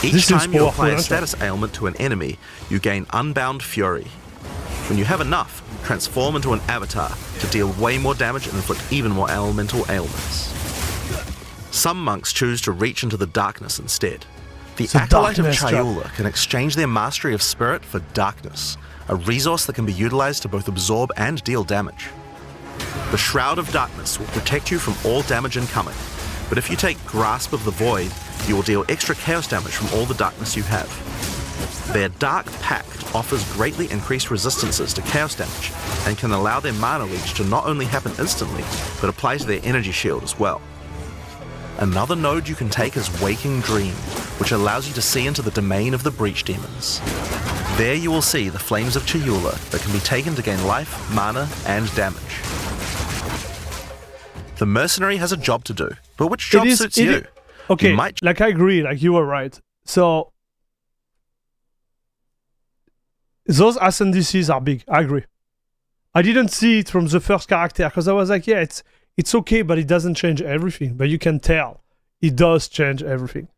Each time you apply a status ailment to an enemy, you gain Unbound Fury. When you have enough, transform into an avatar to deal way more damage and inflict even more elemental ailments. Some monks choose to reach into the darkness instead. The Acolyte of Chayula can exchange their mastery of spirit for darkness, a resource that can be utilized to both absorb and deal damage. The Shroud of Darkness will protect you from all damage incoming, but if you take Grasp of the Void, you will deal extra chaos damage from all the darkness you have. Their Dark Pact offers greatly increased resistances to chaos damage and can allow their mana leech to not only happen instantly, but apply to their energy shield as well. Another node you can take is Waking Dream, which allows you to see into the domain of the Breach Demons. There you will see the Flames of Chayula that can be taken to gain life, mana, and damage. The Mercenary has a job to do, but which job suits you? Okay, like I agree, like you were right. So, those Ascendancies are big, I agree. I didn't see it from the first character, because I was like, yeah, it's okay, but it doesn't change everything. But you can tell, it does change everything.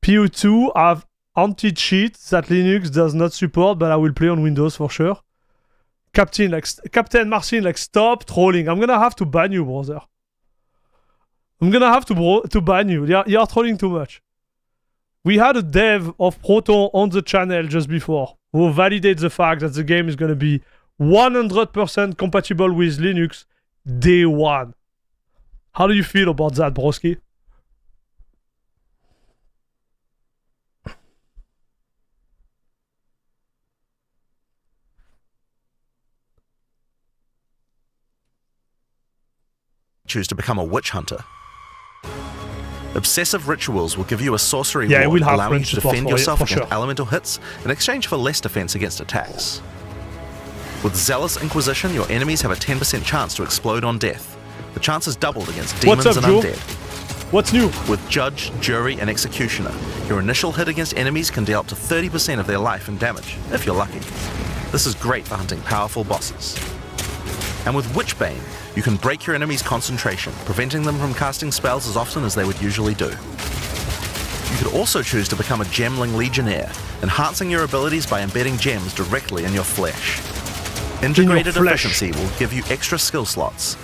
PU2 have anti-cheat that Linux does not support, but I will play on Windows for sure. Captain Marcin, like, stop trolling. I'm gonna have to ban you, brother. I'm gonna have to ban you. You are trolling too much. We had a dev of Proton on the channel just before who validates the fact that the game is gonna be 100% compatible with Linux day one. How do you feel about that, broski? Choose to become a witch hunter. Obsessive rituals will give you a sorcery ward, allowing you to defend yourself against elemental hits in exchange for less defense against attacks. With Zealous Inquisition, your enemies have a 10% chance to explode on death. The chance is doubled against demons and undead. What's new? With Judge, Jury, and Executioner, your initial hit against enemies can deal up to 30% of their life and damage, if you're lucky. This is great for hunting powerful bosses. And with Witchbane, you can break your enemy's concentration, preventing them from casting spells as often as they would usually do. You could also choose to become a Gemling Legionnaire, enhancing your abilities by embedding gems directly in your flesh. Integrated Efficiency will give you extra skill slots.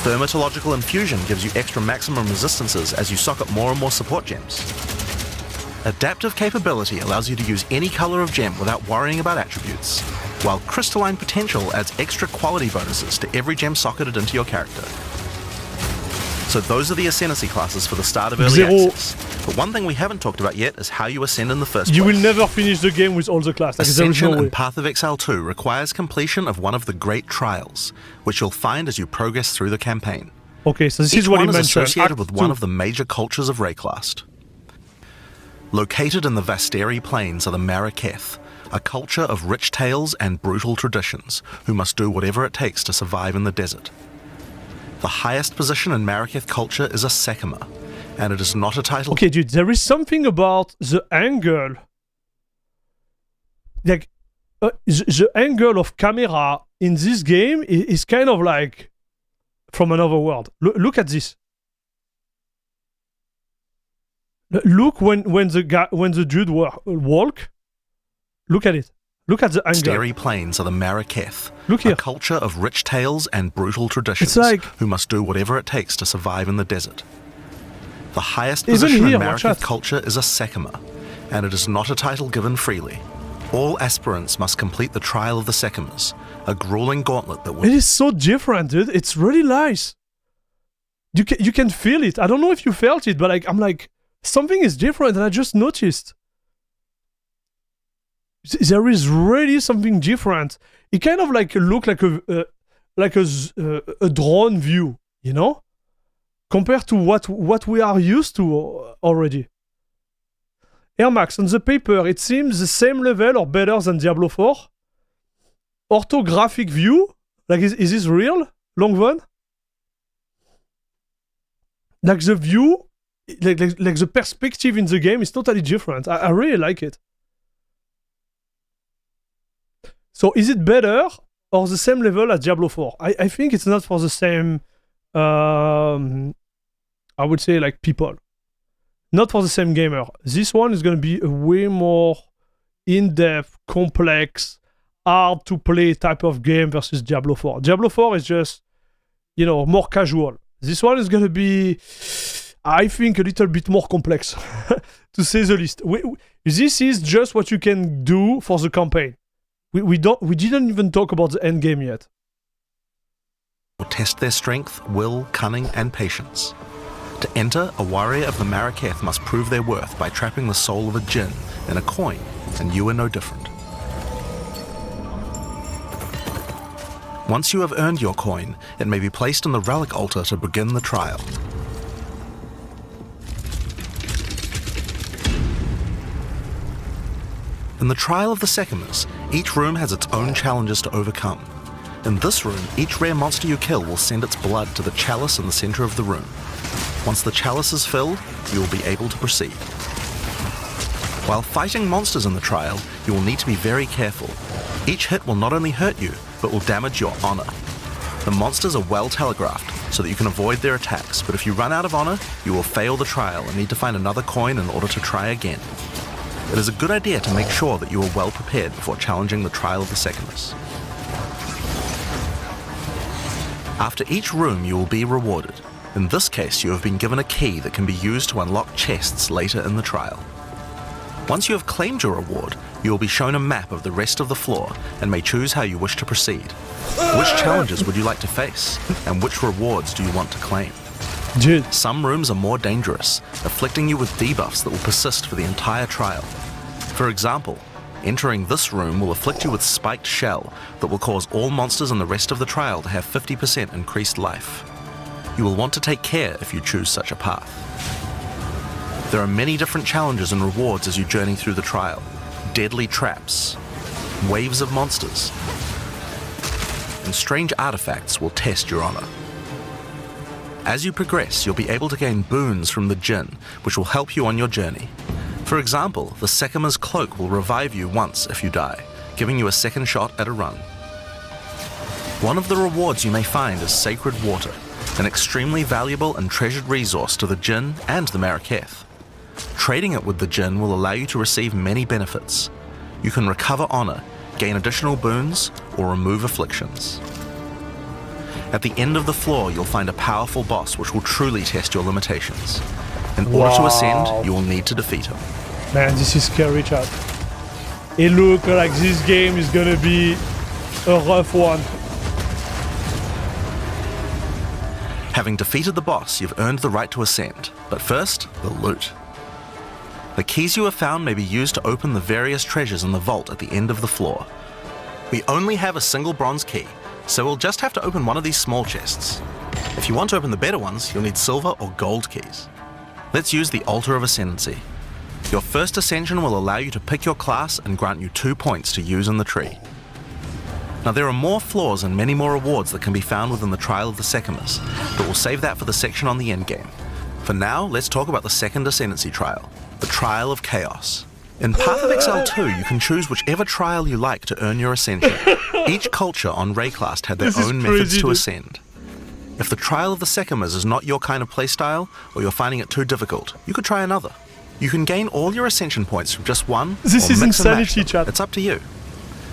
Thermatological Infusion gives you extra maximum resistances as you sock up more and more support gems. Adaptive Capability allows you to use any color of gem without worrying about attributes, while Crystalline Potential adds extra quality bonuses to every gem socketed into your character. So those are the Ascendancy classes for the start of early access. But one thing we haven't talked about yet is how you ascend in the first place. You will never finish the game with all the classes. Ascension in Path of Exile 2 requires completion of one of the Great Trials, which you'll find as you progress through the campaign. Okay, so this is what he mentioned. Each one is associated with one of the major cultures of Rayclast. Located in the Vasteri Plains are the Maraketh, a culture of rich tales and brutal traditions, who must do whatever it takes to survive in the desert. The highest position in Maraketh culture is a Sekema, and it is not a title. Okay, dude, there is something about the angle. Like, the angle of camera in this game is kind of like from another world. Look at this. Look when the dude walk. Look at it. Look at the angle. Starry Plains are the Maraketh, Look here. a culture of rich tales and brutal traditions, It's like- who must do whatever it takes to survive in the desert. The highest Even position here, in watch Maraketh out. culture is a Sekima, and it is not a title given freely. All aspirants must complete the Trial of the Sekimas, a grueling gauntlet that will... It is so different, dude. It's really nice. You can feel it. I don't know if you felt it, but like I'm like something is different, and I just noticed. There is really something different. It kind of like look like a drone view, you know, compared to what we are used to already. Air Max, on the paper, it seems the same level or better than Diablo 4. Orthographic view, like is this real, Longvon? Like the view, like the perspective in the game is totally different. I really like it. So is it better or the same level as Diablo 4? I think it's not for the same, I would say like people. Not for the same gamer. This one is going to be a way more in-depth, complex, hard to play type of game versus Diablo 4. Diablo 4 is just, you know, more casual. This one is going to be, I think, a little bit more complex, to say the least. This is just what you can do for the campaign. We didn't even talk about the endgame yet. Test their strength, will, cunning, and patience. To enter, a warrior of the Maraketh must prove their worth by trapping the soul of a djinn in a coin, and you are no different. Once you have earned your coin, it may be placed on the relic altar to begin the trial. In the Trial of the Sekimas, each room has its own challenges to overcome. In this room, each rare monster you kill will send its blood to the chalice in the center of the room. Once the chalice is filled, you will be able to proceed. While fighting monsters in the trial, you will need to be very careful. Each hit will not only hurt you, but will damage your honor. The monsters are well telegraphed, so that you can avoid their attacks, but if you run out of honor, you will fail the trial and need to find another coin in order to try again. It is a good idea to make sure that you are well prepared before challenging the Trial of the Sekimas. After each room, you will be rewarded. In this case, you have been given a key that can be used to unlock chests later in the trial. Once you have claimed your reward, you will be shown a map of the rest of the floor and may choose how you wish to proceed. Which challenges would you like to face, and which rewards do you want to claim? Dude. Some rooms are more dangerous, afflicting you with debuffs that will persist for the entire trial. For example, entering this room will afflict you with spiked shell that will cause all monsters in the rest of the trial to have 50% increased life. You will want to take care if you choose such a path. There are many different challenges and rewards as you journey through the trial. Deadly traps, waves of monsters, and strange artifacts will test your honor. As you progress, you'll be able to gain boons from the djinn, which will help you on your journey. For example, the Sekima's cloak will revive you once if you die, giving you a second shot at a run. One of the rewards you may find is sacred water, an extremely valuable and treasured resource to the djinn and the Maraketh. Trading it with the djinn will allow you to receive many benefits. You can recover honor, gain additional boons, or remove afflictions. At the end of the floor, you'll find a powerful boss which will truly test your limitations. In order to ascend, you will need to defeat him. Man, this is scary, chat. It looks like this game is gonna be a rough one. Having defeated the boss, you've earned the right to ascend. But first, the loot. The keys you have found may be used to open the various treasures in the vault at the end of the floor. We only have a single bronze key, so we'll just have to open one of these small chests. If you want to open the better ones, you'll need silver or gold keys. Let's use the Altar of Ascendancy. Your first ascension will allow you to pick your class and grant you 2 points to use in the tree. Now there are more floors and many more rewards that can be found within the Trial of the Sekimas, but we'll save that for the section on the endgame. For now, let's talk about the second Ascendancy trial, the Trial of Chaos. In Path of Exile 2, you can choose whichever trial you like to earn your ascension. Each culture on Rayclast had their own methods to ascend. If the Trial of the Sekimers is not your kind of playstyle, or you're finding it too difficult, you could try another. You can gain all your ascension points from just one, This or is mix and match insanity, them. chat. It's up to you.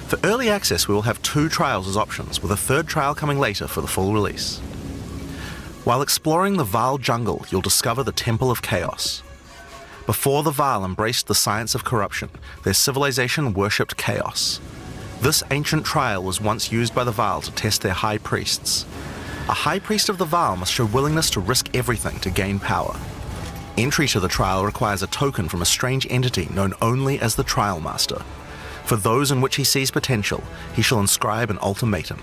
For early access, we will have 2 trials as options, with a 3rd trial coming later for the full release. While exploring the Vaal jungle, you'll discover the Temple of Chaos. Before the Vaal embraced the science of corruption, their civilization worshipped chaos. This ancient trial was once used by the Vaal to test their high priests. A high priest of the Vaal must show willingness to risk everything to gain power. Entry to the trial requires a token from a strange entity known only as the Trial Master. For those in which he sees potential, he shall inscribe an ultimatum.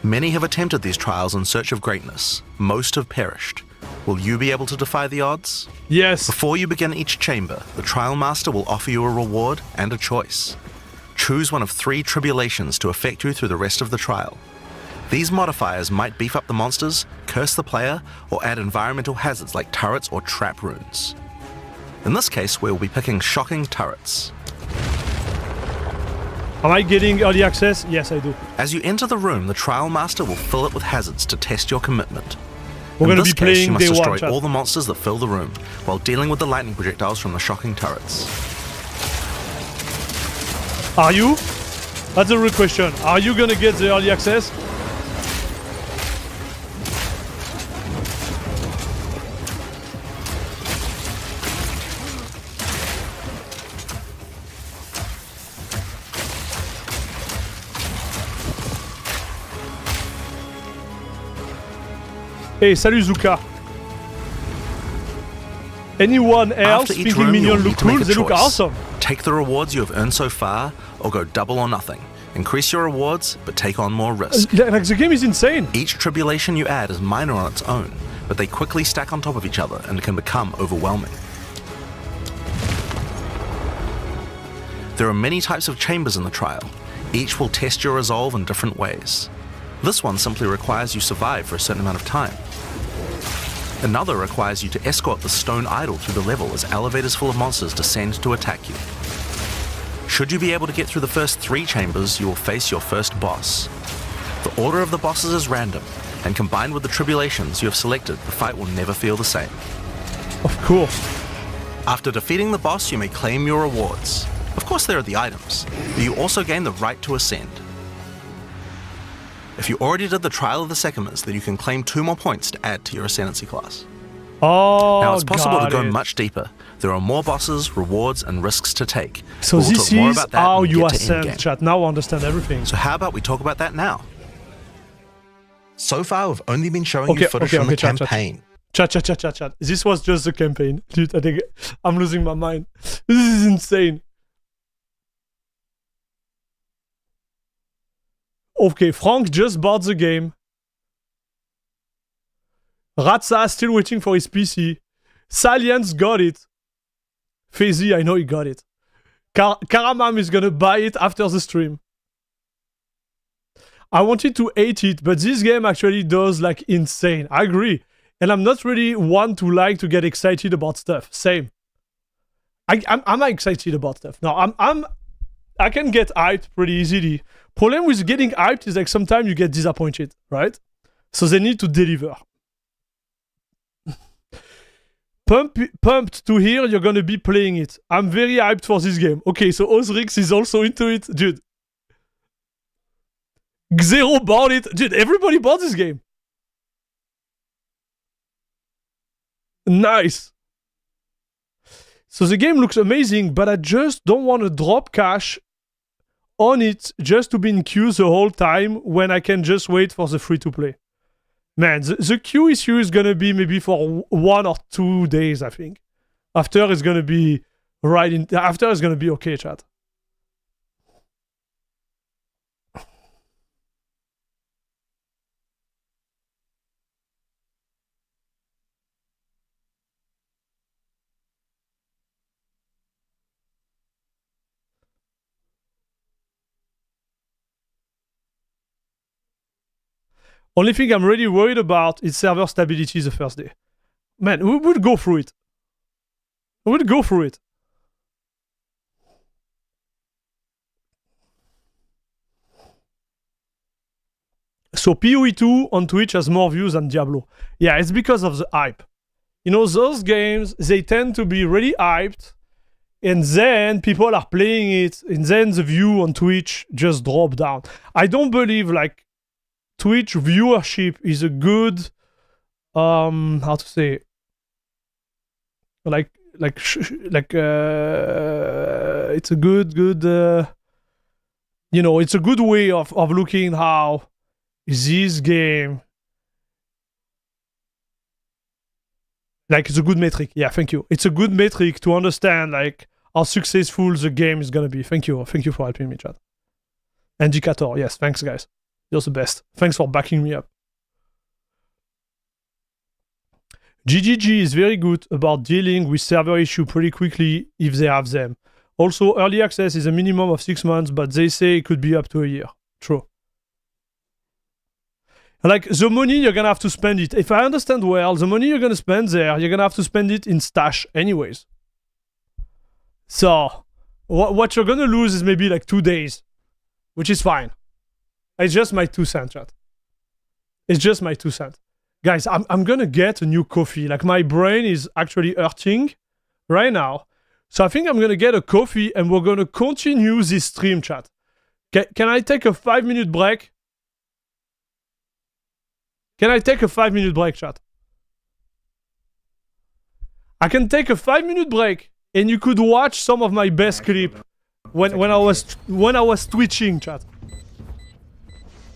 Many have attempted these trials in search of greatness. Most have perished. Will you be able to defy the odds? Yes. Before you begin each chamber, the Trial Master will offer you a reward and a choice. Choose one of 3 tribulations to affect you through the rest of the trial. These modifiers might beef up the monsters, curse the player, or add environmental hazards like turrets or trap runes. In this case, we will be picking shocking turrets. Am I getting early access? Yes, I do. As you enter the room, the Trial Master will fill it with hazards to test your commitment. We're In going to this be case, playing you must day destroy one, chat. all the monsters that fill the room, while dealing with the lightning projectiles from the shocking turrets. Are you? That's a real question. Are you going to get the early access? Hey, salut Zuka. Anyone else After each thinking room, you'll minions need look to make cool? a They look choice. awesome. Take the rewards you have earned so far, or go double or nothing. Increase your rewards, but take on more risk. Like, the game is insane. Each tribulation you add is minor on its own, but they quickly stack on top of each other and can become overwhelming. There are many types of chambers in the trial. Each will test your resolve in different ways. This one simply requires you survive for a certain amount of time. Another requires you to escort the stone idol through the level as elevators full of monsters descend to attack you. Should you be able to get through the first 3 chambers, you will face your first boss. The order of the bosses is random, and combined with the tribulations you have selected, the fight will never feel the same. Of course. After defeating the boss, you may claim your rewards. Of course there are the items, but you also gain the right to ascend. If you already did the Trial of the Sekimers, then you can claim 2 more points to add to your Ascendancy class. Oh, Now it's possible to got go it. much deeper. There are more bosses, rewards, and risks to take. So We'll this talk more is about that how when we you get to ascend, Endgame. chat. Now I understand everything. So how about we talk about that now? So far, we've only been showing Okay, you footage from the chat. campaign. Chat. This was just the campaign. Dude, I think I'm losing my mind. This is insane. Okay, Frank just bought the game. Ratsa still waiting for his PC. Salience got it. Fazy, I know he got it. Karamam is gonna buy it after the stream. I wanted to hate it, but this game actually does like insane. I agree. And I'm not really one to like to get excited about stuff. Same. I'm excited about stuff. No, I can get hyped pretty easily. Problem with getting hyped is like sometimes you get disappointed, right? So they need to deliver. Pumped to hear you're gonna be playing it. I'm very hyped for this game. Okay, so Osrix is also into it. Dude. Xero bought it. Dude, everybody bought this game. Nice. So the game looks amazing, but I just don't want to drop cash on it just to be in queue the whole time when I can just wait for the free-to-play. Man, the queue issue is gonna be maybe for 1 or 2 days, I think. After it's gonna be after it's gonna be okay, chat. Only thing I'm really worried about is server stability the first day. Man, we would go through it. We would go through it. So PoE2 on Twitch has more views than Diablo. Yeah, it's because of the hype. You know, those games, they tend to be really hyped, and then people are playing it, and then the view on Twitch just drop down. I don't believe, like, Twitch viewership is a good, how to say, it's a good, you know, it's a good way of looking how this game, like, it's a good metric. Yeah, thank you. It's a good metric to understand, like, how successful the game is gonna be. Thank you for helping me, chat. Indicator, yes, thanks, guys. You're the best. Thanks for backing me up. GGG is very good about dealing with server issue pretty quickly if they have them. Also, early access is a minimum of 6 months, but they say it could be up to a year. True. Like, the money, you're gonna have to spend it. If I understand well, the money you're gonna spend there, you're gonna have to spend it in stash anyways. So, what you're gonna lose is maybe like 2 days, which is fine. It's just my 2 cents, chat. It's just my 2 cents. Guys, I'm gonna get a new coffee. Like, my brain is actually hurting right now. So I think I'm gonna get a coffee and we're gonna continue this stream, chat. Can I take a 5-minute break? Can I take a 5-minute break, chat? I can take a 5-minute break and you could watch some of my best clip when I was twitching, chat.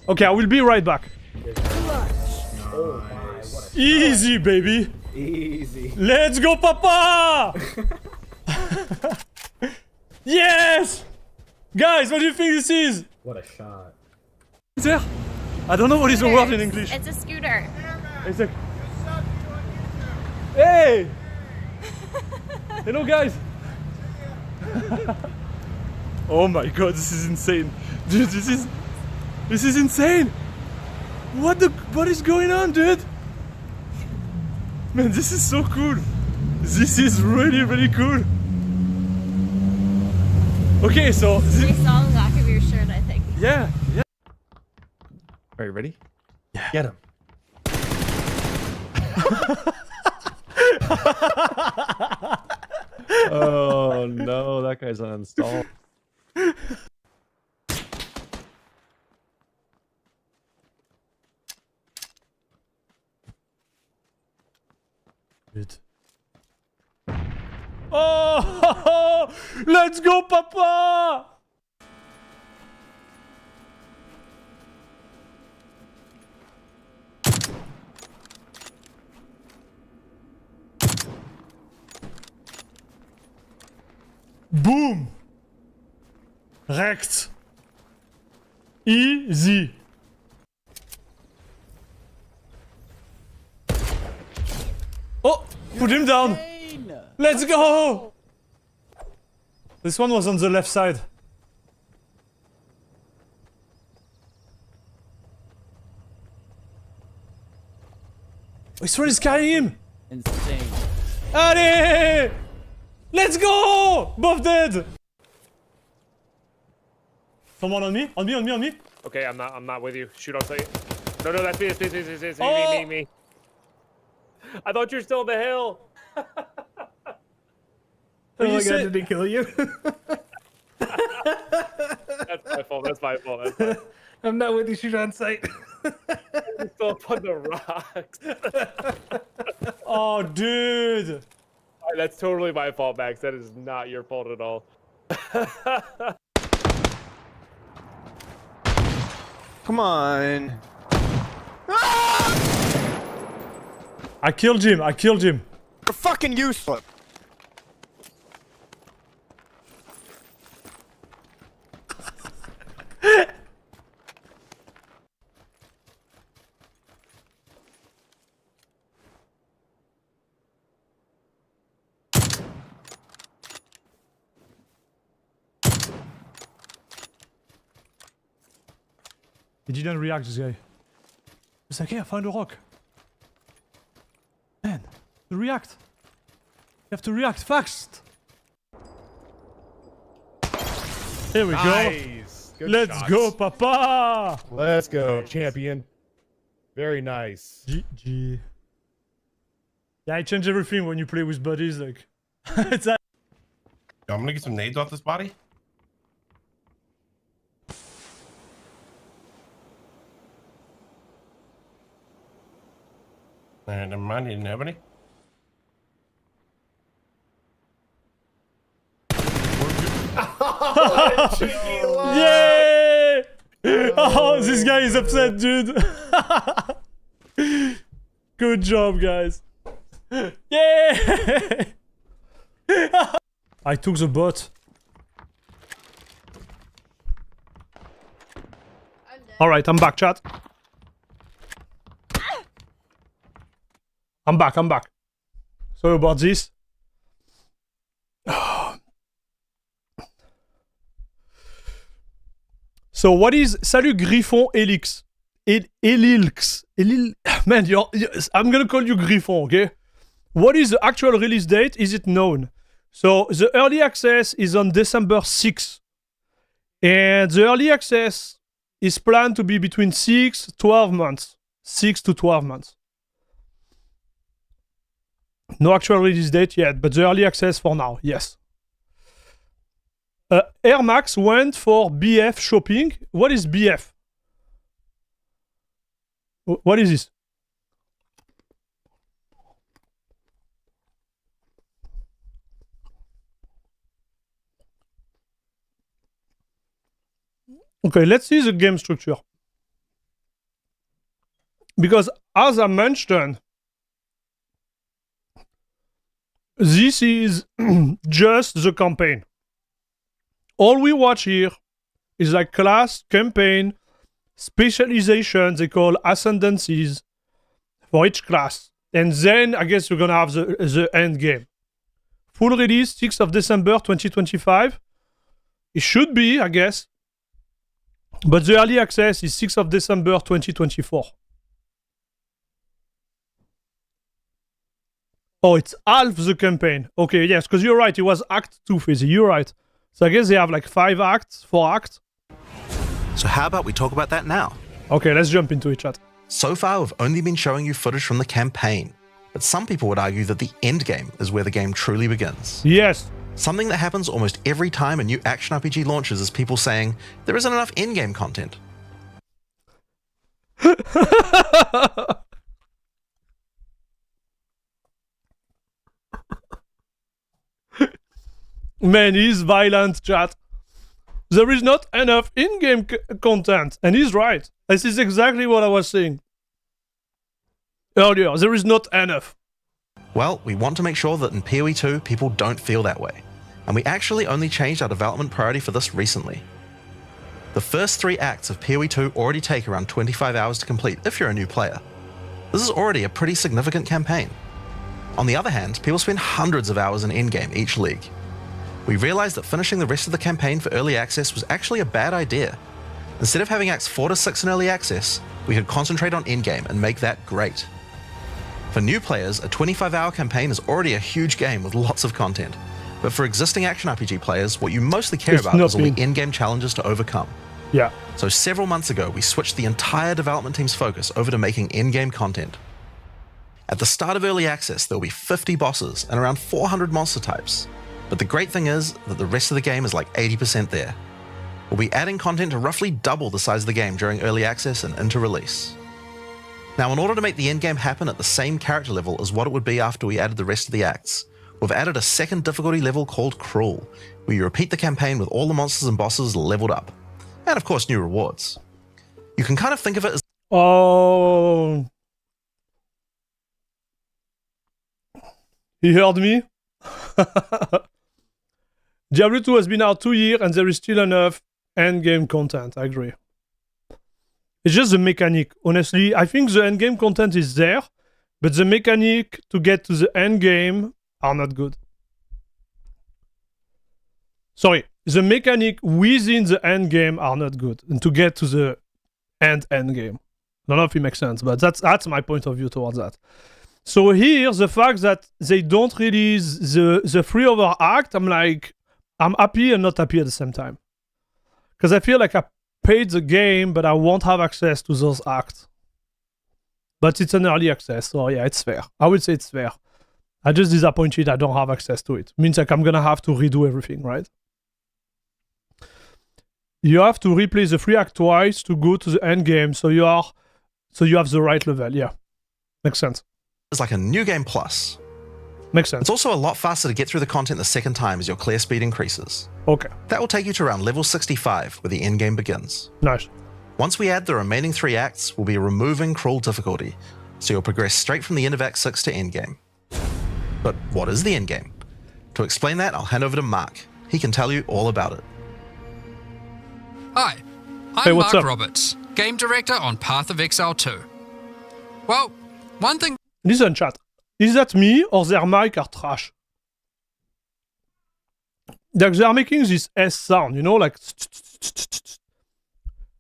Okay, I will be right back. Easy, baby. Easy. Let's go, papa! Yes! Guys, what do you think this is? What a shot. There? I don't know what is the word in English. It's a scooter. It's a... Hey! Hello, guys. Oh my god, this is insane. Dude, this is insane. What is going on, dude? Man, this is so cool. This is really, really cool. Okay, so... We saw the back of your shirt, I think. Yeah, yeah. Are you ready? Yeah. Get him. Oh no, that guy's uninstalled. Good. Oh, let's go, papa! Boom! Wrecked. Easy. Oh! Put him down! Let's go! This one was on the left side. This one is carrying him! Insane. Allez! Let's go! Both dead! Someone on me? On me? Okay, I'm not with you. Shoot on sight. No, that's me, it's Oh! me. I thought you were still on the hill. Oh my god, did he kill you? That's my fault. I'm not with you, shoot on sight. You're still up on the rocks. Oh, dude! That's totally my fault, Max. That is not your fault at all. Come on. I killed him. You're fucking useless. He didn't react, this guy. It's like, hey, I found a rock. Man, the react. You have to react fast. Here we go. Nice. Good Let's shots. go, papa. Let's go, champion. Very nice. GG. Yeah, I change everything when you play with buddies. Like, it's that. Yo, I'm gonna get some nades off this body. Never mind, he didn't have any. Yay! Oh, this guy is upset, dude. Good job, guys. Yay! I took the bot. Alright, I'm back, chat. I'm back. Sorry about this. So what is... Salut Griffon Elix. Elilx. Man, I'm gonna call you Griffon, okay? What is the actual release date? Is it known? So the early access is on December 6th. And the early access is planned to be between 12 months. 6 to 12 months. No actual release date yet, but the early access for now, yes. Air Max went for BF shopping. What is BF? What is this? Okay, let's see the game structure. Because as I mentioned, this is just the campaign. All we watch here is like class, campaign, specialization, they call ascendancies for each class. And then I guess we're gonna have the end game. Full release 6th of December 2025. It should be, I guess. But the early access is 6th of December 2024. Oh, it's half the campaign. Okay, yes, because you're right. It was Act 2, Fizzy. You're right. So I guess they have like 4 acts. So how about we talk about that now? Okay, let's jump into it, chat. So far, we've only been showing you footage from the campaign, but some people would argue that the endgame is where the game truly begins. Yes. Something that happens almost every time a new action RPG launches is people saying, there isn't enough endgame content. Man, he's violent, chat. There is not enough in-game content. And he's right. This is exactly what I was saying earlier. There is not enough. Well, we want to make sure that in PoE 2, people don't feel that way. And we actually only changed our development priority for this recently. The first 3 acts of PoE 2 already take around 25 hours to complete if you're a new player. This is already a pretty significant campaign. On the other hand, people spend hundreds of hours in endgame each league. We realized that finishing the rest of the campaign for early access was actually a bad idea. Instead of having acts 4 to 6 in early access, we could concentrate on endgame and make that great. For new players, a 25-hour campaign is already a huge game with lots of content. But for existing action RPG players, what you mostly care about is all the endgame challenges to overcome. Yeah. So several months ago, we switched the entire development team's focus over to making endgame content. At the start of early access, there will be 50 bosses and around 400 monster types. But the great thing is that the rest of the game is like 80% there. We'll be adding content to roughly double the size of the game during early access and into release. Now, in order to make the endgame happen at the same character level as what it would be after we added the rest of the acts, we've added a second difficulty level called Cruel, where you repeat the campaign with all the monsters and bosses leveled up. And of course, new rewards. You can kind of think of it as... Oh... He heard me? Diablo 2 has been out 2 years and there is still enough endgame content, I agree. It's just the mechanic. Honestly, I think the endgame content is there, but the mechanic to get to the endgame are not good. Sorry, the mechanic within the endgame are not good. And to get to the endgame. I don't know if it makes sense, but that's my point of view towards that. So here, the fact that they don't release the 3 other act, I'm like, I'm happy and not happy at the same time. Because I feel like I paid the game, but I won't have access to those acts. But it's an early access, so yeah, it's fair. I would say it's fair. I'm just disappointed I don't have access to it. Means like I'm gonna have to redo everything, right? You have to replay the 3 act twice to go to the end game, so you have the right level. Yeah, makes sense. It's like a new game plus. Makes sense. It's also a lot faster to get through the content the second time as your clear speed increases. Okay. That will take you to around level 65, where the end game begins. Nice. Once we add the remaining 3 acts, we'll be removing cruel difficulty, so you'll progress straight from the end of Act 6 to endgame. But what is the endgame? To explain that, I'll hand over to Mark. He can tell you all about it. Hi, Hey, I'm what's Mark up? Roberts, Game Director on Path of Exile 2. Well, one thing... Listen, chat. Is that me or their mic are trash? Like they are making this S sound, you know, like.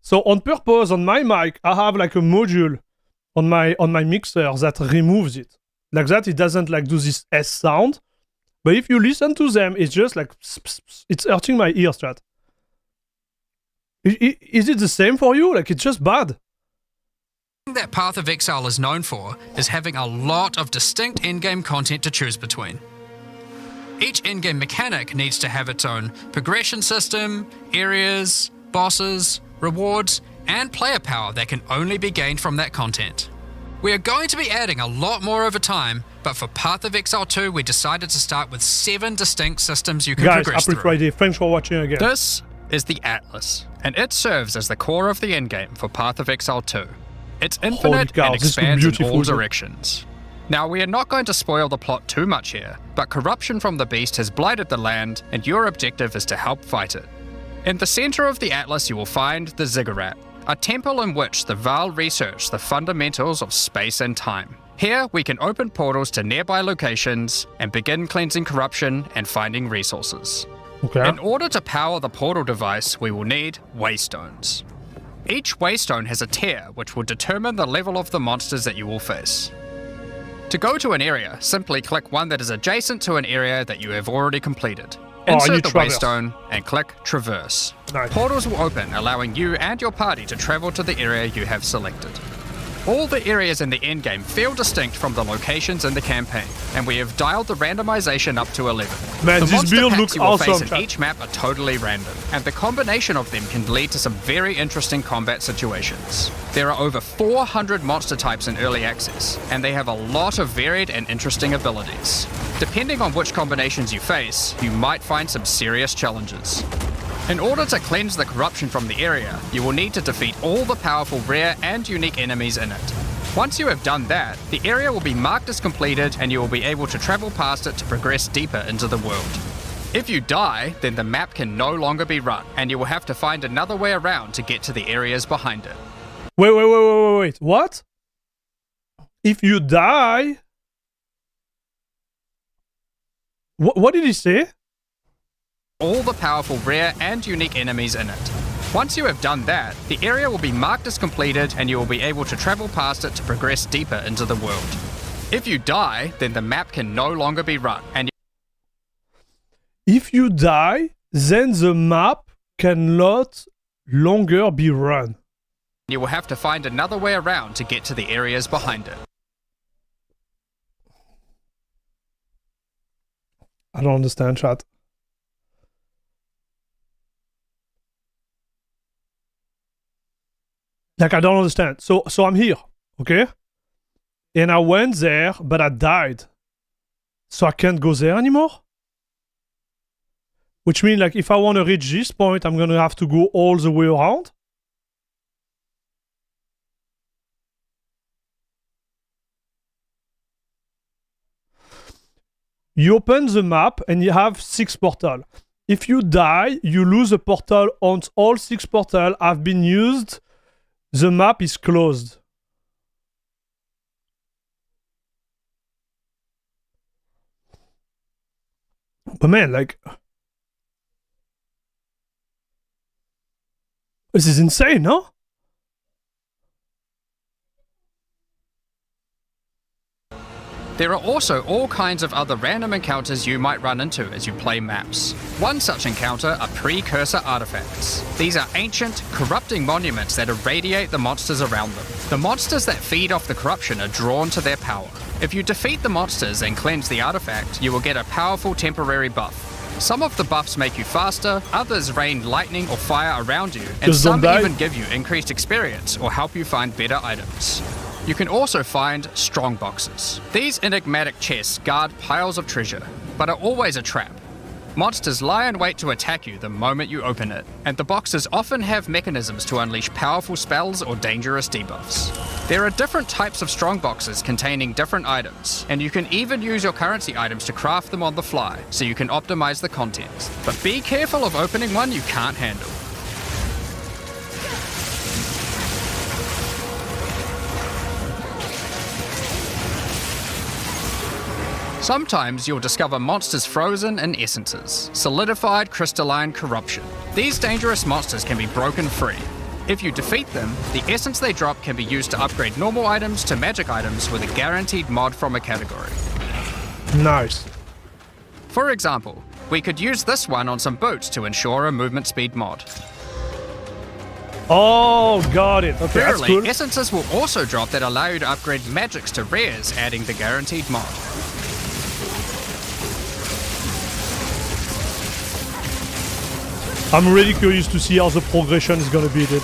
So on purpose, on my mic, I have like a module on my mixer that removes it. Like that, it doesn't like do this S sound. But if you listen to them, it's just like it's hurting my ears, chat. Is it the same for you? Like it's just bad. that Path of Exile is known for is having a lot of distinct endgame content to choose between. Each endgame mechanic needs to have its own progression system, areas, bosses, rewards, and player power that can only be gained from that content. We are going to be adding a lot more over time, but for Path of Exile 2 we decided to start with 7 distinct systems you can Guys, progress happy through. Friday. Thanks for watching again. This is the Atlas, and it serves as the core of the endgame for Path of Exile 2. It's infinite cow, and this is expands in beautiful, all dude. directions. Now, we are not going to spoil the plot too much here, but corruption from the beast has blighted the land, and your objective is to help fight it. In the center of the Atlas you will find the Ziggurat, a temple in which the Val research the fundamentals of space and time. Here, we can open portals to nearby locations and begin cleansing corruption and finding resources. Okay. In order to power the portal device, we will need waystones. Each waystone has a tier which will determine the level of the monsters that you will face. To go to an area, simply click one that is adjacent to an area that you have already completed. Oh, I Insert need the traverse. waystone and click Traverse. Nice. Portals will open, allowing you and your party to travel to the area you have selected. All the areas in the endgame feel distinct from the locations in the campaign, and we have dialed the randomization up to 11. Man, the this monster build packs looks you will face awesome, in chat. each map are totally random, and the combination of them can lead to some very interesting combat situations. There are over 400 monster types in early access, and they have a lot of varied and interesting abilities. Depending on which combinations you face, you might find some serious challenges. In order to cleanse the corruption from the area, you will need to defeat all the powerful rare and unique enemies in it. Once you have done that, the area will be marked as completed and you will be able to travel past it to progress deeper into the world. If you die, then the map can no longer be run, and you will have to find another way around to get to the areas behind it. Wait. What? If you die... What did he say? All the powerful rare and unique enemies in it. Once you have done that, the area will be marked as completed and you will be able to travel past it to progress deeper into the world. If you die, then the map can no longer be run, and If you die, then the map cannot longer be run. you will have to find another way around to get to the areas behind it. I don't understand, chat. Like, I don't understand. So I'm here, okay? And I went there, but I died. So I can't go there anymore? Which means, like, if I want to reach this point, I'm going to have to go all the way around? You open the map and you have 6 portals. If you die, you lose a portal. Once all 6 portals have been used, the map is closed. But man, like... This is insane, no? There are also all kinds of other random encounters you might run into as you play maps. One such encounter are precursor artifacts. These are ancient, corrupting monuments that irradiate the monsters around them. The monsters that feed off the corruption are drawn to their power. If you defeat the monsters and cleanse the artifact, you will get a powerful temporary buff. Some of the buffs make you faster, others rain lightning or fire around you, and Just some don't die. even give you increased experience or help you find better items. You can also find strong boxes. These enigmatic chests guard piles of treasure, but are always a trap. Monsters lie in wait to attack you the moment you open it, and the boxes often have mechanisms to unleash powerful spells or dangerous debuffs. There are different types of strong boxes containing different items, and you can even use your currency items to craft them on the fly, so you can optimize the content. But be careful of opening one you can't handle. Sometimes you'll discover monsters frozen in essences, solidified crystalline corruption. These dangerous monsters can be broken free. If you defeat them, the essence they drop can be used to upgrade normal items to magic items with a guaranteed mod from a category. Nice. For example, we could use this one on some boots to ensure a movement speed mod. Oh, got it. Okay, that's Rarely, cool. essences will also drop that allow you to upgrade magics to rares, adding the guaranteed mod. I'm really curious to see how the progression is gonna be, dude.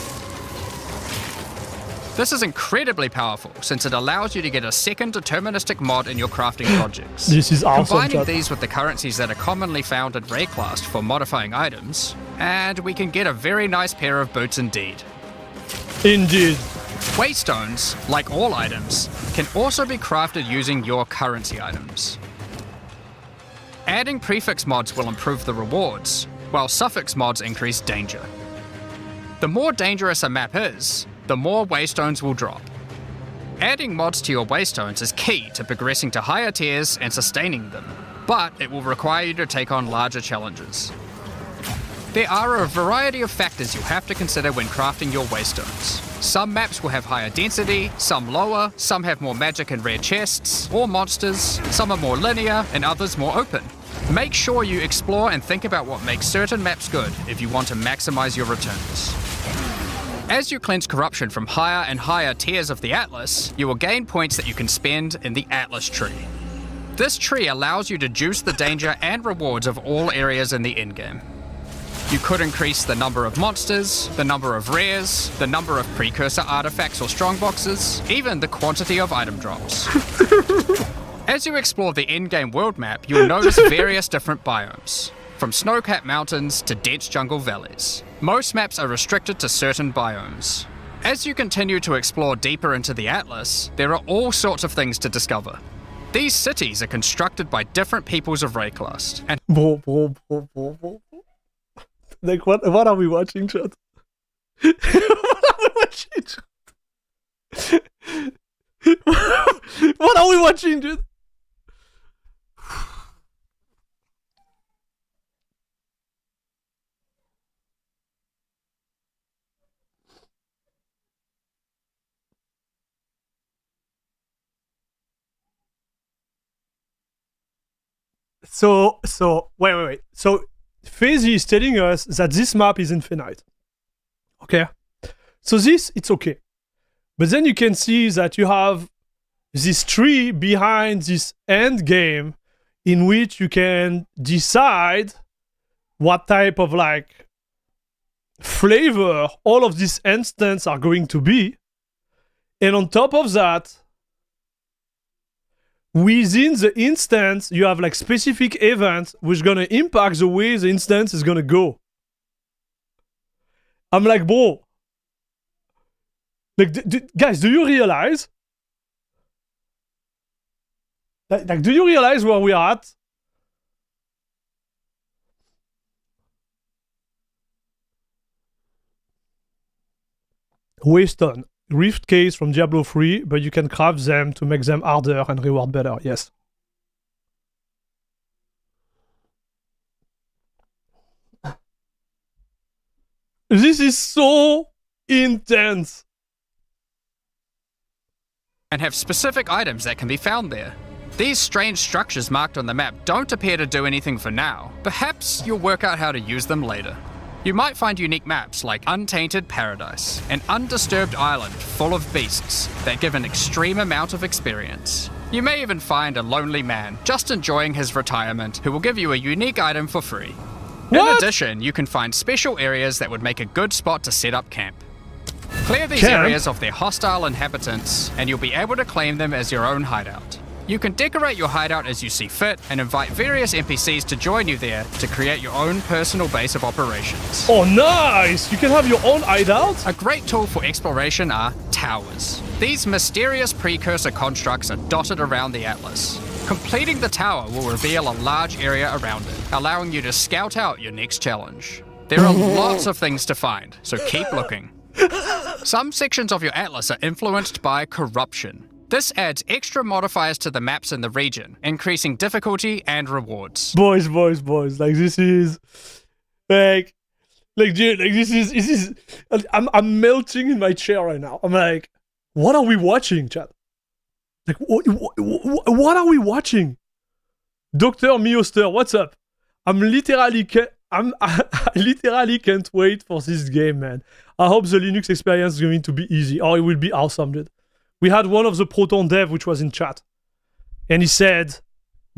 This is incredibly powerful, since it allows you to get a second deterministic mod in your crafting projects. This is awesome, Combining chat. these with the currencies that are commonly found in Rayclast for modifying items, and we can get a very nice pair of boots indeed. Indeed. Waystones, like all items, can also be crafted using your currency items. Adding prefix mods will improve the rewards, while suffix mods increase danger. The more dangerous a map is, the more waystones will drop. Adding mods to your waystones is key to progressing to higher tiers and sustaining them, but it will require you to take on larger challenges. There are a variety of factors you'll have to consider when crafting your waystones. Some maps will have higher density, some lower, some have more magic and rare chests, or monsters, some are more linear, and others more open. Make sure you explore and think about what makes certain maps good if you want to maximize your returns. As you cleanse corruption from higher and higher tiers of the Atlas, you will gain points that you can spend in the Atlas tree. This tree allows you to juice the danger and rewards of all areas in the endgame. You could increase the number of monsters, the number of rares, the number of precursor artifacts or strongboxes, even the quantity of item drops. As you explore the endgame world map, you'll notice various different biomes, from snow-capped mountains to dense jungle valleys. Most maps are restricted to certain biomes. As you continue to explore deeper into the Atlas, there are all sorts of things to discover. These cities are constructed by different peoples of Rayclast, and Bro. Like, what are we watching, chat? What are we watching, chat? What are we watching, dude? So, wait. So, FaZe is telling us that this map is infinite. Okay? So this, it's okay. But then you can see that you have this tree behind this end game in which you can decide what type of, like, flavor all of these instances are going to be. And on top of that, within the instance, you have like specific events which gonna impact the way the instance is gonna go. I'm like, bro, like, guys, do you realize? Like, do you realize where we are at? Waystone. Rift case from Diablo 3, but you can craft them to make them harder and reward better. Yes. This is so intense. have specific items that can be found there. These strange structures marked on the map don't appear to do anything for now. Perhaps you'll work out how to use them later. You might find unique maps like Untainted Paradise, an undisturbed island full of beasts that give an extreme amount of experience. You may even find a lonely man just enjoying his retirement who will give you a unique item for free. In addition, you can find special areas that would make a good spot to set up camp. Clear these areas of their hostile inhabitants, and you'll be able to claim them as your own hideout. You can decorate your hideout as you see fit and invite various NPCs to join you there to create your own personal base of operations. Oh, nice! You can have your own hideout? A great tool for exploration are towers. These mysterious precursor constructs are dotted around the Atlas. Completing the tower will reveal a large area around it, allowing you to scout out your next challenge. There are lots of things to find, so keep looking. Some sections of your Atlas are influenced by corruption. This adds extra modifiers to the maps in the region, increasing difficulty and rewards. Boys, like this is... Like dude, like this is... I'm melting in my chair right now. I'm like, what are we watching, chat? Like, what are we watching? Dr. Mioster, what's up? I literally can't wait for this game, man. I hope the Linux experience is going to be easy. Oh, it will be awesome, dude. We had one of the Proton dev which was in chat. And he said,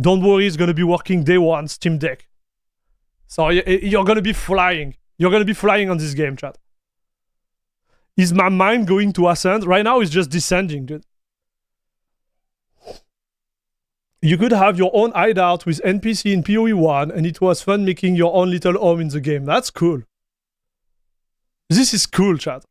don't worry, it's going to be working day one, Steam Deck. So you're going to be flying. You're going to be flying on this game, chat. Is my mind going to ascend? Right now it's just descending, dude. You could have your own hideout with NPC in PoE 1, and it was fun making your own little home in the game. That's cool. This is cool, chat.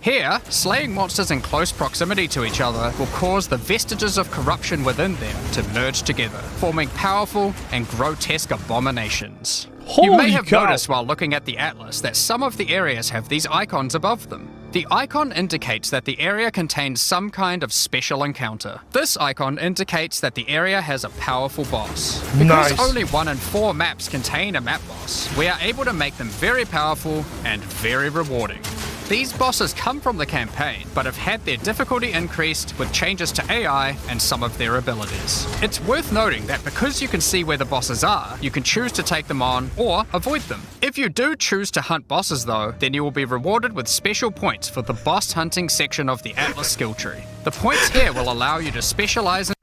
Here, slaying monsters in close proximity to each other will cause the vestiges of corruption within them to merge together, forming powerful and grotesque abominations. You may have noticed while looking at the Atlas that some of the areas have these icons above them. The icon indicates that the area contains some kind of special encounter. This icon indicates that the area has a powerful boss. Because only 1 in 4 maps contain a map boss, we are able to make them very powerful and very rewarding. These bosses come from the campaign, but have had their difficulty increased with changes to AI and some of their abilities. It's worth noting that because you can see where the bosses are, you can choose to take them on or avoid them. If you do choose to hunt bosses though, then you will be rewarded with special points for the boss hunting section of the Atlas skill tree. The points here will allow you to specialize in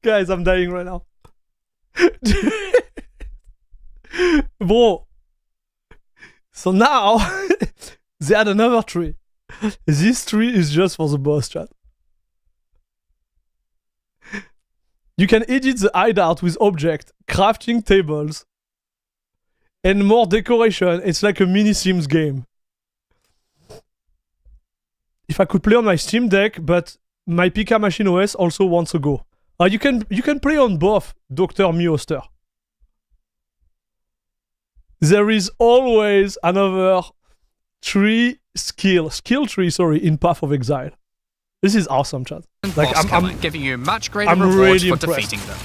Guys, I'm dying right now. Bro, so now they had another tree. This tree is just for the boss, chat. You can edit the hideout with object, crafting tables, and more decoration. It's like a mini Sims game. If I could play on my Steam Deck, but my PK Machine OS also wants to go. You can play on both, Dr. Mioster. There is always another skill tree, in Path of Exile. This is awesome, chat. Like I'm giving you much greater rewards for defeating them.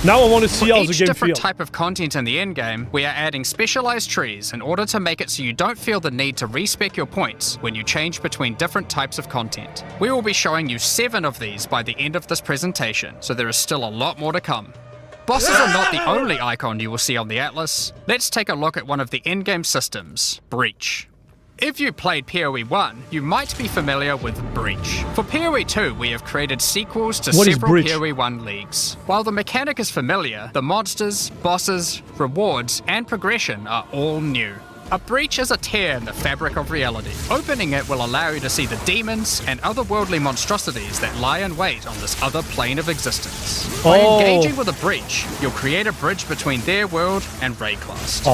Now I want to see how the game feels. For each different type of content in the endgame, we are adding specialized trees in order to make it so you don't feel the need to respec your points when you change between different types of content. We will be showing you 7 of these by the end of this presentation, so there is still a lot more to come. Bosses are not the only icon you will see on the Atlas. Let's take a look at one of the endgame systems, Breach. If you played PoE 1, you might be familiar with Breach. For PoE 2, we have created sequels to several PoE 1 leagues. While the mechanic is familiar, the monsters, bosses, rewards, and progression are all new. A breach is a tear in the fabric of reality. Opening it will allow you to see the demons and otherworldly monstrosities that lie in wait on this other plane of existence. By engaging with a breach, you'll create a bridge between their world and Rayclast.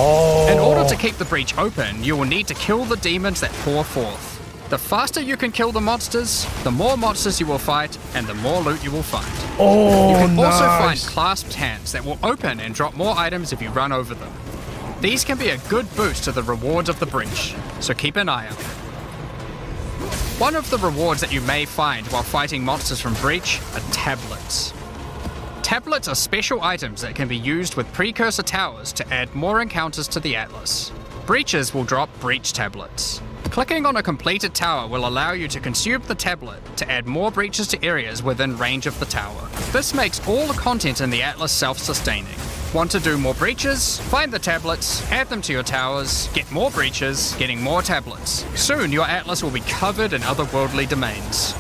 In order to keep the breach open, you will need to kill the demons that pour forth. The faster you can kill the monsters, the more monsters you will fight, and the more loot you will find. You can also find clasped hands that will open and drop more items if you run over them. These can be a good boost to the rewards of the breach, so keep an eye out. One of the rewards that you may find while fighting monsters from Breach are tablets. Tablets are special items that can be used with precursor towers to add more encounters to the Atlas. Breaches will drop breach tablets. Clicking on a completed tower will allow you to consume the tablet to add more breaches to areas within range of the tower. This makes all the content in the Atlas self-sustaining. Want to do more breaches? Find the tablets, add them to your towers, get more breaches, getting more tablets. Soon your Atlas will be covered in otherworldly domains.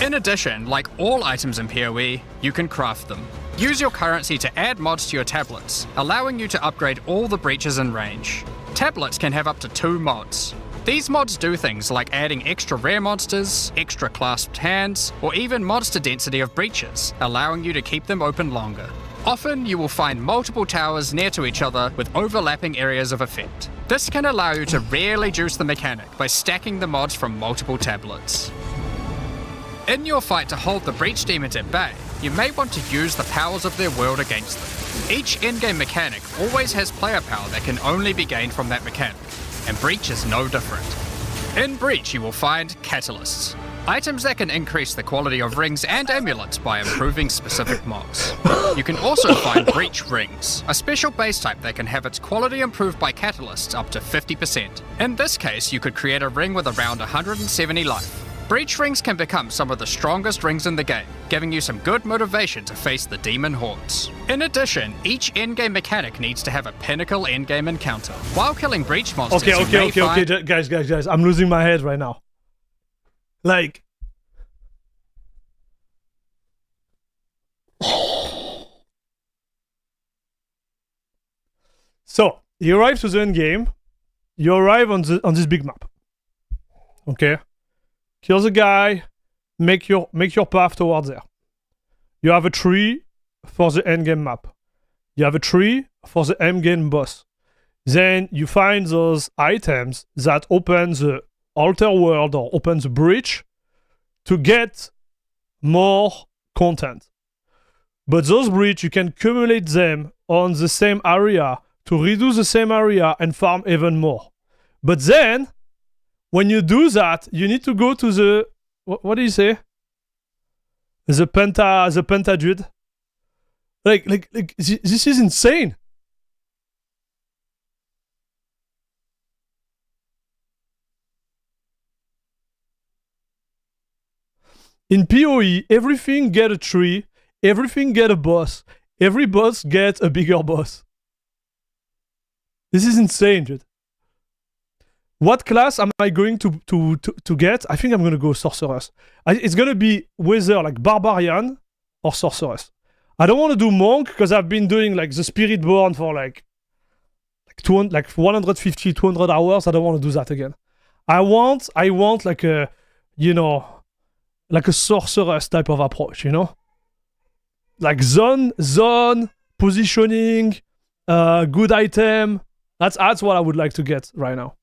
In addition, like all items in PoE, you can craft them. Use your currency to add mods to your tablets, allowing you to upgrade all the breaches in range. Tablets can have up to 2 mods. These mods do things like adding extra rare monsters, extra clasped hands, or even mods to density of breaches, allowing you to keep them open longer. Often you will find multiple towers near to each other with overlapping areas of effect. This can allow you to rarely juice the mechanic by stacking the mods from multiple tablets. In your fight to hold the breach demons at bay, you may want to use the powers of their world against them. Each endgame mechanic always has player power that can only be gained from that mechanic, and Breach is no different. In Breach you will find catalysts, items that can increase the quality of rings and amulets by improving specific mobs. You can also find Breach Rings, a special base type that can have its quality improved by catalysts up to 50%. In this case, you could create a ring with around 170 life. Breach Rings can become some of the strongest rings in the game, giving you some good motivation to face the demon hordes. In addition, each endgame mechanic needs to have a Pinnacle endgame encounter. While killing Breach monsters, Okay, guys, I'm losing my head right now. Like... So, you arrive to the end game, you arrive on this big map. Okay? Kill the guy, make your path towards there. You have a tree for the endgame map. You have a tree for the endgame boss. Then you find those items that open the altar world or open the breach to get more content. But those breach, you can accumulate them on the same area to redo the same area and farm even more. But then, when you do that, you need to go to the... What do you say? The Pentadruid. Like, this is insane. In PoE, everything get a tree, everything get a boss, every boss gets a bigger boss. This is insane, dude. What class am I going to get? I think I'm gonna go Sorceress. It's gonna be whether like Barbarian or Sorceress. I don't want to do Monk because I've been doing like the Spiritborn for like 150, 200 hours. I don't want to do that again. I want like a, you know, like a Sorceress type of approach, you know? Like zone, positioning, good item. That's what I would like to get right now.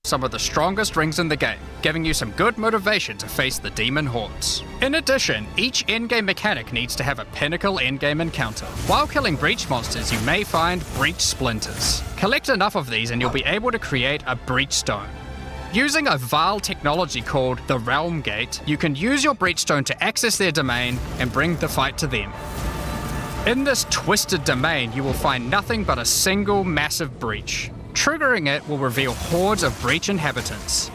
Some of the strongest rings in the game, giving you some good motivation to face the demon hordes. In addition, each endgame mechanic needs to have a Pinnacle endgame encounter. While killing breach monsters, you may find breach splinters. Collect enough of these and you'll be able to create a breach stone. Using a Vaal technology called the Realm Gate, you can use your breach stone to access their domain and bring the fight to them. In this twisted domain, you will find nothing but a single massive breach. Triggering it will reveal hordes of breach inhabitants.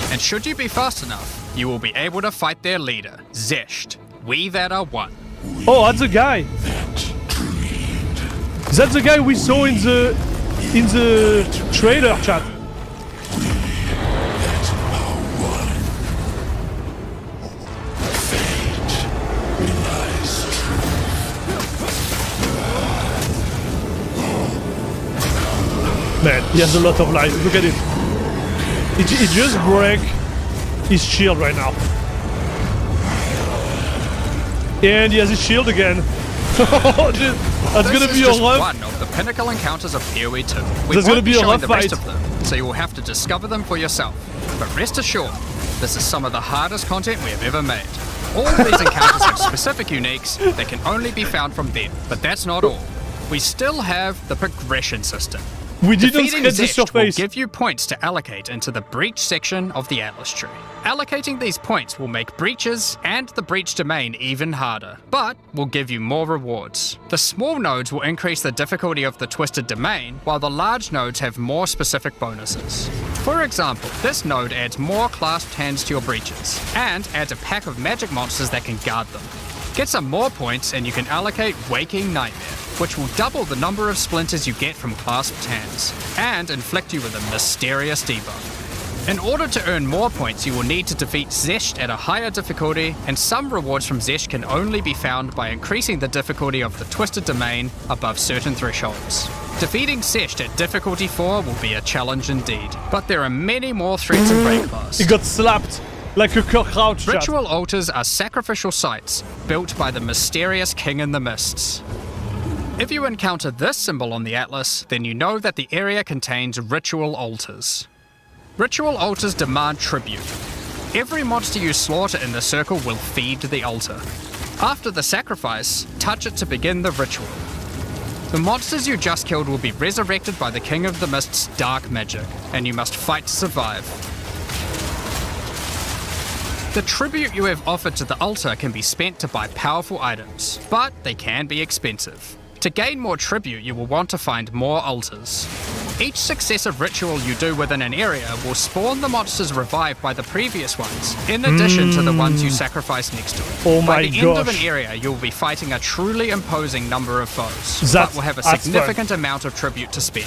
And should you be fast enough, you will be able to fight their leader, Zesht. We that are one. Oh, that's the guy. That's the guy we saw in the trailer chat. Man, he has a lot of life. Look at him. He just broke his shield right now. And he has his shield again. Dude, that's gonna be a rough... one of the Pinnacle encounters of PoE 2. That's gonna be a rough fight. Rest of them, so you will have to discover them for yourself. But rest assured, this is some of the hardest content we have ever made. All of these encounters have specific uniques that can only be found from them. But that's not all. We still have the progression system. We didn't Defeating scratch the Zesht will surface. give you points to allocate into the breach section of the Atlas tree. Allocating these points will make breaches and the breach domain even harder, but will give you more rewards. The small nodes will increase the difficulty of the twisted domain, while the large nodes have more specific bonuses. For example, this node adds more clasped hands to your breaches, and adds a pack of magic monsters that can guard them. Get some more points and you can allocate Waking Nightmare, which will double the number of splinters you get from clasped hands, and inflict you with a mysterious debuff. In order to earn more points, you will need to defeat Zesht at a higher difficulty, and some rewards from Zesht can only be found by increasing the difficulty of the Twisted Domain above certain thresholds. Defeating Zesht at difficulty 4 will be a challenge indeed, but there are many more threats in Break Class. He got slapped like a cockroach. Ritual altars are sacrificial sites built by the mysterious King in the Mists. If you encounter this symbol on the Atlas, then you know that the area contains ritual altars. Ritual altars demand tribute. Every monster you slaughter in the circle will feed the altar. After the sacrifice, touch it to begin the ritual. The monsters you just killed will be resurrected by the King of the Mist's dark magic, and you must fight to survive. The tribute you have offered to the altar can be spent to buy powerful items, but they can be expensive. To gain more tribute, you will want to find more altars. Each successive ritual you do within an area will spawn the monsters revived by the previous ones, in addition to the ones you sacrifice next to it. Oh By my the end of an gosh. area, you'll be fighting a truly imposing number of foes, That's- but will have a that's significant amount of tribute to spend.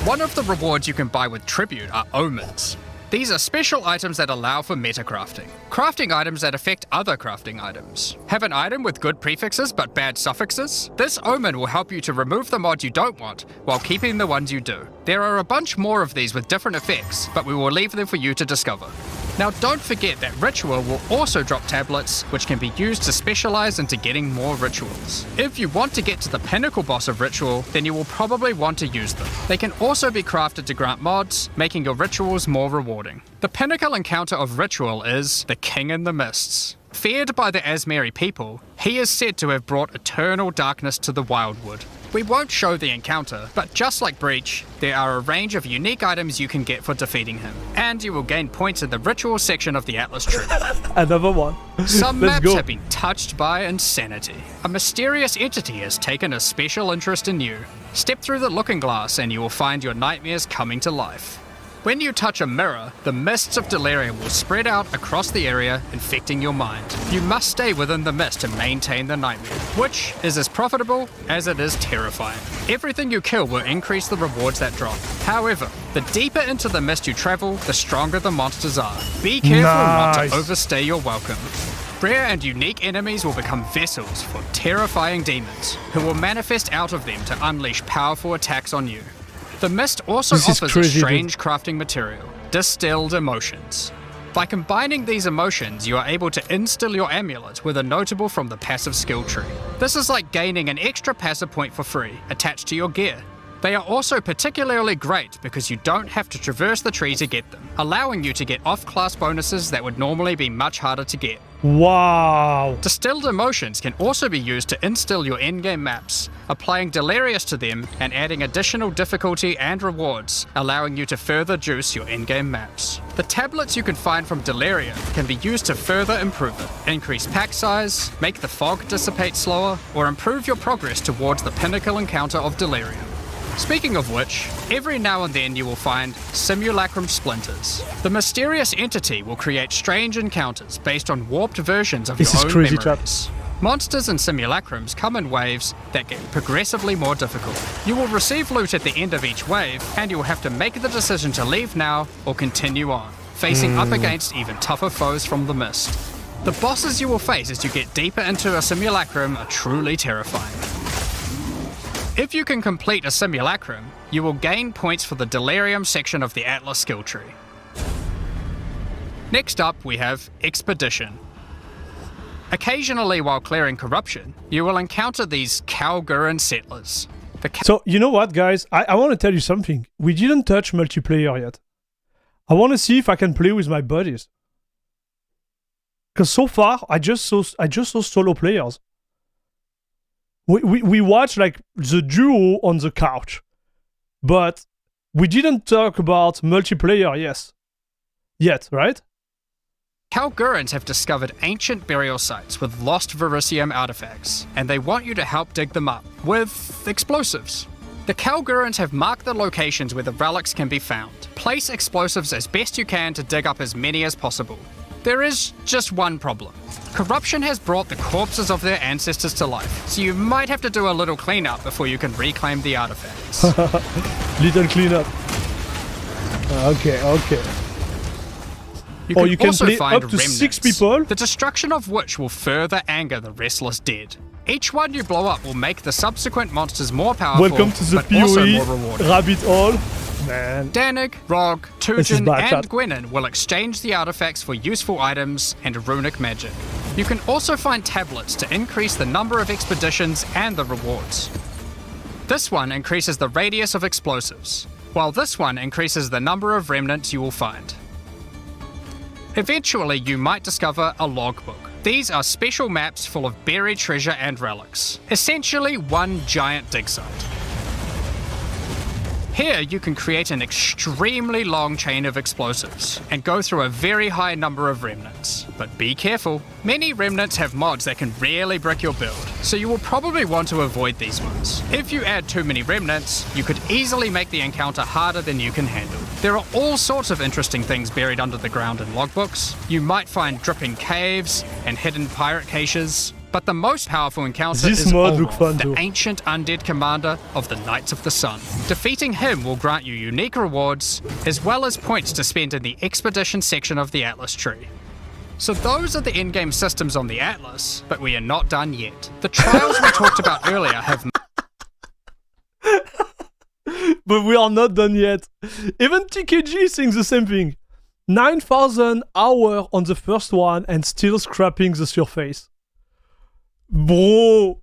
One of the rewards you can buy with tribute are omens. These are special items that allow for meta crafting. Crafting items that affect other crafting items. Have an item with good prefixes but bad suffixes? This omen will help you to remove the mod you don't want while keeping the ones you do. There are a bunch more of these with different effects, but we will leave them for you to discover. Now don't forget that Ritual will also drop tablets, which can be used to specialize into getting more rituals. If you want to get to the Pinnacle boss of Ritual, then you will probably want to use them. They can also be crafted to grant mods, making your rituals more rewarding. The Pinnacle encounter of Ritual is the King in the Mists. Feared by the Asmeri people, he is said to have brought eternal darkness to the Wildwood. We won't show the encounter, but just like Breach, there are a range of unique items you can get for defeating him, and you will gain points in the ritual section of the Atlas tree. Another one. Some Let's maps go. have been touched by insanity. A mysterious entity has taken a special interest in you. Step through the looking glass and you will find your nightmares coming to life. When you touch a mirror, the mists of delirium will spread out across the area, infecting your mind. You must stay within the mist to maintain the nightmare, which is as profitable as it is terrifying. Everything you kill will increase the rewards that drop. However, the deeper into the mist you travel, the stronger the monsters are. Be careful not Nice. to overstay your welcome. Rare and unique enemies will become vessels for terrifying demons, who will manifest out of them to unleash powerful attacks on you. The mist also This is offers crazy, a strange crafting material, distilled emotions. By combining these emotions, you are able to instill your amulet with a notable from the passive skill tree. This is like gaining an extra passive point for free, attached to your gear. They are also particularly great because you don't have to traverse the tree to get them, allowing you to get off-class bonuses that would normally be much harder to get. Wow. Distilled emotions can also be used to instill your endgame maps, applying Delirious to them and adding additional difficulty and rewards, allowing you to further juice your endgame maps. The tablets you can find from Delirium can be used to further improve it, increase pack size, make the fog dissipate slower, or improve your progress towards the Pinnacle encounter of Delirium. Speaking of which, every now and then you will find simulacrum splinters. The mysterious entity will create strange encounters based on warped versions of This your is own crazy, memories. Monsters and simulacrums come in waves that get progressively more difficult. You will receive loot at the end of each wave, and you will have to make the decision to leave now or continue on, facing up against even tougher foes from the mist. The bosses you will face as you get deeper into a simulacrum are truly terrifying. If you can complete a simulacrum, you will gain points for the Delirium section of the Atlas skill tree. Next up, we have Expedition. Occasionally, while clearing corruption, you will encounter these Kalguran settlers. So, you know what, guys? I want to tell you something. We didn't touch multiplayer yet. I want to see if I can play with my buddies. Because so far, I just saw solo players. We watched like the duo on the couch, but We didn't talk about multiplayer, yet, right? Kalgurans have discovered ancient burial sites with lost Verisium artifacts, and they want you to help dig them up with explosives. The Kalgurans have marked the locations where the relics can be found. Place explosives as best you can to dig up as many as possible. There is just one problem. Corruption has brought the corpses of their ancestors to life, so you might have to do a little cleanup before you can reclaim the artifacts. Little cleanup. Okay. You can also play find up to remnants, 6 people. the destruction of which will further anger the restless dead. Each one you blow up will make the subsequent monsters more powerful, Welcome to the but also more PoE rewarding. rabbit hole. Man. Danig, Rog, This is Tujin, bad, and chat. Gwenin will exchange the artifacts for useful items and runic magic. You can also find tablets to increase the number of expeditions and the rewards. This one increases the radius of explosives, while this one increases the number of remnants you will find. Eventually, you might discover a logbook. These are special maps full of buried treasure and relics, essentially one giant dig site. Here, you can create an extremely long chain of explosives and go through a very high number of remnants. But be careful, many remnants have mods that can really brick your build, so you will probably want to avoid these ones. If you add too many remnants, you could easily make the encounter harder than you can handle. There are all sorts of interesting things buried under the ground in logbooks. You might find dripping caves and hidden pirate caches. But the most powerful encounter This is mod look Olmoth, fun the too. ancient undead commander of the Knights of the Sun. Defeating him will grant you unique rewards, as well as points to spend in the expedition section of the Atlas tree. So those are the in-game systems on the Atlas, but we are not done yet. The trials we talked about earlier have... But we are not done yet. Even TKG sings the same thing. 9,000 hours on the first one and still scrapping the surface. Bro.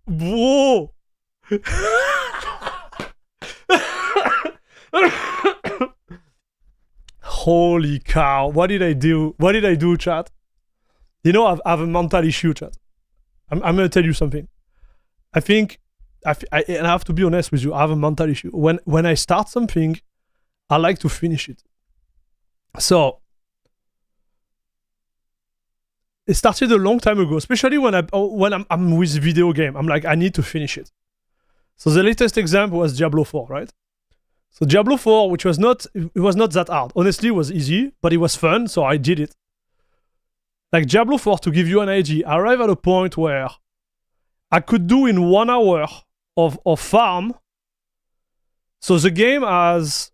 Holy cow. What did I do? Chat? You know, I have a mental issue, chat. I'm going to tell you something. I think, and I have to be honest with you, I have a mental issue. When I start something, I like to finish it. So, it started a long time ago, especially when I'm with video game. I'm like, I need to finish it. So the latest example was Diablo 4, right? So Diablo 4, which was not that hard. Honestly, it was easy, but it was fun, so I did it. Like Diablo 4, to give you an idea, I arrived at a point where I could do in 1 hour of farm. So the game has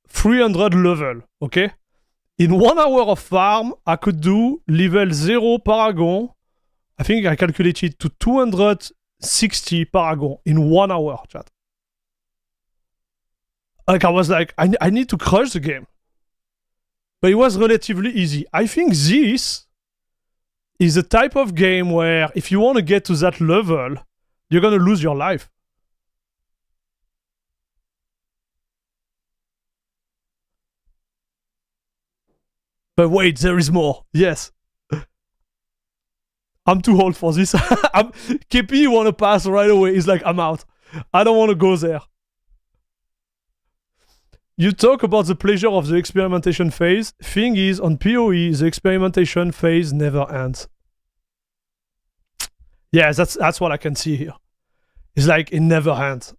300 level, okay? In 1 hour of farm, I could do level 0 Paragon. I think I calculated to 260 Paragon in 1 hour, chat. Like, I was like, I need to crush the game. But it was relatively easy. I think this is the type of game where if you want to get to that level, you're going to lose your life. But wait, there is more. Yes. I'm too old for this. KP want to pass right away. He's like, I'm out. I don't want to go there. You talk about the pleasure of the experimentation phase. Thing is, on PoE, the experimentation phase never ends. Yeah, that's what I can see here. It's like it never ends.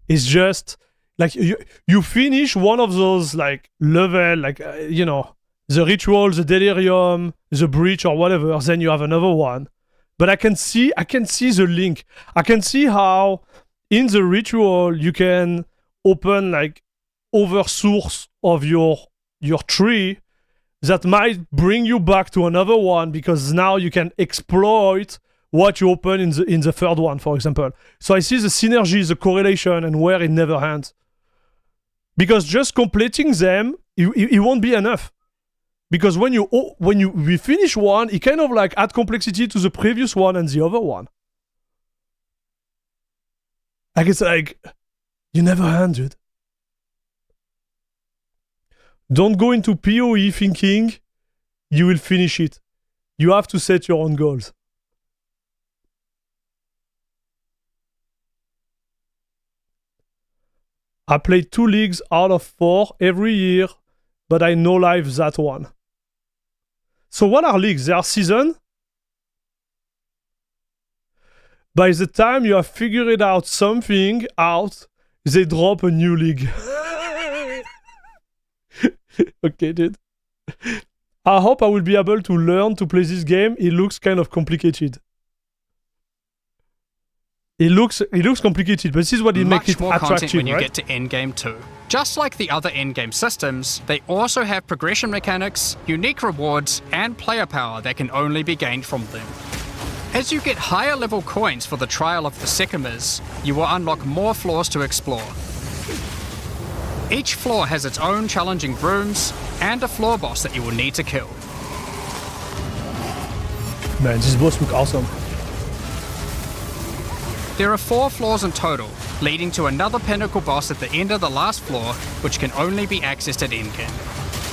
It's just like you finish one of those like level, like you know, the ritual, the delirium, the breach, or whatever. Then you have another one. But I can see the link. I can see how in the ritual you can open like other source of your tree that might bring you back to another one, because now you can exploit what you open in the third one, for example. So I see the synergy, the correlation, and where it never ends. Because just completing them, it won't be enough. Because when we finish one, it kind of like add complexity to the previous one and the other one. Like it's like you never end, dude. Don't go into PoE thinking you will finish it. You have to set your own goals. I play 2 leagues out of 4 every year, but I no live that one. So what are leagues? They are season. By the time you have figured out something out, they drop a new league. Okay, dude. I hope I will be able to learn to play this game. It looks kind of complicated. It looks complicated, but this is what it makes it Much more content attractive, when you right? get to Endgame 2. Just like the other Endgame systems, they also have progression mechanics, unique rewards, and player power that can only be gained from them. As you get higher level coins for the Trial of the Sycamores, you will unlock more floors to explore. Each floor has its own challenging rooms and a floor boss that you will need to kill. Man, this boss looks awesome. There are 4 floors in total, leading to another Pinnacle boss at the end of the last floor, which can only be accessed at Endgame.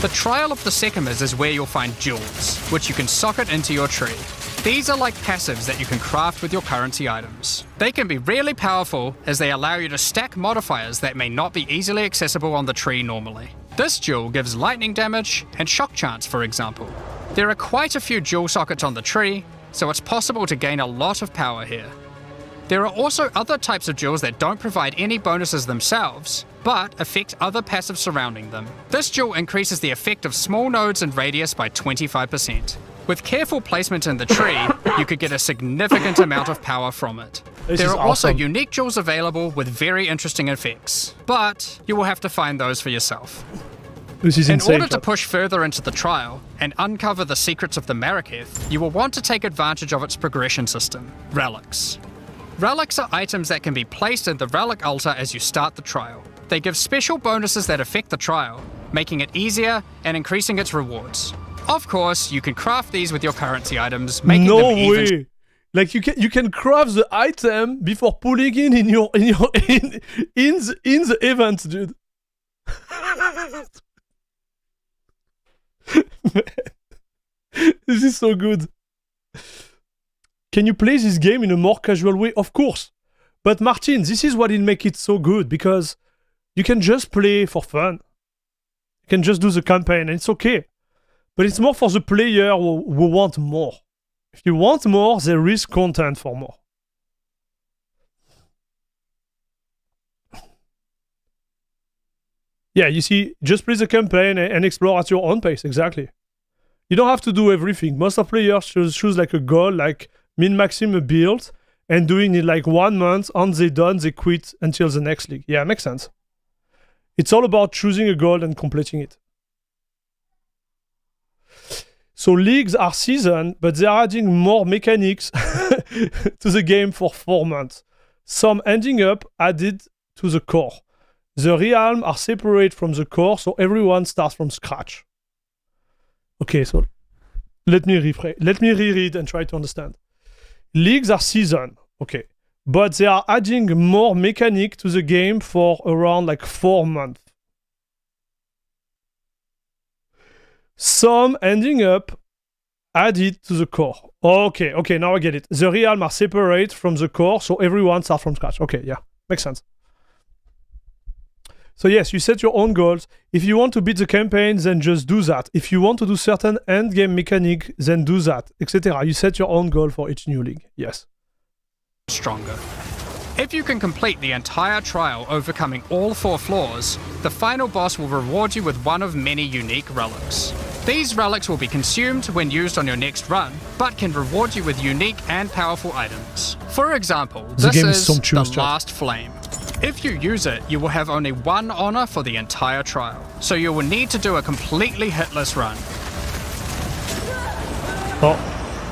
The Trial of the Sycamores is where you'll find jewels, which you can socket into your tree. These are like passives that you can craft with your currency items. They can be really powerful as they allow you to stack modifiers that may not be easily accessible on the tree normally. This jewel gives lightning damage and shock chance, for example. There are quite a few jewel sockets on the tree, so it's possible to gain a lot of power here. There are also other types of jewels that don't provide any bonuses themselves, but affect other passives surrounding them. This jewel increases the effect of small nodes and radius by 25%. With careful placement in the tree, you could get a significant amount of power from it. There are also unique jewels available with very interesting effects, but you will have to find those for yourself. This is In insane. order to push further into the trial and uncover the secrets of the Maraketh, you will want to take advantage of its progression system, relics. Relics are items that can be placed in the relic altar as you start the trial. They give special bonuses that affect the trial, making it easier and increasing its rewards. Of course, you can craft these with your currency items, making No them even. way! Like you can craft the item before pulling in the event, dude. This is so good. Can you play this game in a more casual way? Of course. But Martin, this is what it makes it so good, because you can just play for fun. You can just do the campaign and it's okay. But it's more for the player who want more. If you want more, there is content for more. Yeah, you see, just play the campaign and explore at your own pace, exactly. You don't have to do everything. Most of players choose like a goal, like min-maxing a build, and doing it like 1 month, and they done, they quit until the next league. Yeah, makes sense. It's all about choosing a goal and completing it. So leagues are season, but they're adding more mechanics to the game for 4 months. Some ending up added to the core. The realm are separate from the core, so everyone starts from scratch. Okay, so let me reread and try to understand. Leagues are season, okay, but they are adding more mechanic to the game for around like 4 months. Some ending up added to the core. Okay, now I get it. The realm are separate from the core, so everyone starts from scratch. Okay, yeah, makes sense. So yes, you set your own goals. If you want to beat the campaign, then just do that. If you want to do certain endgame mechanic, then do that, etc. You set your own goal for each new league. Yes. Stronger. If you can complete the entire trial overcoming all 4 floors, the final boss will reward you with one of many unique relics. These relics will be consumed when used on your next run, but can reward you with unique and powerful items. For example, this is the Last Flame. If you use it, you will have only 1 honor for the entire trial, so you will need to do a completely hitless run.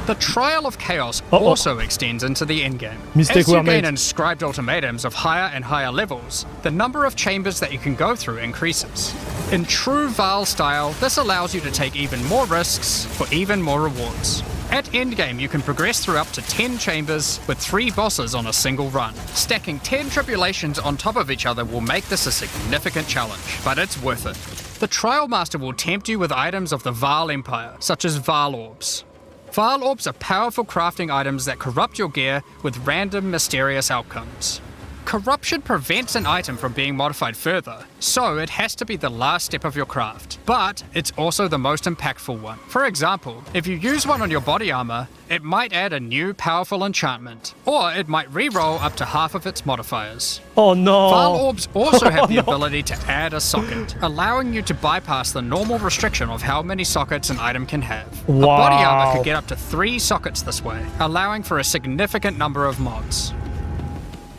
The Trial of Chaos also extends into the endgame. As you gain inscribed ultimatums of higher and higher levels, the number of chambers that you can go through increases. In true Val style, this allows you to take even more risks for even more rewards. At endgame, you can progress through up to 10 chambers with 3 bosses on a single run. Stacking 10 tribulations on top of each other will make this a significant challenge, but it's worth it. The Trial Master will tempt you with items of the Val Empire, such as Val Orbs. Val Orbs are powerful crafting items that corrupt your gear with random mysterious outcomes. Corruption prevents an item from being modified further, so it has to be the last step of your craft. But it's also the most impactful one. For example, if you use one on your body armor, it might add a new powerful enchantment, or it might re-roll up to half of its modifiers. Oh no! Vile orbs also have the ability to add a socket, allowing you to bypass the normal restriction of how many sockets an item can have. Wow. A body armor could get up to 3 sockets this way, allowing for a significant number of mods.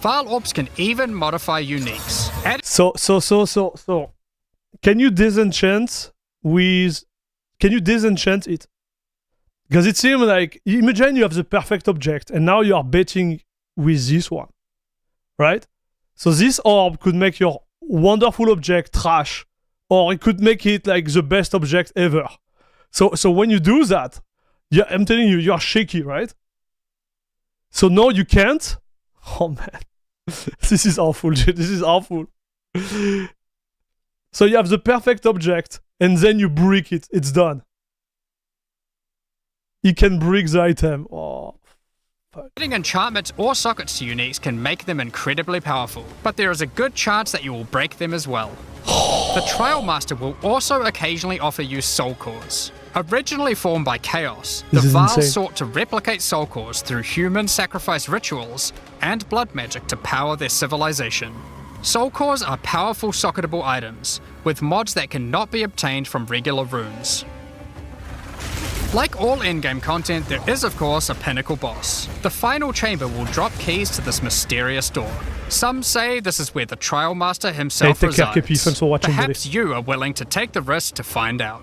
Vile orbs can even modify uniques. So. Can you disenchant with... Can you disenchant it? Because it seems like... Imagine you have the perfect object, and now you are betting with this one. Right? So this orb could make your wonderful object trash, or it could make it like the best object ever. So when you do that, yeah, I'm telling you, you're shaky, right? So no, you can't? Oh man. This is awful, dude. This is awful. So you have the perfect object, and then you break it. It's done. You can break the item. Oh, fuck. Adding enchantments or sockets to uniques can make them incredibly powerful, but there is a good chance that you will break them as well. The Trial Master will also occasionally offer you soul cores. Originally formed by Chaos, the Vile sought to replicate soul cores through human sacrifice rituals and blood magic to power their civilization. Soul cores are powerful socketable items, with mods that cannot be obtained from regular runes. Like all endgame content, there is of course a Pinnacle boss. The final chamber will drop keys to this mysterious door. Some say this is where the Trial Master himself resides. Perhaps you are willing to take the risk to find out.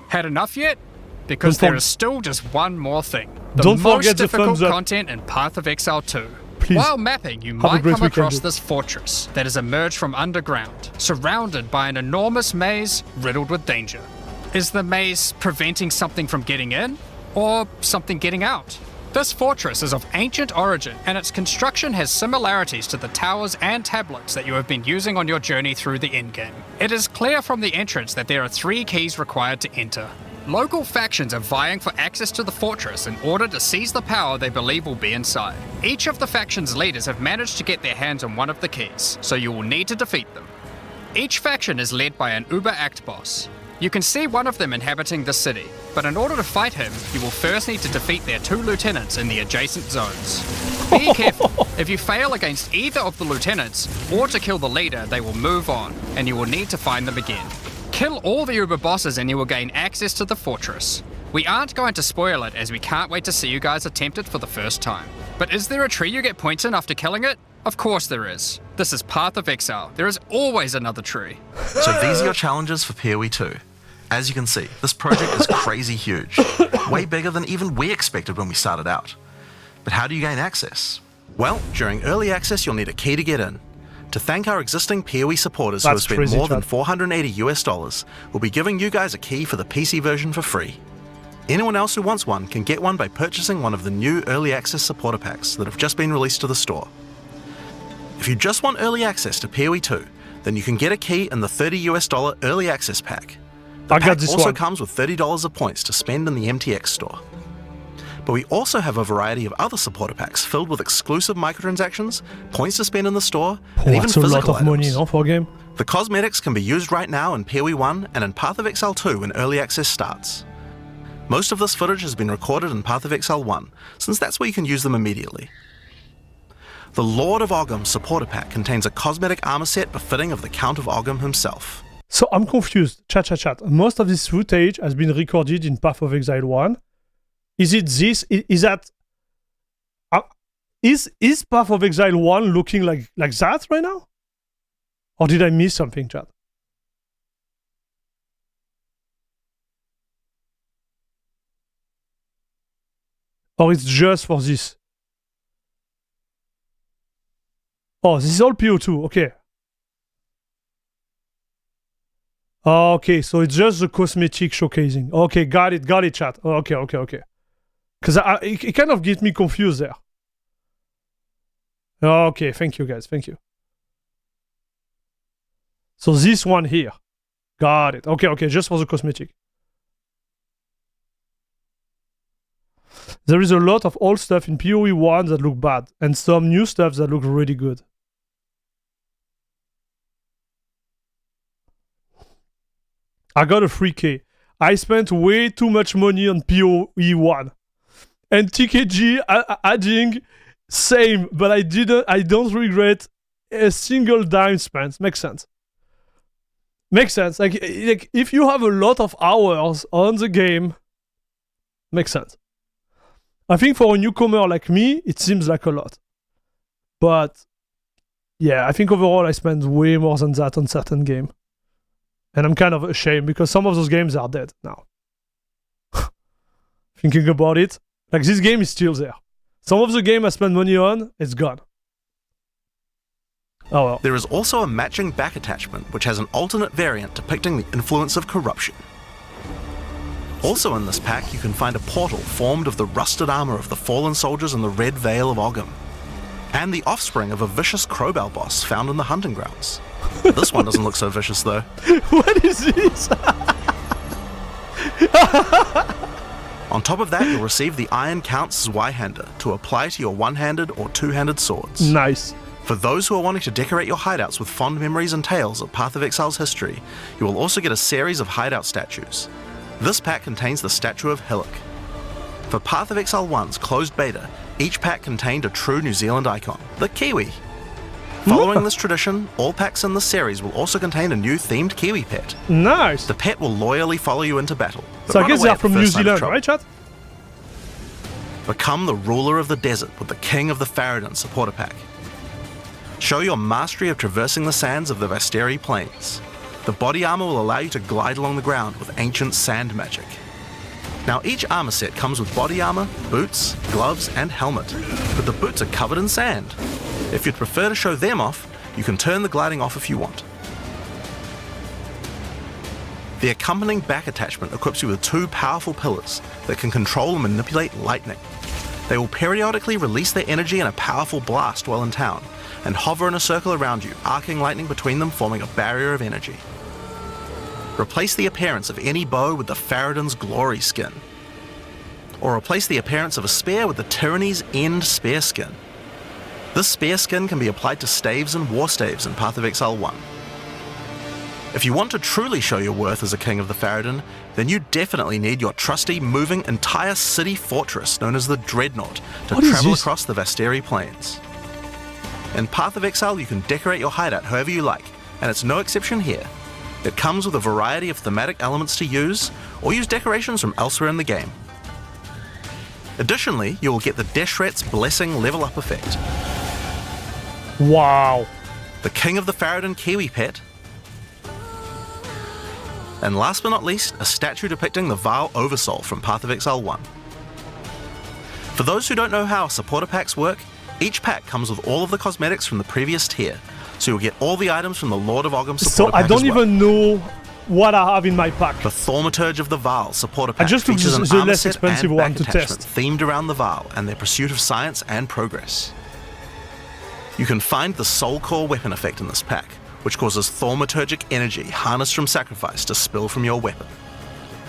Had enough yet? Because there is still just one more thing. The most difficult content in Path of Exile 2. Please. While mapping, you might come across this fortress that has emerged from underground, surrounded by an enormous maze riddled with danger. Is the maze preventing something from getting in, or something getting out? This fortress is of ancient origin, and its construction has similarities to the towers and tablets that you have been using on your journey through the endgame. It is clear from the entrance that there are 3 keys required to enter. Local factions are vying for access to the fortress in order to seize the power they believe will be inside. Each of the faction's leaders have managed to get their hands on one of the keys, so you will need to defeat them. Each faction is led by an Uber-Act boss. You can see one of them inhabiting the city, but in order to fight him, you will first need to defeat their 2 lieutenants in the adjacent zones. Be careful, if you fail against either of the lieutenants, or to kill the leader, they will move on, and you will need to find them again. Kill all the Uber bosses and you will gain access to the fortress. We aren't going to spoil it as we can't wait to see you guys attempt it for the first time. But is there a tree you get points in after killing it? Of course there is. This is Path of Exile. There is always another tree. So these are your challenges for PoE 2. As you can see, this project is crazy huge. Way bigger than even we expected when we started out. But how do you gain access? Well, during early access you'll need a key to get in. To thank our existing PoE supporters who have spent more than $480, we'll be giving you guys a key for the PC version for free. Anyone else who wants one can get one by purchasing one of the new early access supporter packs that have just been released to the store. If you just want early access to PoE 2, then you can get a key in the $30 early access pack. The pack also comes with $30 of points to spend in the MTX store. But we also have a variety of other supporter packs filled with exclusive microtransactions, points to spend in the store, and even physical items. That's a lot of money, no, for a game. The cosmetics can be used right now in PoE 1 and in Path of Exile 2 when early access starts. Most of this footage has been recorded in Path of Exile 1, since that's where you can use them immediately. The Lord of Ogham supporter pack contains a cosmetic armor set befitting of the Count of Ogham himself. So I'm confused. Chat. Most of this footage has been recorded in Path of Exile 1. Is it this? Is that? Is Path of Exile 1 looking like that right now? Or did I miss something, chat? Or it's just for this? Oh, this is all PO2, okay. Okay, so it's just the cosmetic showcasing. Okay, got it, chat. Okay. Because it kind of gets me confused there. Okay, thank you guys, thank you. So this one here. Got it. Okay, just for the cosmetic. There is a lot of old stuff in PoE 1 that look bad, and some new stuff that look really good. I got a 3K. I spent way too much money on PoE 1. And TKG adding same, but I don't regret a single dime spent. Makes sense. Makes sense. Like if you have a lot of hours on the game, makes sense. I think for a newcomer like me, it seems like a lot. But yeah, I think overall I spent way more than that on certain game. And I'm kind of ashamed because some of those games are dead now. Thinking about it, like this game is still there. Some of the game I spent money on, it's gone. Oh well. There is also a matching back attachment which has an alternate variant depicting the influence of corruption. Also in this pack, you can find a portal formed of the rusted armor of the fallen soldiers in the Red Vale of Ogham, and the offspring of a vicious crowbell boss found in the hunting grounds. This one doesn't look so vicious though. What is this? On top of that, you'll receive the Iron Count's Y-hander to apply to your one-handed or two-handed swords. Nice. For those who are wanting to decorate your hideouts with fond memories and tales of Path of Exile's history, you will also get a series of hideout statues. This pack contains the statue of Hillock. For Path of Exile 1's closed beta, each pack contained a true New Zealand icon, the Kiwi. Following this tradition, all packs in this series will also contain a new themed Kiwi pet. Nice! The pet will loyally follow you into battle. So I guess they are from New Zealand, right, chat? Become the ruler of the desert with the King of the Faradin supporter pack. Show your mastery of traversing the sands of the Vasteri Plains. The body armor will allow you to glide along the ground with ancient sand magic. Now each armor set comes with body armor, boots, gloves and helmet, but the boots are covered in sand. If you'd prefer to show them off, you can turn the gliding off if you want. The accompanying back attachment equips you with two powerful pillars that can control and manipulate lightning. They will periodically release their energy in a powerful blast while in town, and hover in a circle around you, arcing lightning between them, forming a barrier of energy. Replace the appearance of any bow with the Faradin's Glory skin. Or replace the appearance of a spear with the Tyranny's End spear skin. This spear skin can be applied to staves and war staves in Path of Exile 1. If you want to truly show your worth as a King of the Faradin, then you definitely need your trusty, moving, entire city fortress known as the Dreadnought to travel across the Vasteri Plains. In Path of Exile, you can decorate your hideout however you like, and it's no exception here. It comes with a variety of thematic elements to use, or use decorations from elsewhere in the game. Additionally, you will get the Deshret's Blessing level up effect. Wow. The King of the Faradin Kiwi pet. And last but not least, a statue depicting the Vaal Oversoul from Path of Exile 1. For those who don't know how supporter packs work, each pack comes with all of the cosmetics from the previous tier, so you'll get all the items from the Lord of Ogham supporter pack. So I don't even know what I have in my pack. The Thaumaturge of the Vaal supporter pack I just took features an the armor less set expensive and one back to attachment test. themed around the Vaal and their pursuit of science and progress. You can find the Soul Core weapon effect in this pack, which causes thaumaturgic energy harnessed from sacrifice to spill from your weapon.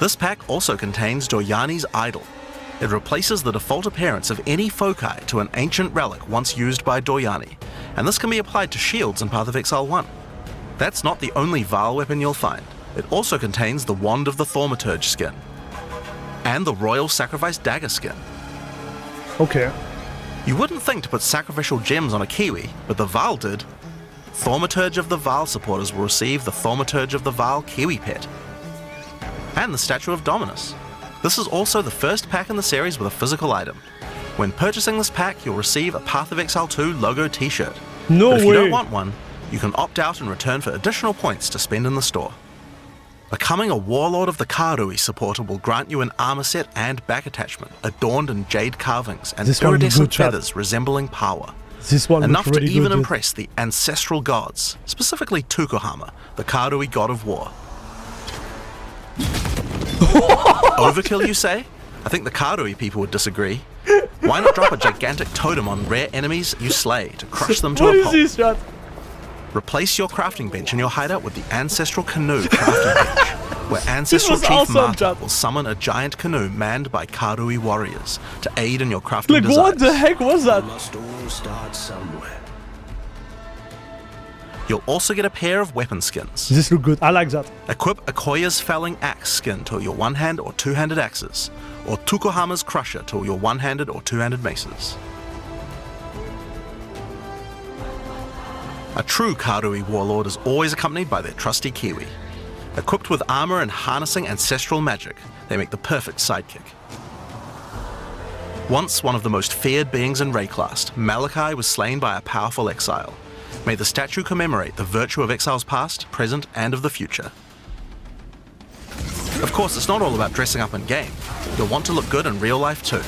This pack also contains Doryani's Idol. It replaces the default appearance of any foci to an ancient relic once used by Doryani, and this can be applied to shields in Path of Exile 1. That's not the only Vaal weapon you'll find. It also contains the Wand of the Thaumaturge skin, and the Royal Sacrifice Dagger skin. Okay. You wouldn't think to put sacrificial gems on a Kiwi, but the Vaal did. Thaumaturge of the Vaal supporters will receive the Thaumaturge of the Vaal Kiwi pet, and the Statue of Dominus. This is also the first pack in the series with a physical item. When purchasing this pack, you'll receive a Path of Exile 2 logo t-shirt. No but if way. you don't want one, you can opt out in return for additional points to spend in the store. Becoming a Warlord of the Karui supporter will grant you an armor set and back attachment adorned in jade carvings and iridescent feathers resembling power. This one Enough really to even good. impress the ancestral gods, specifically Tukohama, the Karui god of war. Overkill, you say? I think the Karui people would disagree. Why not drop a gigantic totem on rare enemies you slay to crush them to a pulp? What is this, chat? Replace your crafting bench in your hideout with the ancestral canoe crafting bench. where Ancestral was Chief awesome, Marta chat. will summon a giant canoe manned by Karui warriors to aid in your crafting Like, desires. what the heck was that? Must all start somewhere. You'll also get a pair of weapon skins. This look good. I like that. Equip Akoya's Felling Axe skin to your one-hand or two-handed axes, or Tukohama's Crusher to your one-handed or two-handed maces. A true Karui warlord is always accompanied by their trusty Kiwi. Equipped with armor and harnessing ancestral magic, they make the perfect sidekick. Once one of the most feared beings in Rayclast, Malachi was slain by a powerful exile. May the statue commemorate the virtue of Exile's past, present, and of the future. Of course, it's not all about dressing up in game. You'll want to look good in real life too.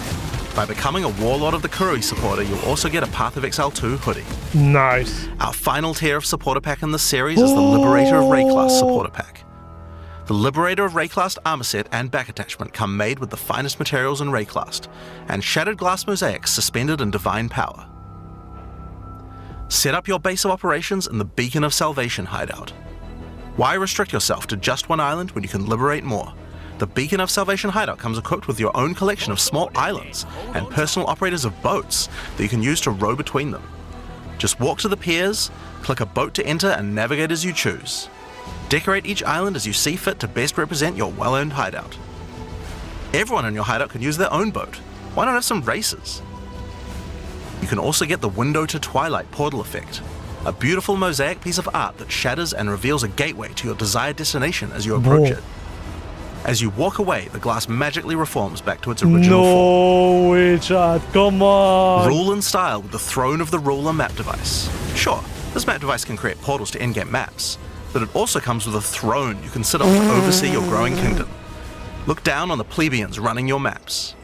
By becoming a Warlord of the Karui supporter, you'll also get a Path of Exile 2 hoodie. Nice. Our final tier of supporter pack in this series is the Liberator of Rayclast supporter pack. The Liberator of Rayclast armor set and back attachment come made with the finest materials in Rayclast, and shattered glass mosaics suspended in divine power. Set up your base of operations in the Beacon of Salvation hideout. Why restrict yourself to just one island when you can liberate more? The Beacon of Salvation hideout comes equipped with your own collection of small islands and personal operators of boats that you can use to row between them. Just walk to the piers, click a boat to enter and navigate as you choose. Decorate each island as you see fit to best represent your well-earned hideout. Everyone in your hideout can use their own boat. Why not have some races? You can also get the Window to Twilight portal effect, a beautiful mosaic piece of art that shatters and reveals a gateway to your desired destination as you approach it. As you walk away, the glass magically reforms back to its original form. No way, chat. Come on. Rule in style with the Throne of the Ruler map device. Sure, this map device can create portals to in-game maps, but it also comes with a throne you can sit on to oversee your growing kingdom. Look down on the plebeians running your maps.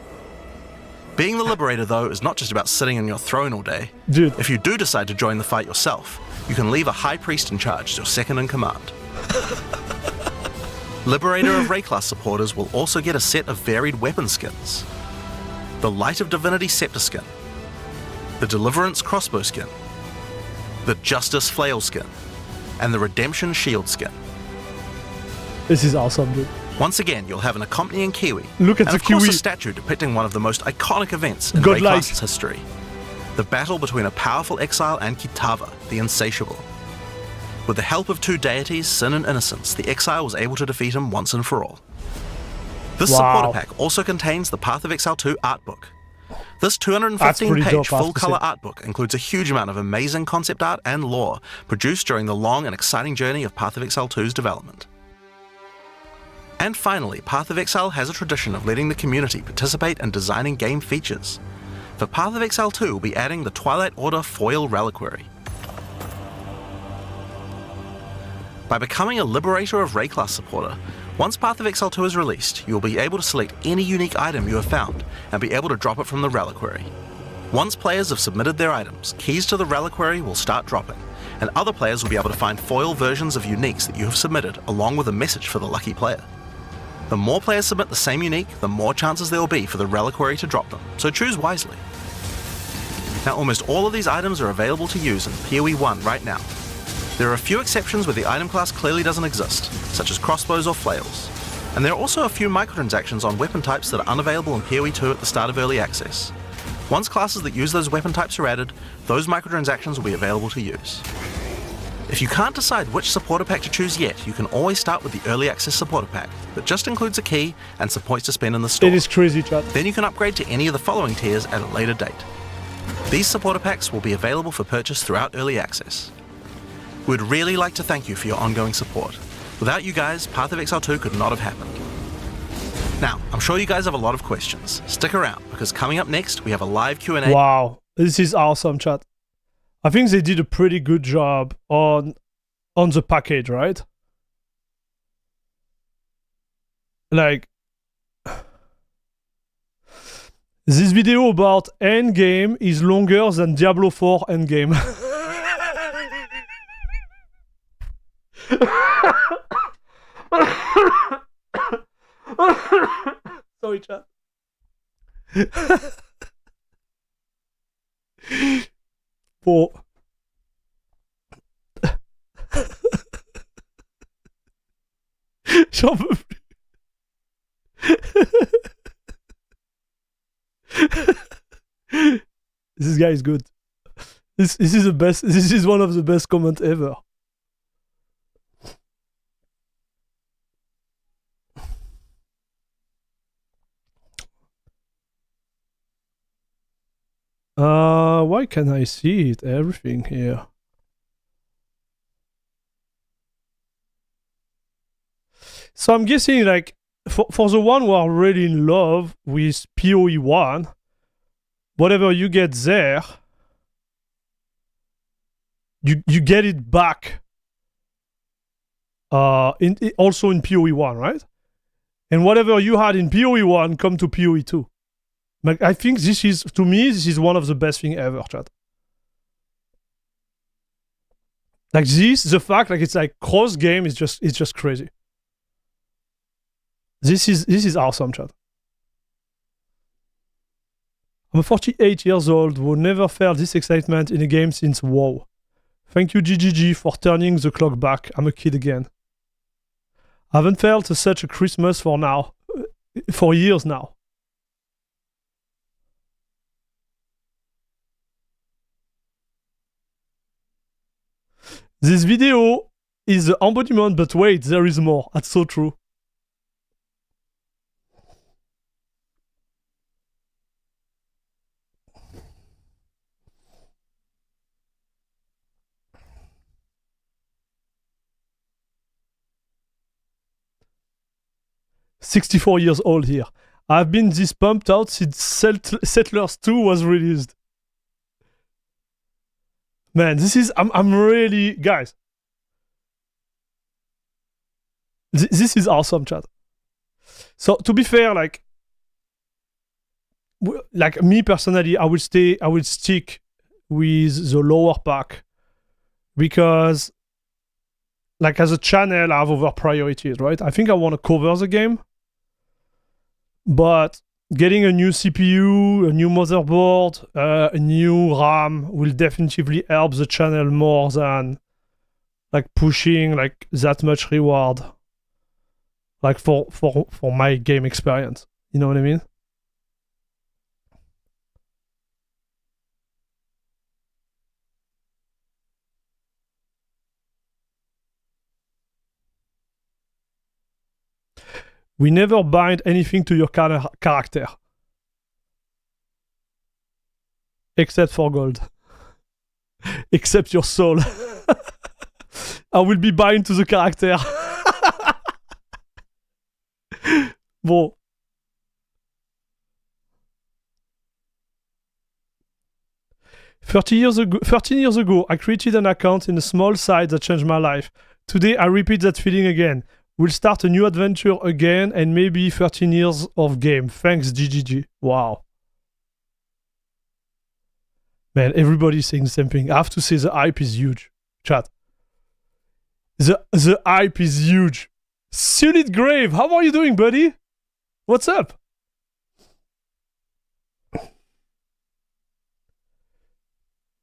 Being the Liberator, though, is not just about sitting on your throne all day. Dude. If you do decide to join the fight yourself, you can leave a High Priest in charge as your second in command. Liberator of Rayclast supporters will also get a set of varied weapon skins. The Light of Divinity Scepter skin, the Deliverance crossbow skin, the Justice flail skin, and the Redemption shield skin. This is awesome, dude. Once again, you'll have an accompanying Kiwi. Look at and the of course Kiwi. a statue depicting one of the most iconic events in Godlike. Rayclast's history. The battle between a powerful exile and Kitava, the Insatiable. With the help of two deities, Sin and Innocence, the exile was able to defeat him once and for all. This supporter pack also contains the Path of Exile 2 art book. This 215-page full-color art book includes a huge amount of amazing concept art and lore produced during the long and exciting journey of Path of Exile 2's development. And finally, Path of Exile has a tradition of letting the community participate in designing game features. For Path of Exile 2, we'll be adding the Twilight Order Foil Reliquary. By becoming a Liberator of Rayclast supporter, once Path of Exile 2 is released, you will be able to select any unique item you have found and be able to drop it from the Reliquary. Once players have submitted their items, keys to the Reliquary will start dropping, and other players will be able to find foil versions of uniques that you have submitted along with a message for the lucky player. The more players submit the same unique, the more chances there will be for the Reliquary to drop them, so choose wisely. Now, almost all of these items are available to use in PoE 1 right now. There are a few exceptions where the item class clearly doesn't exist, such as crossbows or flails. And there are also a few microtransactions on weapon types that are unavailable in PoE 2 at the start of early access. Once classes that use those weapon types are added, those microtransactions will be available to use. If you can't decide which supporter pack to choose yet, you can always start with the early access supporter pack that just includes a key and some points to spend in the store. It is crazy, chat. Then you can upgrade to any of the following tiers at a later date. These supporter packs will be available for purchase throughout early access. We'd really like to thank you for your ongoing support. Without you guys, Path of Exile 2 could not have happened. Now, I'm sure you guys have a lot of questions. Stick around, because coming up next, we have a live Q&A. Wow, this is awesome, chat. I think they did a pretty good job on the package, right? Like, this video about Endgame is longer than Diablo 4 Endgame. Sorry, chat. For J'en peux plus. This guy is good. This is the best. This is one of the best comments ever. Why can't I see it? Everything here. So I'm guessing, like, for the one who are really in love with PoE 1, whatever you get there, you get it back. Also in PoE 1, right? And whatever you had in PoE 1 come to PoE 2. Like, I think this is, to me, this is one of the best thing ever, chat. Like this, the fact like it's like cross game is just crazy. This is awesome, chat. I'm 48 years old who never felt this excitement in a game since WoW. Thank you GGG for turning the clock back. I'm a kid again. I haven't felt such a Christmas for years now. This video is the embodiment, but wait, there is more. That's so true. "64 years old here. I've been this pumped out since Settlers 2 was released." Man, this is I'm really, guys. This is awesome, chat. So to be fair, like me personally, I will stick with the lower pack because, like, as a channel, I have other priorities, right? I think I want to cover the game, but getting a new CPU, a new motherboard, a new RAM will definitively help the channel more than like pushing like that much reward, like for my game experience. You know what I mean? We never bind anything to your character. Except for gold. Except your soul. I will be bind to the character. Bon. "13 years ago, I created an account in a small site that changed my life. Today, I repeat that feeling again. We'll start a new adventure again and maybe 13 years of game. Thanks, GGG." Wow. Man, everybody's saying the same thing. I have to say the hype is huge. Chat. The hype is huge. Solid Grave, how are you doing, buddy? What's up?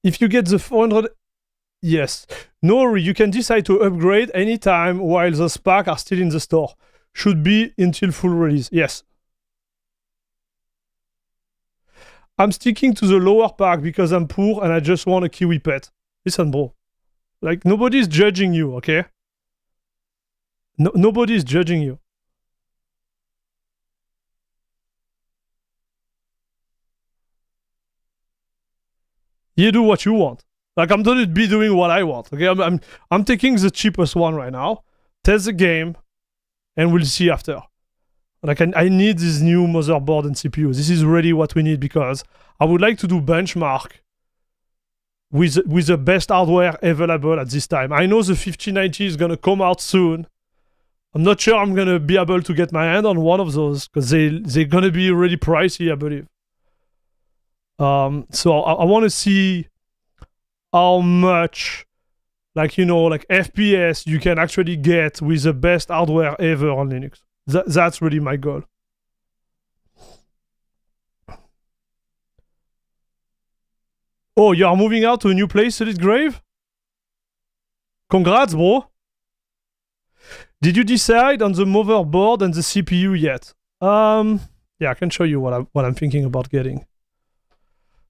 If you get the 400... Yes. No worry, you can decide to upgrade anytime while those packs are still in the store. Should be until full release. Yes. I'm sticking to the lower pack because I'm poor and I just want a Kiwi pet. Listen, bro. Like, nobody's judging you, okay? Nobody's judging you. You do what you want. Like, I'm gonna be doing what I want. Okay, I'm taking the cheapest one right now, test the game, and we'll see after. Like, I need this new motherboard and CPU. This is really what we need because I would like to do benchmark with the best hardware available at this time. I know the 5090 is gonna come out soon. I'm not sure I'm gonna be able to get my hand on one of those because they're gonna be really pricey, I believe. So I want to see how much, like, you know, like FPS you can actually get with the best hardware ever on Linux. That's really my goal. Oh, you are moving out to a new place, Solid Grave? Congrats, bro. Did you decide on the motherboard and the CPU yet? Yeah, I can show you what I'm thinking about getting.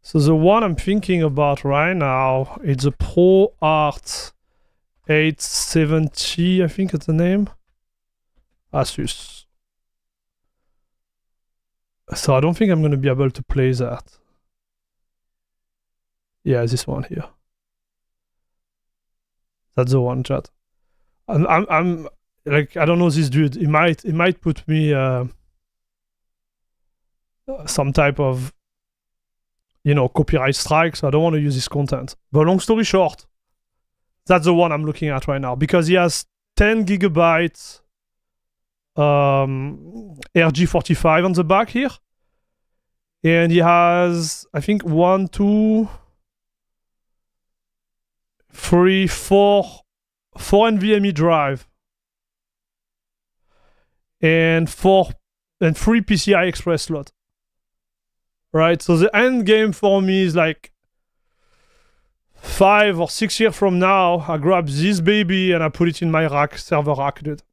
So the one I'm thinking about right now is the Pro Art 870, I think it's the name. Asus. So I don't think I'm going to be able to play that. Yeah, this one here. That's the one, chat. I'm like, I don't know this dude. It might put me some type of, you know, copyright strike, so I don't want to use his content. But long story short, that's the one I'm looking at right now because he has 10 gigabytes RG45 on the back here. And he has, I think, 1, 2, 3, 4 NVMe drive and 3 PCI Express slot. Right, so the end game for me is like 5 or 6 years from now, I grab this baby and I put it in my rack, server rack, dude.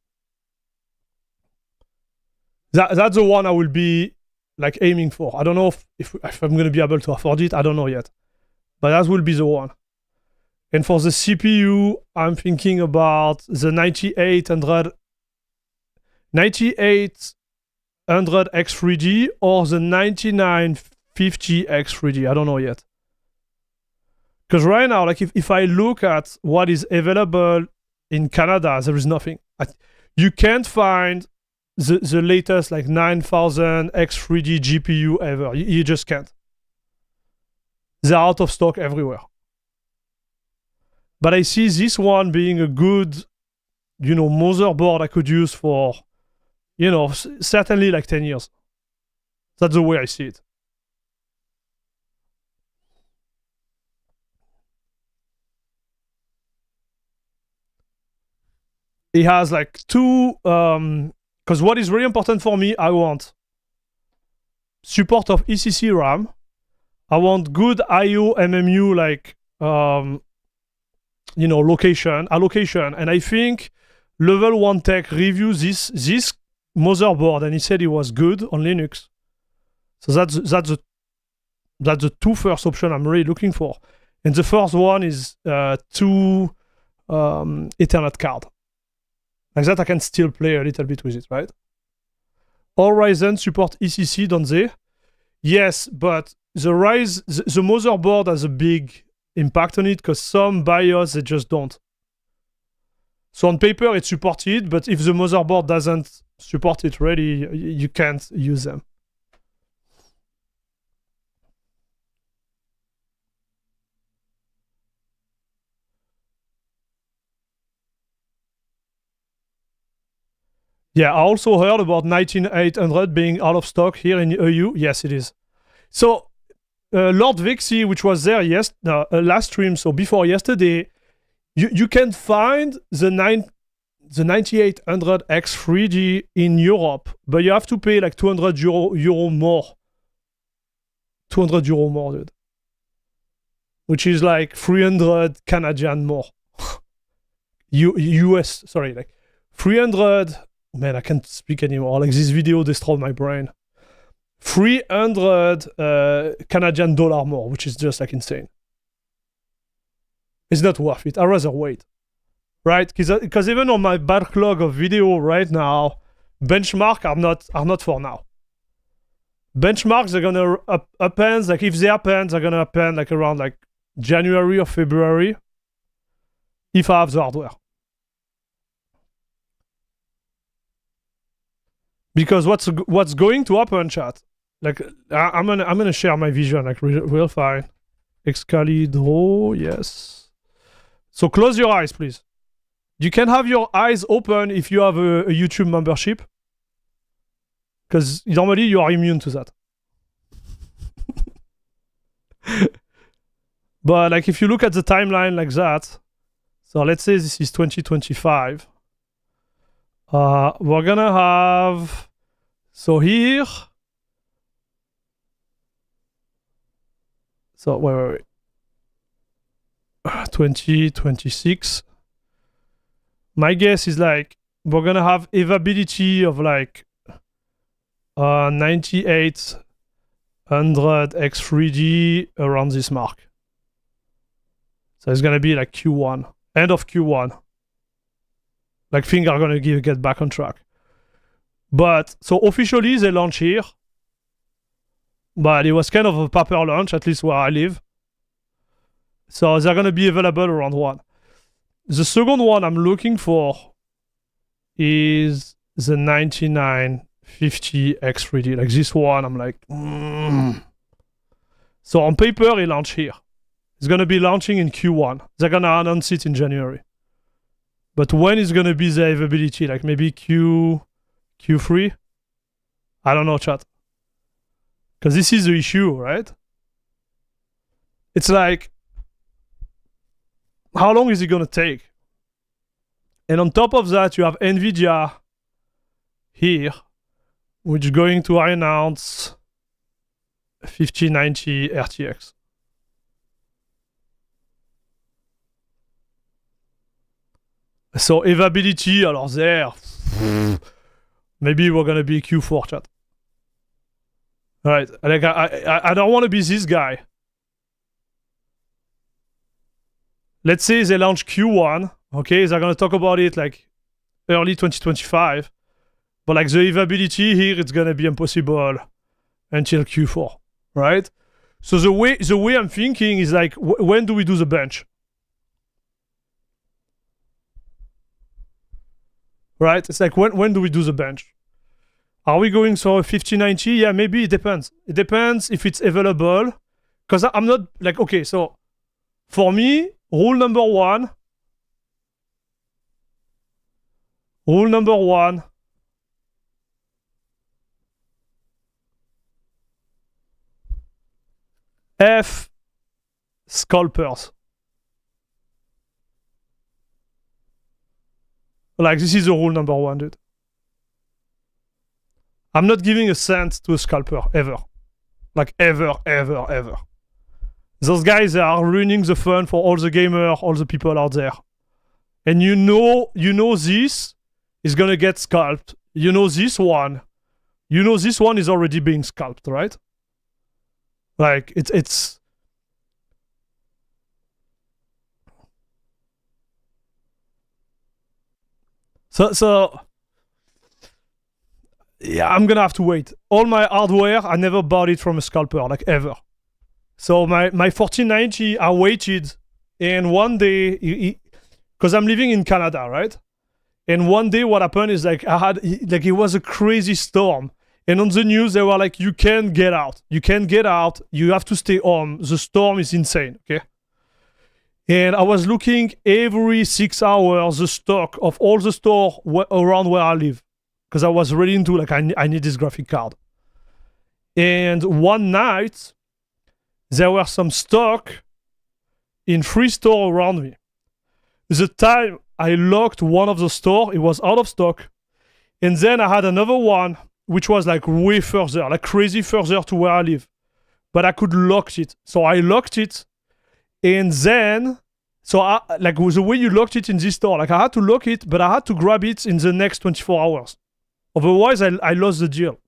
That's the one I will be like aiming for. I don't know if I'm going to be able to afford it. I don't know yet. But that will be the one. And for the CPU, I'm thinking about the 9800 X3D or the 9950 X3D. I don't know yet. Because right now, like if I look at what is available in Canada, there is nothing. You can't find the latest like 9000 X3D GPU ever. You just can't. They're out of stock everywhere. But I see this one being a good, you know, motherboard I could use for, you know, certainly like 10 years. That's the way I see it. It has like two, because what is really important for me, I want support of ECC RAM. I want good IO MMU, like, you know, allocation. And I think Level 1 Tech reviewed this motherboard and he said it was good on Linux. So that's the two first option I'm really looking for. And the first one is 2 Ethernet card. Like that I can still play a little bit with it, right? All Ryzen support ECC, don't they? Yes, but the motherboard has a big impact on it because some BIOS, they just don't. So on paper, it's supported, but if the motherboard doesn't support it really, you can't use them. Yeah, I also heard about 19800 being out of stock here in EU. Yes, it is. So Lord Vixie, which was there last stream, so before yesterday, you can find the 9800 X3D in Europe, but you have to pay like 200 euro more. 200 euro more, dude. Which is like 300 Canadian more. US, sorry, like 300. Man, I can't speak anymore. Like this video destroyed my brain. 300 Canadian dollar more, which is just like insane. It's not worth it. I'd rather wait, right? Because even on my backlog of video right now, benchmark are not for now. Benchmarks are gonna append, like if they append, they're gonna append like around like January or February, if I have the hardware. Because what's going to happen, chat? Like I'm gonna share my vision like real fine. Excalibur, yes. So close your eyes, please. You can have your eyes open if you have a YouTube membership, because normally you are immune to that. But like if you look at the timeline like that, so let's say this is 2025. We're gonna have, so here, so wait, 2026. My guess is like we're gonna have availability of like 9800 X3D around this mark. So it's gonna be like Q1, end of Q1. Like things are gonna get back on track. But so officially they launch here, but it was kind of a paper launch, at least where I live. So they're gonna be available around 1. The second one I'm looking for is the 9950 X3D. Like this one, I'm like, So on paper, it launched here. It's gonna be launching in Q1. They're gonna announce it in January. But when is gonna be the availability? Like maybe Q3? I don't know, chat. Because this is the issue, right? It's like, how long is it gonna take? And on top of that, you have Nvidia here, which is going to announce 5090 RTX. So availability, alors there, maybe we're gonna be Q4, chat. Alright, like I don't want to be this guy. Let's say they launch Q1, okay, they're gonna talk about it like early 2025, but like the availability here, it's gonna be impossible until Q4, right? So the way I'm thinking is like, when do we do the bench? Right? It's like, when do we do the bench? Are we going for a 5090? Yeah, maybe it depends. It depends if it's available. Because I'm not like, okay, so for me, rule number one, F scalpers. Like, this is the rule number one, dude. I'm not giving a cent to a scalper, ever. Like, ever. Those guys are ruining the fun for all the gamers, all the people out there. And you know this is gonna get scalped. You know this one is already being scalped, right? Like, it's... So yeah, I'm gonna have to wait. All my hardware, I never bought it from a scalper, like ever. So my 1490, I waited, and one day, because I'm living in Canada, right? And one day, what happened is like it was a crazy storm, and on the news they were like, "You can't get out. You can't get out. You have to stay home. The storm is insane." Okay. And I was looking every 6 hours the stock of all the store around where I live, because I was really into like, I need this graphic card. And one night there were some stock in 3 stores around me. The time I locked one of the store, it was out of stock, and then I had another one which was like way further, like crazy further to where I live, but I could lock it. So I locked it. And then, so like the way you locked it in this store, like I had to lock it, but I had to grab it in the next 24 hours. Otherwise, I lost the deal.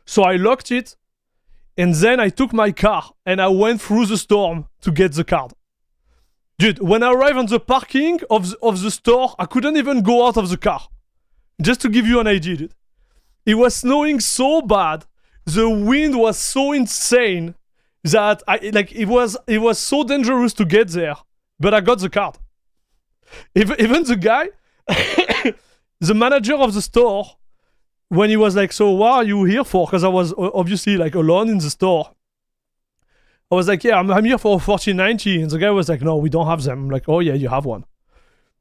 So I locked it, and then I took my car, and I went through the storm to get the card. Dude, when I arrived on the parking of the store, I couldn't even go out of the car. Just to give you an idea, dude. It was snowing so bad, the wind was so insane, that it was so dangerous to get there, but I got the card. Even the guy, the manager of the store, when he was like, "So what are you here for?" Because I was obviously like alone in the store. I was like, "Yeah, I'm here for a 1490," and the guy was like, "No, we don't have them." I'm like, "Oh yeah, you have one."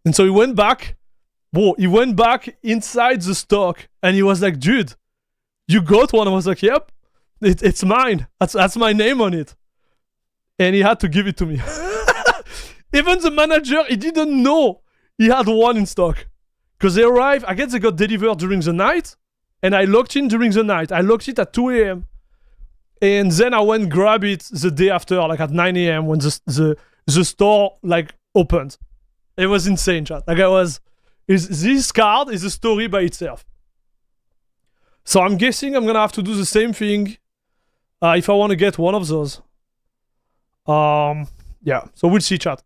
And so he went back. He went back inside the stock, and he was like, "Dude, you got one?" I was like, "Yep. It's mine. That's my name on it." And he had to give it to me. Even the manager, he didn't know he had one in stock. Because they arrived, I guess they got delivered during the night, and I locked in during the night. I locked it at 2 a.m. And then I went grab it the day after, like at 9 a.m. when the store like opened. It was insane, chat. Like it is this card is a story by itself. So I'm guessing I'm gonna have to do the same thing if I want to get one of those. Yeah, so we'll see, chat.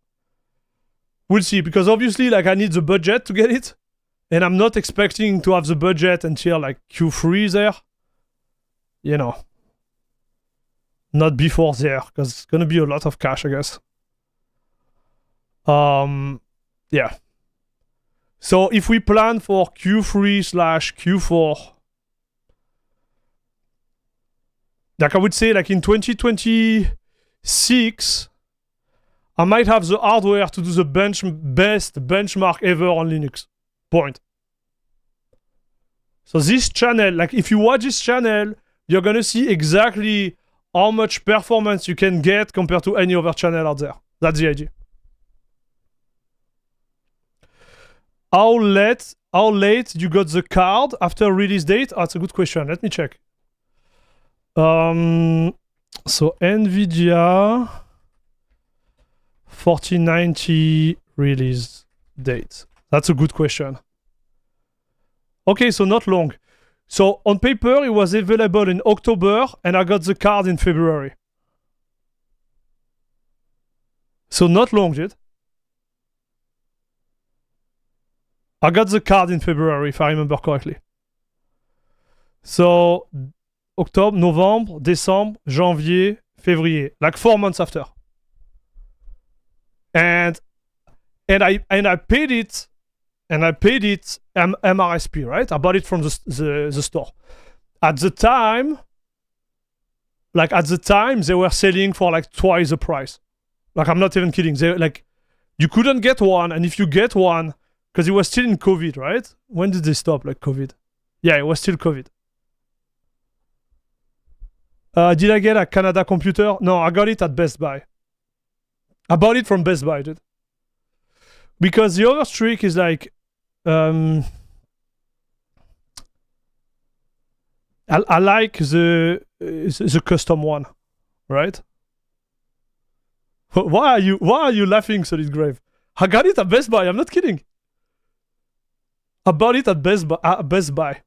We'll see, because obviously, like, I need the budget to get it, and I'm not expecting to have the budget until like Q3 there. You know, not before there, because it's gonna be a lot of cash, I guess. Yeah. So if we plan for Q3/Q4, like I would say, like in 2026, I might have the hardware to do the best benchmark ever on Linux. Point. So this channel, like if you watch this channel, you're gonna see exactly how much performance you can get compared to any other channel out there. That's the idea. How late you got the card after release date? Oh, that's a good question. Let me check. So NVIDIA 4090 release date. That's a good question. Okay, so not long. So on paper, it was available in October, and I got the card in February. So not long, dude. I got the card in February, if I remember correctly. So October, November, December, Janvier, Février, like 4 months after. And I paid it, MRSP, right? I bought it from the store. At the time, they were selling for like twice the price. Like, I'm not even kidding. They like, you couldn't get one, and if you get one, because it was still in COVID, right? When did they stop, like, COVID? Yeah, it was still COVID. Did I get a Canada computer? No, I got it at Best Buy. I bought it from Best Buy, dude. Because the other trick is like, I like the custom one, right? Why are you laughing, Solid Grave? I got it at Best Buy. I'm not kidding. I bought it at Best Buy.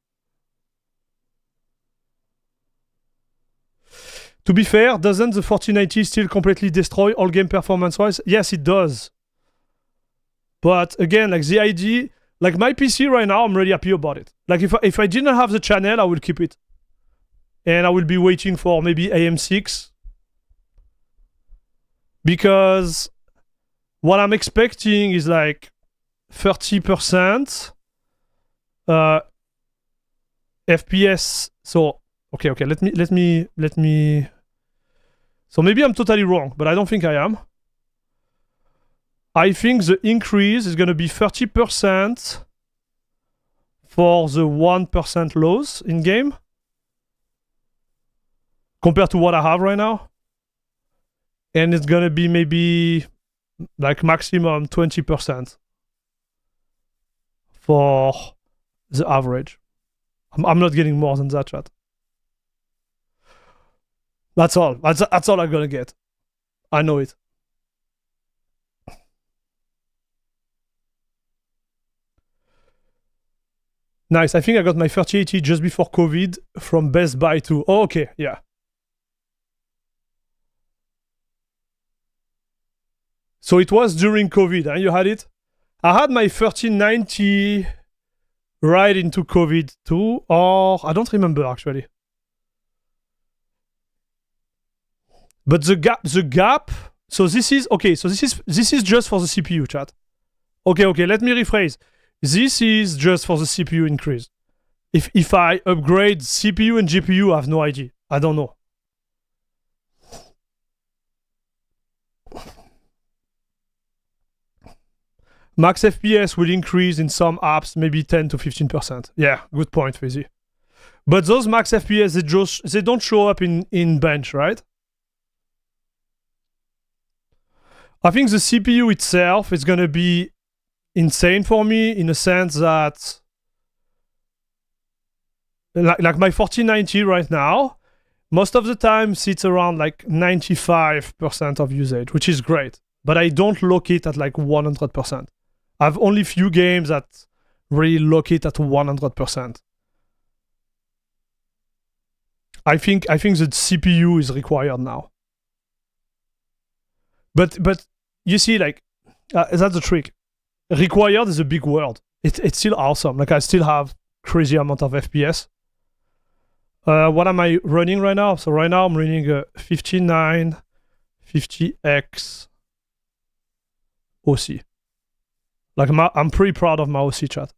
To be fair, doesn't the 4090 still completely destroy all game performance-wise? Yes, it does. But again, like the idea, like my PC right now, I'm really happy about it. Like if I didn't have the channel, I would keep it. And I will be waiting for maybe AM6. Because what I'm expecting is like 30% FPS. So okay, let me. So maybe I'm totally wrong, but I don't think I am. I think the increase is gonna be 30% for the 1% lows in game compared to what I have right now, and it's gonna be maybe like maximum 20% for the average. I'm not getting more than that, chat. That's all. That's all I'm gonna get. I know it. Nice. I think I got my 3080 just before COVID from Best Buy too. Oh, okay, yeah. So it was during COVID, huh? You had it? I had my 3090 right into COVID too, or I don't remember actually. But the gap. So this is okay. So this is just for the CPU, chat. Okay. Let me rephrase. This is just for the CPU increase. If I upgrade CPU and GPU, I have no idea. I don't know. Max FPS will increase in some apps, maybe 10 to 15%. Yeah, good point, Fizzy. But those max FPS, they don't show up in bench, right? I think the CPU itself is gonna be insane for me in a sense that like my 4090 right now, most of the time sits around like 95% of usage, which is great. But I don't lock it at like 100%. I have only few games that really lock it at 100%. I think the CPU is required now. But you see, like, that's the trick. Required is a big word. It's still awesome. Like, I still have crazy amount of FPS. What am I running right now? So right now I'm running a 5950X OC. Like, I'm pretty proud of my OC, chat.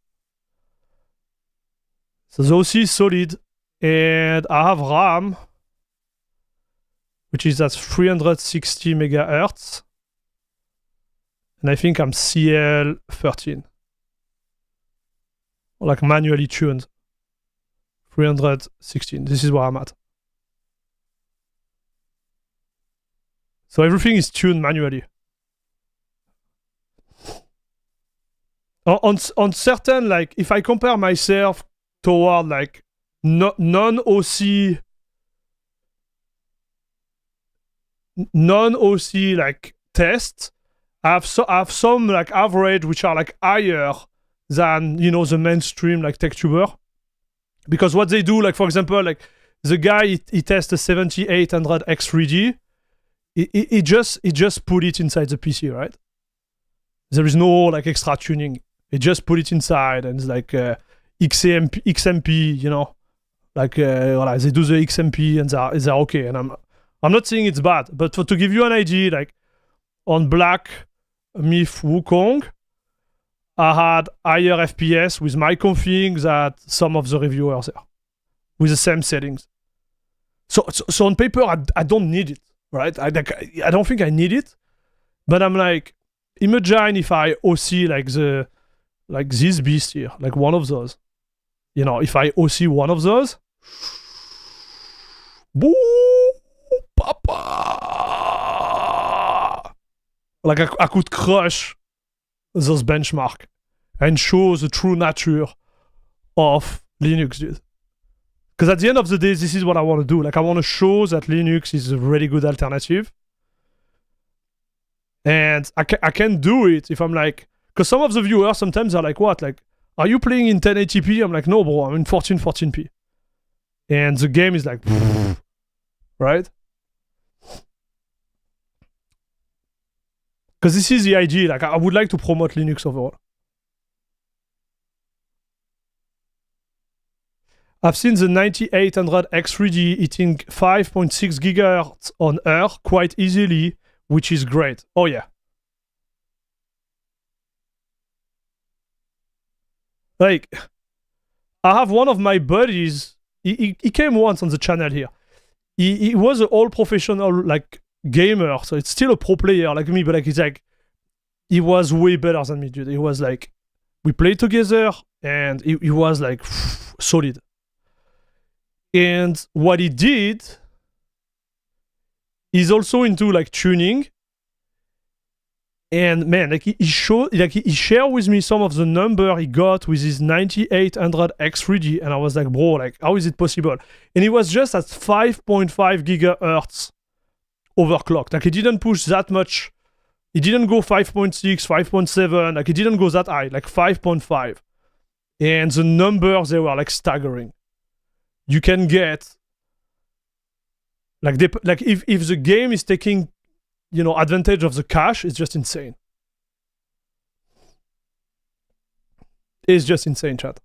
So the OC is solid, and I have RAM, which is at 360 megahertz, and I think I'm CL13, like manually tuned. 316. This is where I'm at. So everything is tuned manually. On certain, like, if I compare myself toward like non-OC like tests, I have some like average which are like higher than, you know, the mainstream like TechTuber. Because what they do, like, for example, like the guy he tests a 7800 X3D, he just put it inside the PC, right? There is no like extra tuning. He just put it inside, and it's like XMP, you know, like voilà, they do the XMP and they're okay. And I'm not saying it's bad, but to give you an idea, like on Black Myth Wukong, I had higher FPS with my config than some of the reviewers there, with the same settings. So on paper, I don't need it, right? I don't think I need it, but I'm like, imagine if I OC like this beast here, like one of those. You know, if I OC one of those, boo, papa, like I could crush those benchmark and show the true nature of Linux, dude. Because at the end of the day, this is what I want to do. Like, I want to show that Linux is a really good alternative. And I can do it if I'm like, because some of the viewers sometimes are like, what? Like, are you playing in 1080p? I'm like, no, bro, I'm in 1440p. And the game is like, right? Because this is the idea. Like, I would like to promote Linux overall. I've seen the 9800 X3D hitting 5.6 gigahertz on Air quite easily, which is great. Oh, yeah. Like, I have one of my buddies, he came once on the channel here. He was an all-professional, like, gamer, so it's still a pro player like me, but like, it's like, he was way better than me, dude. He was like, we played together, and he was like, solid. And what he did is also into like tuning. And man, like he shared with me some of the number he got with his 9800 X3D, and I was like, bro, like, how is it possible? And he was just at 5.5 gigahertz overclocked. Like, he didn't push that much. He didn't go 5.6, 5.7. Like, he didn't go that high, like 5.5. And the numbers, they were like staggering. You can get like if the game is taking, you know, advantage of the cache, it's just insane. It's just insane, chat.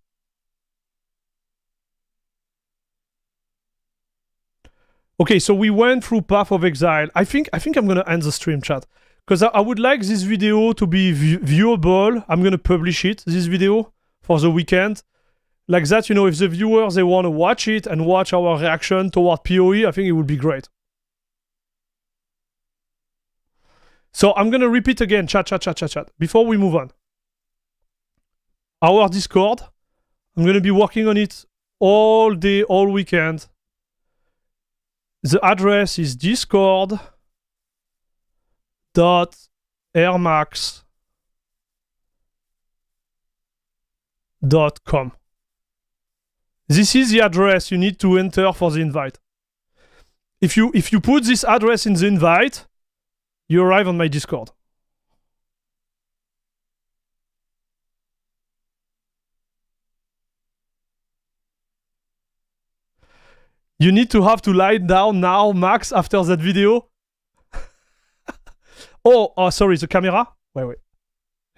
Okay, so we went through Path of Exile. I think I'm gonna end the stream, chat, because I would like this video to be viewable. I'm gonna publish it, this video, for the weekend. Like that, you know, if the viewers, they want to watch it and watch our reaction toward PoE, I think it would be great. So I'm going to repeat again, chat, before we move on. Our Discord, I'm going to be working on it all day, all weekend. The address is discord.airmax.com. This is the address you need to enter for the invite. If you put this address in the invite, you arrive on my Discord. You need to have to lie down now, Max, after that video. oh, sorry, the camera. Wait.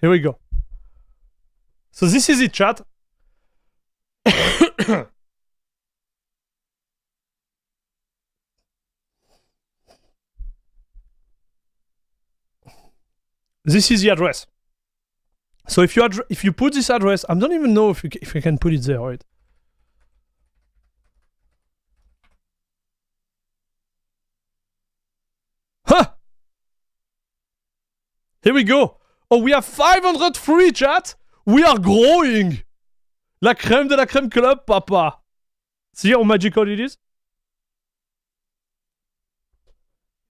Here we go. So this is it, chat. This is the address. So if you put this address, I don't even know if you can put it there, right? Huh! Here we go. Oh, we have 500 free, chat. We are growing. La crème de la crème club, papa. See how magical it is?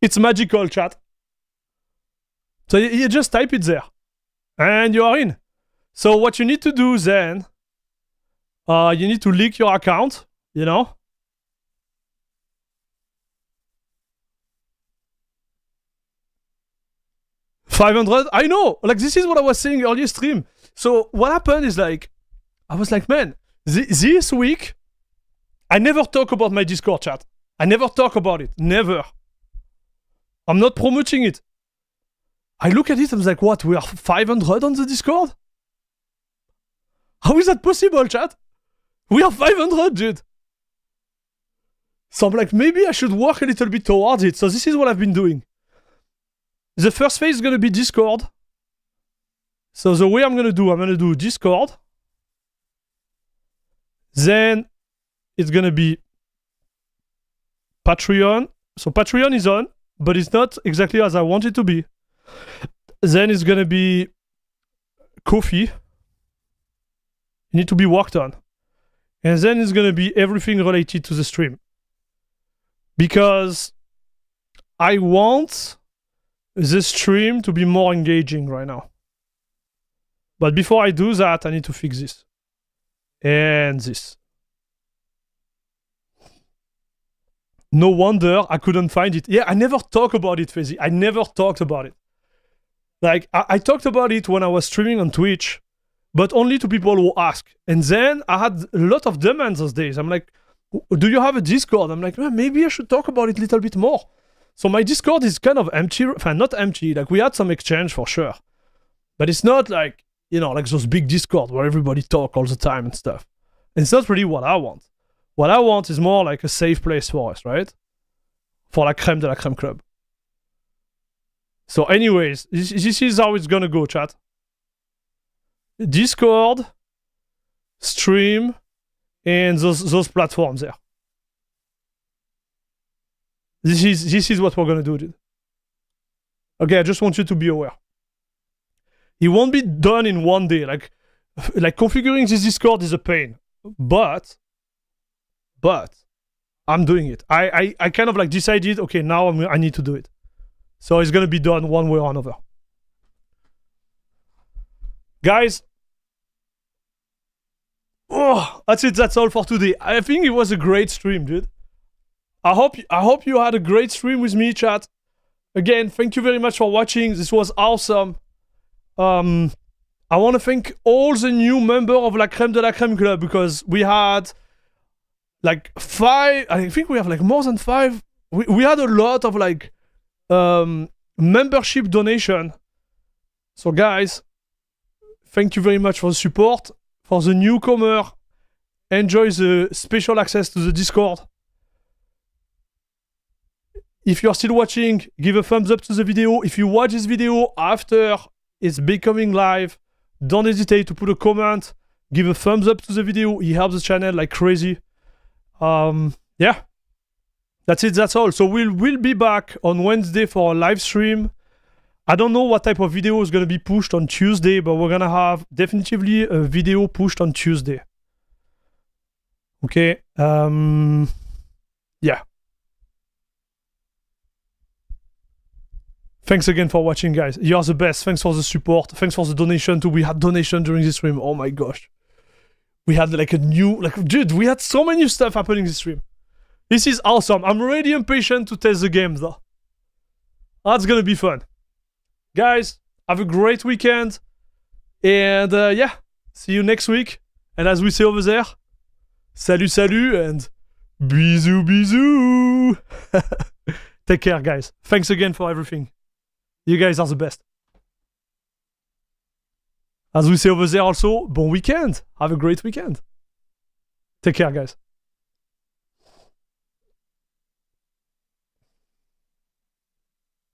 It's magical, chat. So you just type it there. And you are in. So what you need to do then, you need to leak your account, you know? $500? I know! Like, this is what I was saying earlier stream. So what happened is like, I was like, man, this week, I never talk about my Discord chat. I never talk about it. Never. I'm not promoting it. I look at it, I was like, what, we are 500 on the Discord? How is that possible, chat? We are 500, dude. So I'm like, maybe I should work a little bit towards it. So this is what I've been doing. The first phase is going to be Discord. So the way I'm going to do Discord. Then it's going to be Patreon. So Patreon is on, but it's not exactly as I want it to be. Then it's going to be Ko-fi. You need to be worked on. And then it's going to be everything related to the stream. Because I want the stream to be more engaging right now. But before I do that, I need to fix this. And this. No wonder I couldn't find it. Yeah, I never talk about it, Fezzy. I never talked about it. Like, I talked about it when I was streaming on Twitch, but only to people who ask. And then I had a lot of demands those days. I'm like, do you have a Discord? I'm like, well, maybe I should talk about it a little bit more. So my Discord is kind of empty. Not empty. Like, we had some exchange for sure. But it's not like, you know, like those big Discord where everybody talk all the time and stuff. And it's not really what I want. What I want is more like a safe place for us, right? For la crème de la crème club. So anyways, this is how it's gonna go, chat. Discord, stream, and those platforms there. This is what we're gonna do, dude. Okay, I just want you to be aware. It won't be done in one day. Like configuring this Discord is a pain. But I'm doing it. I kind of like decided, okay, now I need to do it. So it's gonna be done one way or another. Guys, oh, that's it. That's all for today. I think it was a great stream, dude. I hope you had a great stream with me, chat. Again, thank you very much for watching. This was awesome. I want to thank all the new members of La Crème de la Crème Club, because we had like 5, I think we have like more than 5. We had a lot of like membership donation. So guys, thank you very much for the support. For the newcomer, enjoy the special access to the Discord. If you're still watching, give a thumbs up to the video. If you watch this video after it's becoming live, don't hesitate to put a comment, give a thumbs up to the video. It helps the channel like crazy. Yeah, that's it. That's all. So we'll be back on Wednesday for a live stream. I don't know what type of video is going to be pushed on Tuesday, but we're going to have definitively a video pushed on Tuesday. Okay. Yeah. Thanks again for watching, guys. You're the best. Thanks for the support. Thanks for the donation too. We had donation during this stream. Oh my gosh. We had like a new, dude, we had so many stuff happening this stream. This is awesome. I'm really impatient to test the games though. That's gonna be fun. Guys, have a great weekend. And yeah, see you next week. And as we say over there, salut, salut, and Bisous, bisous. Take care, guys. Thanks again for everything. You guys are the best. As we say over there also, bon weekend. Have a great weekend. Take care, guys.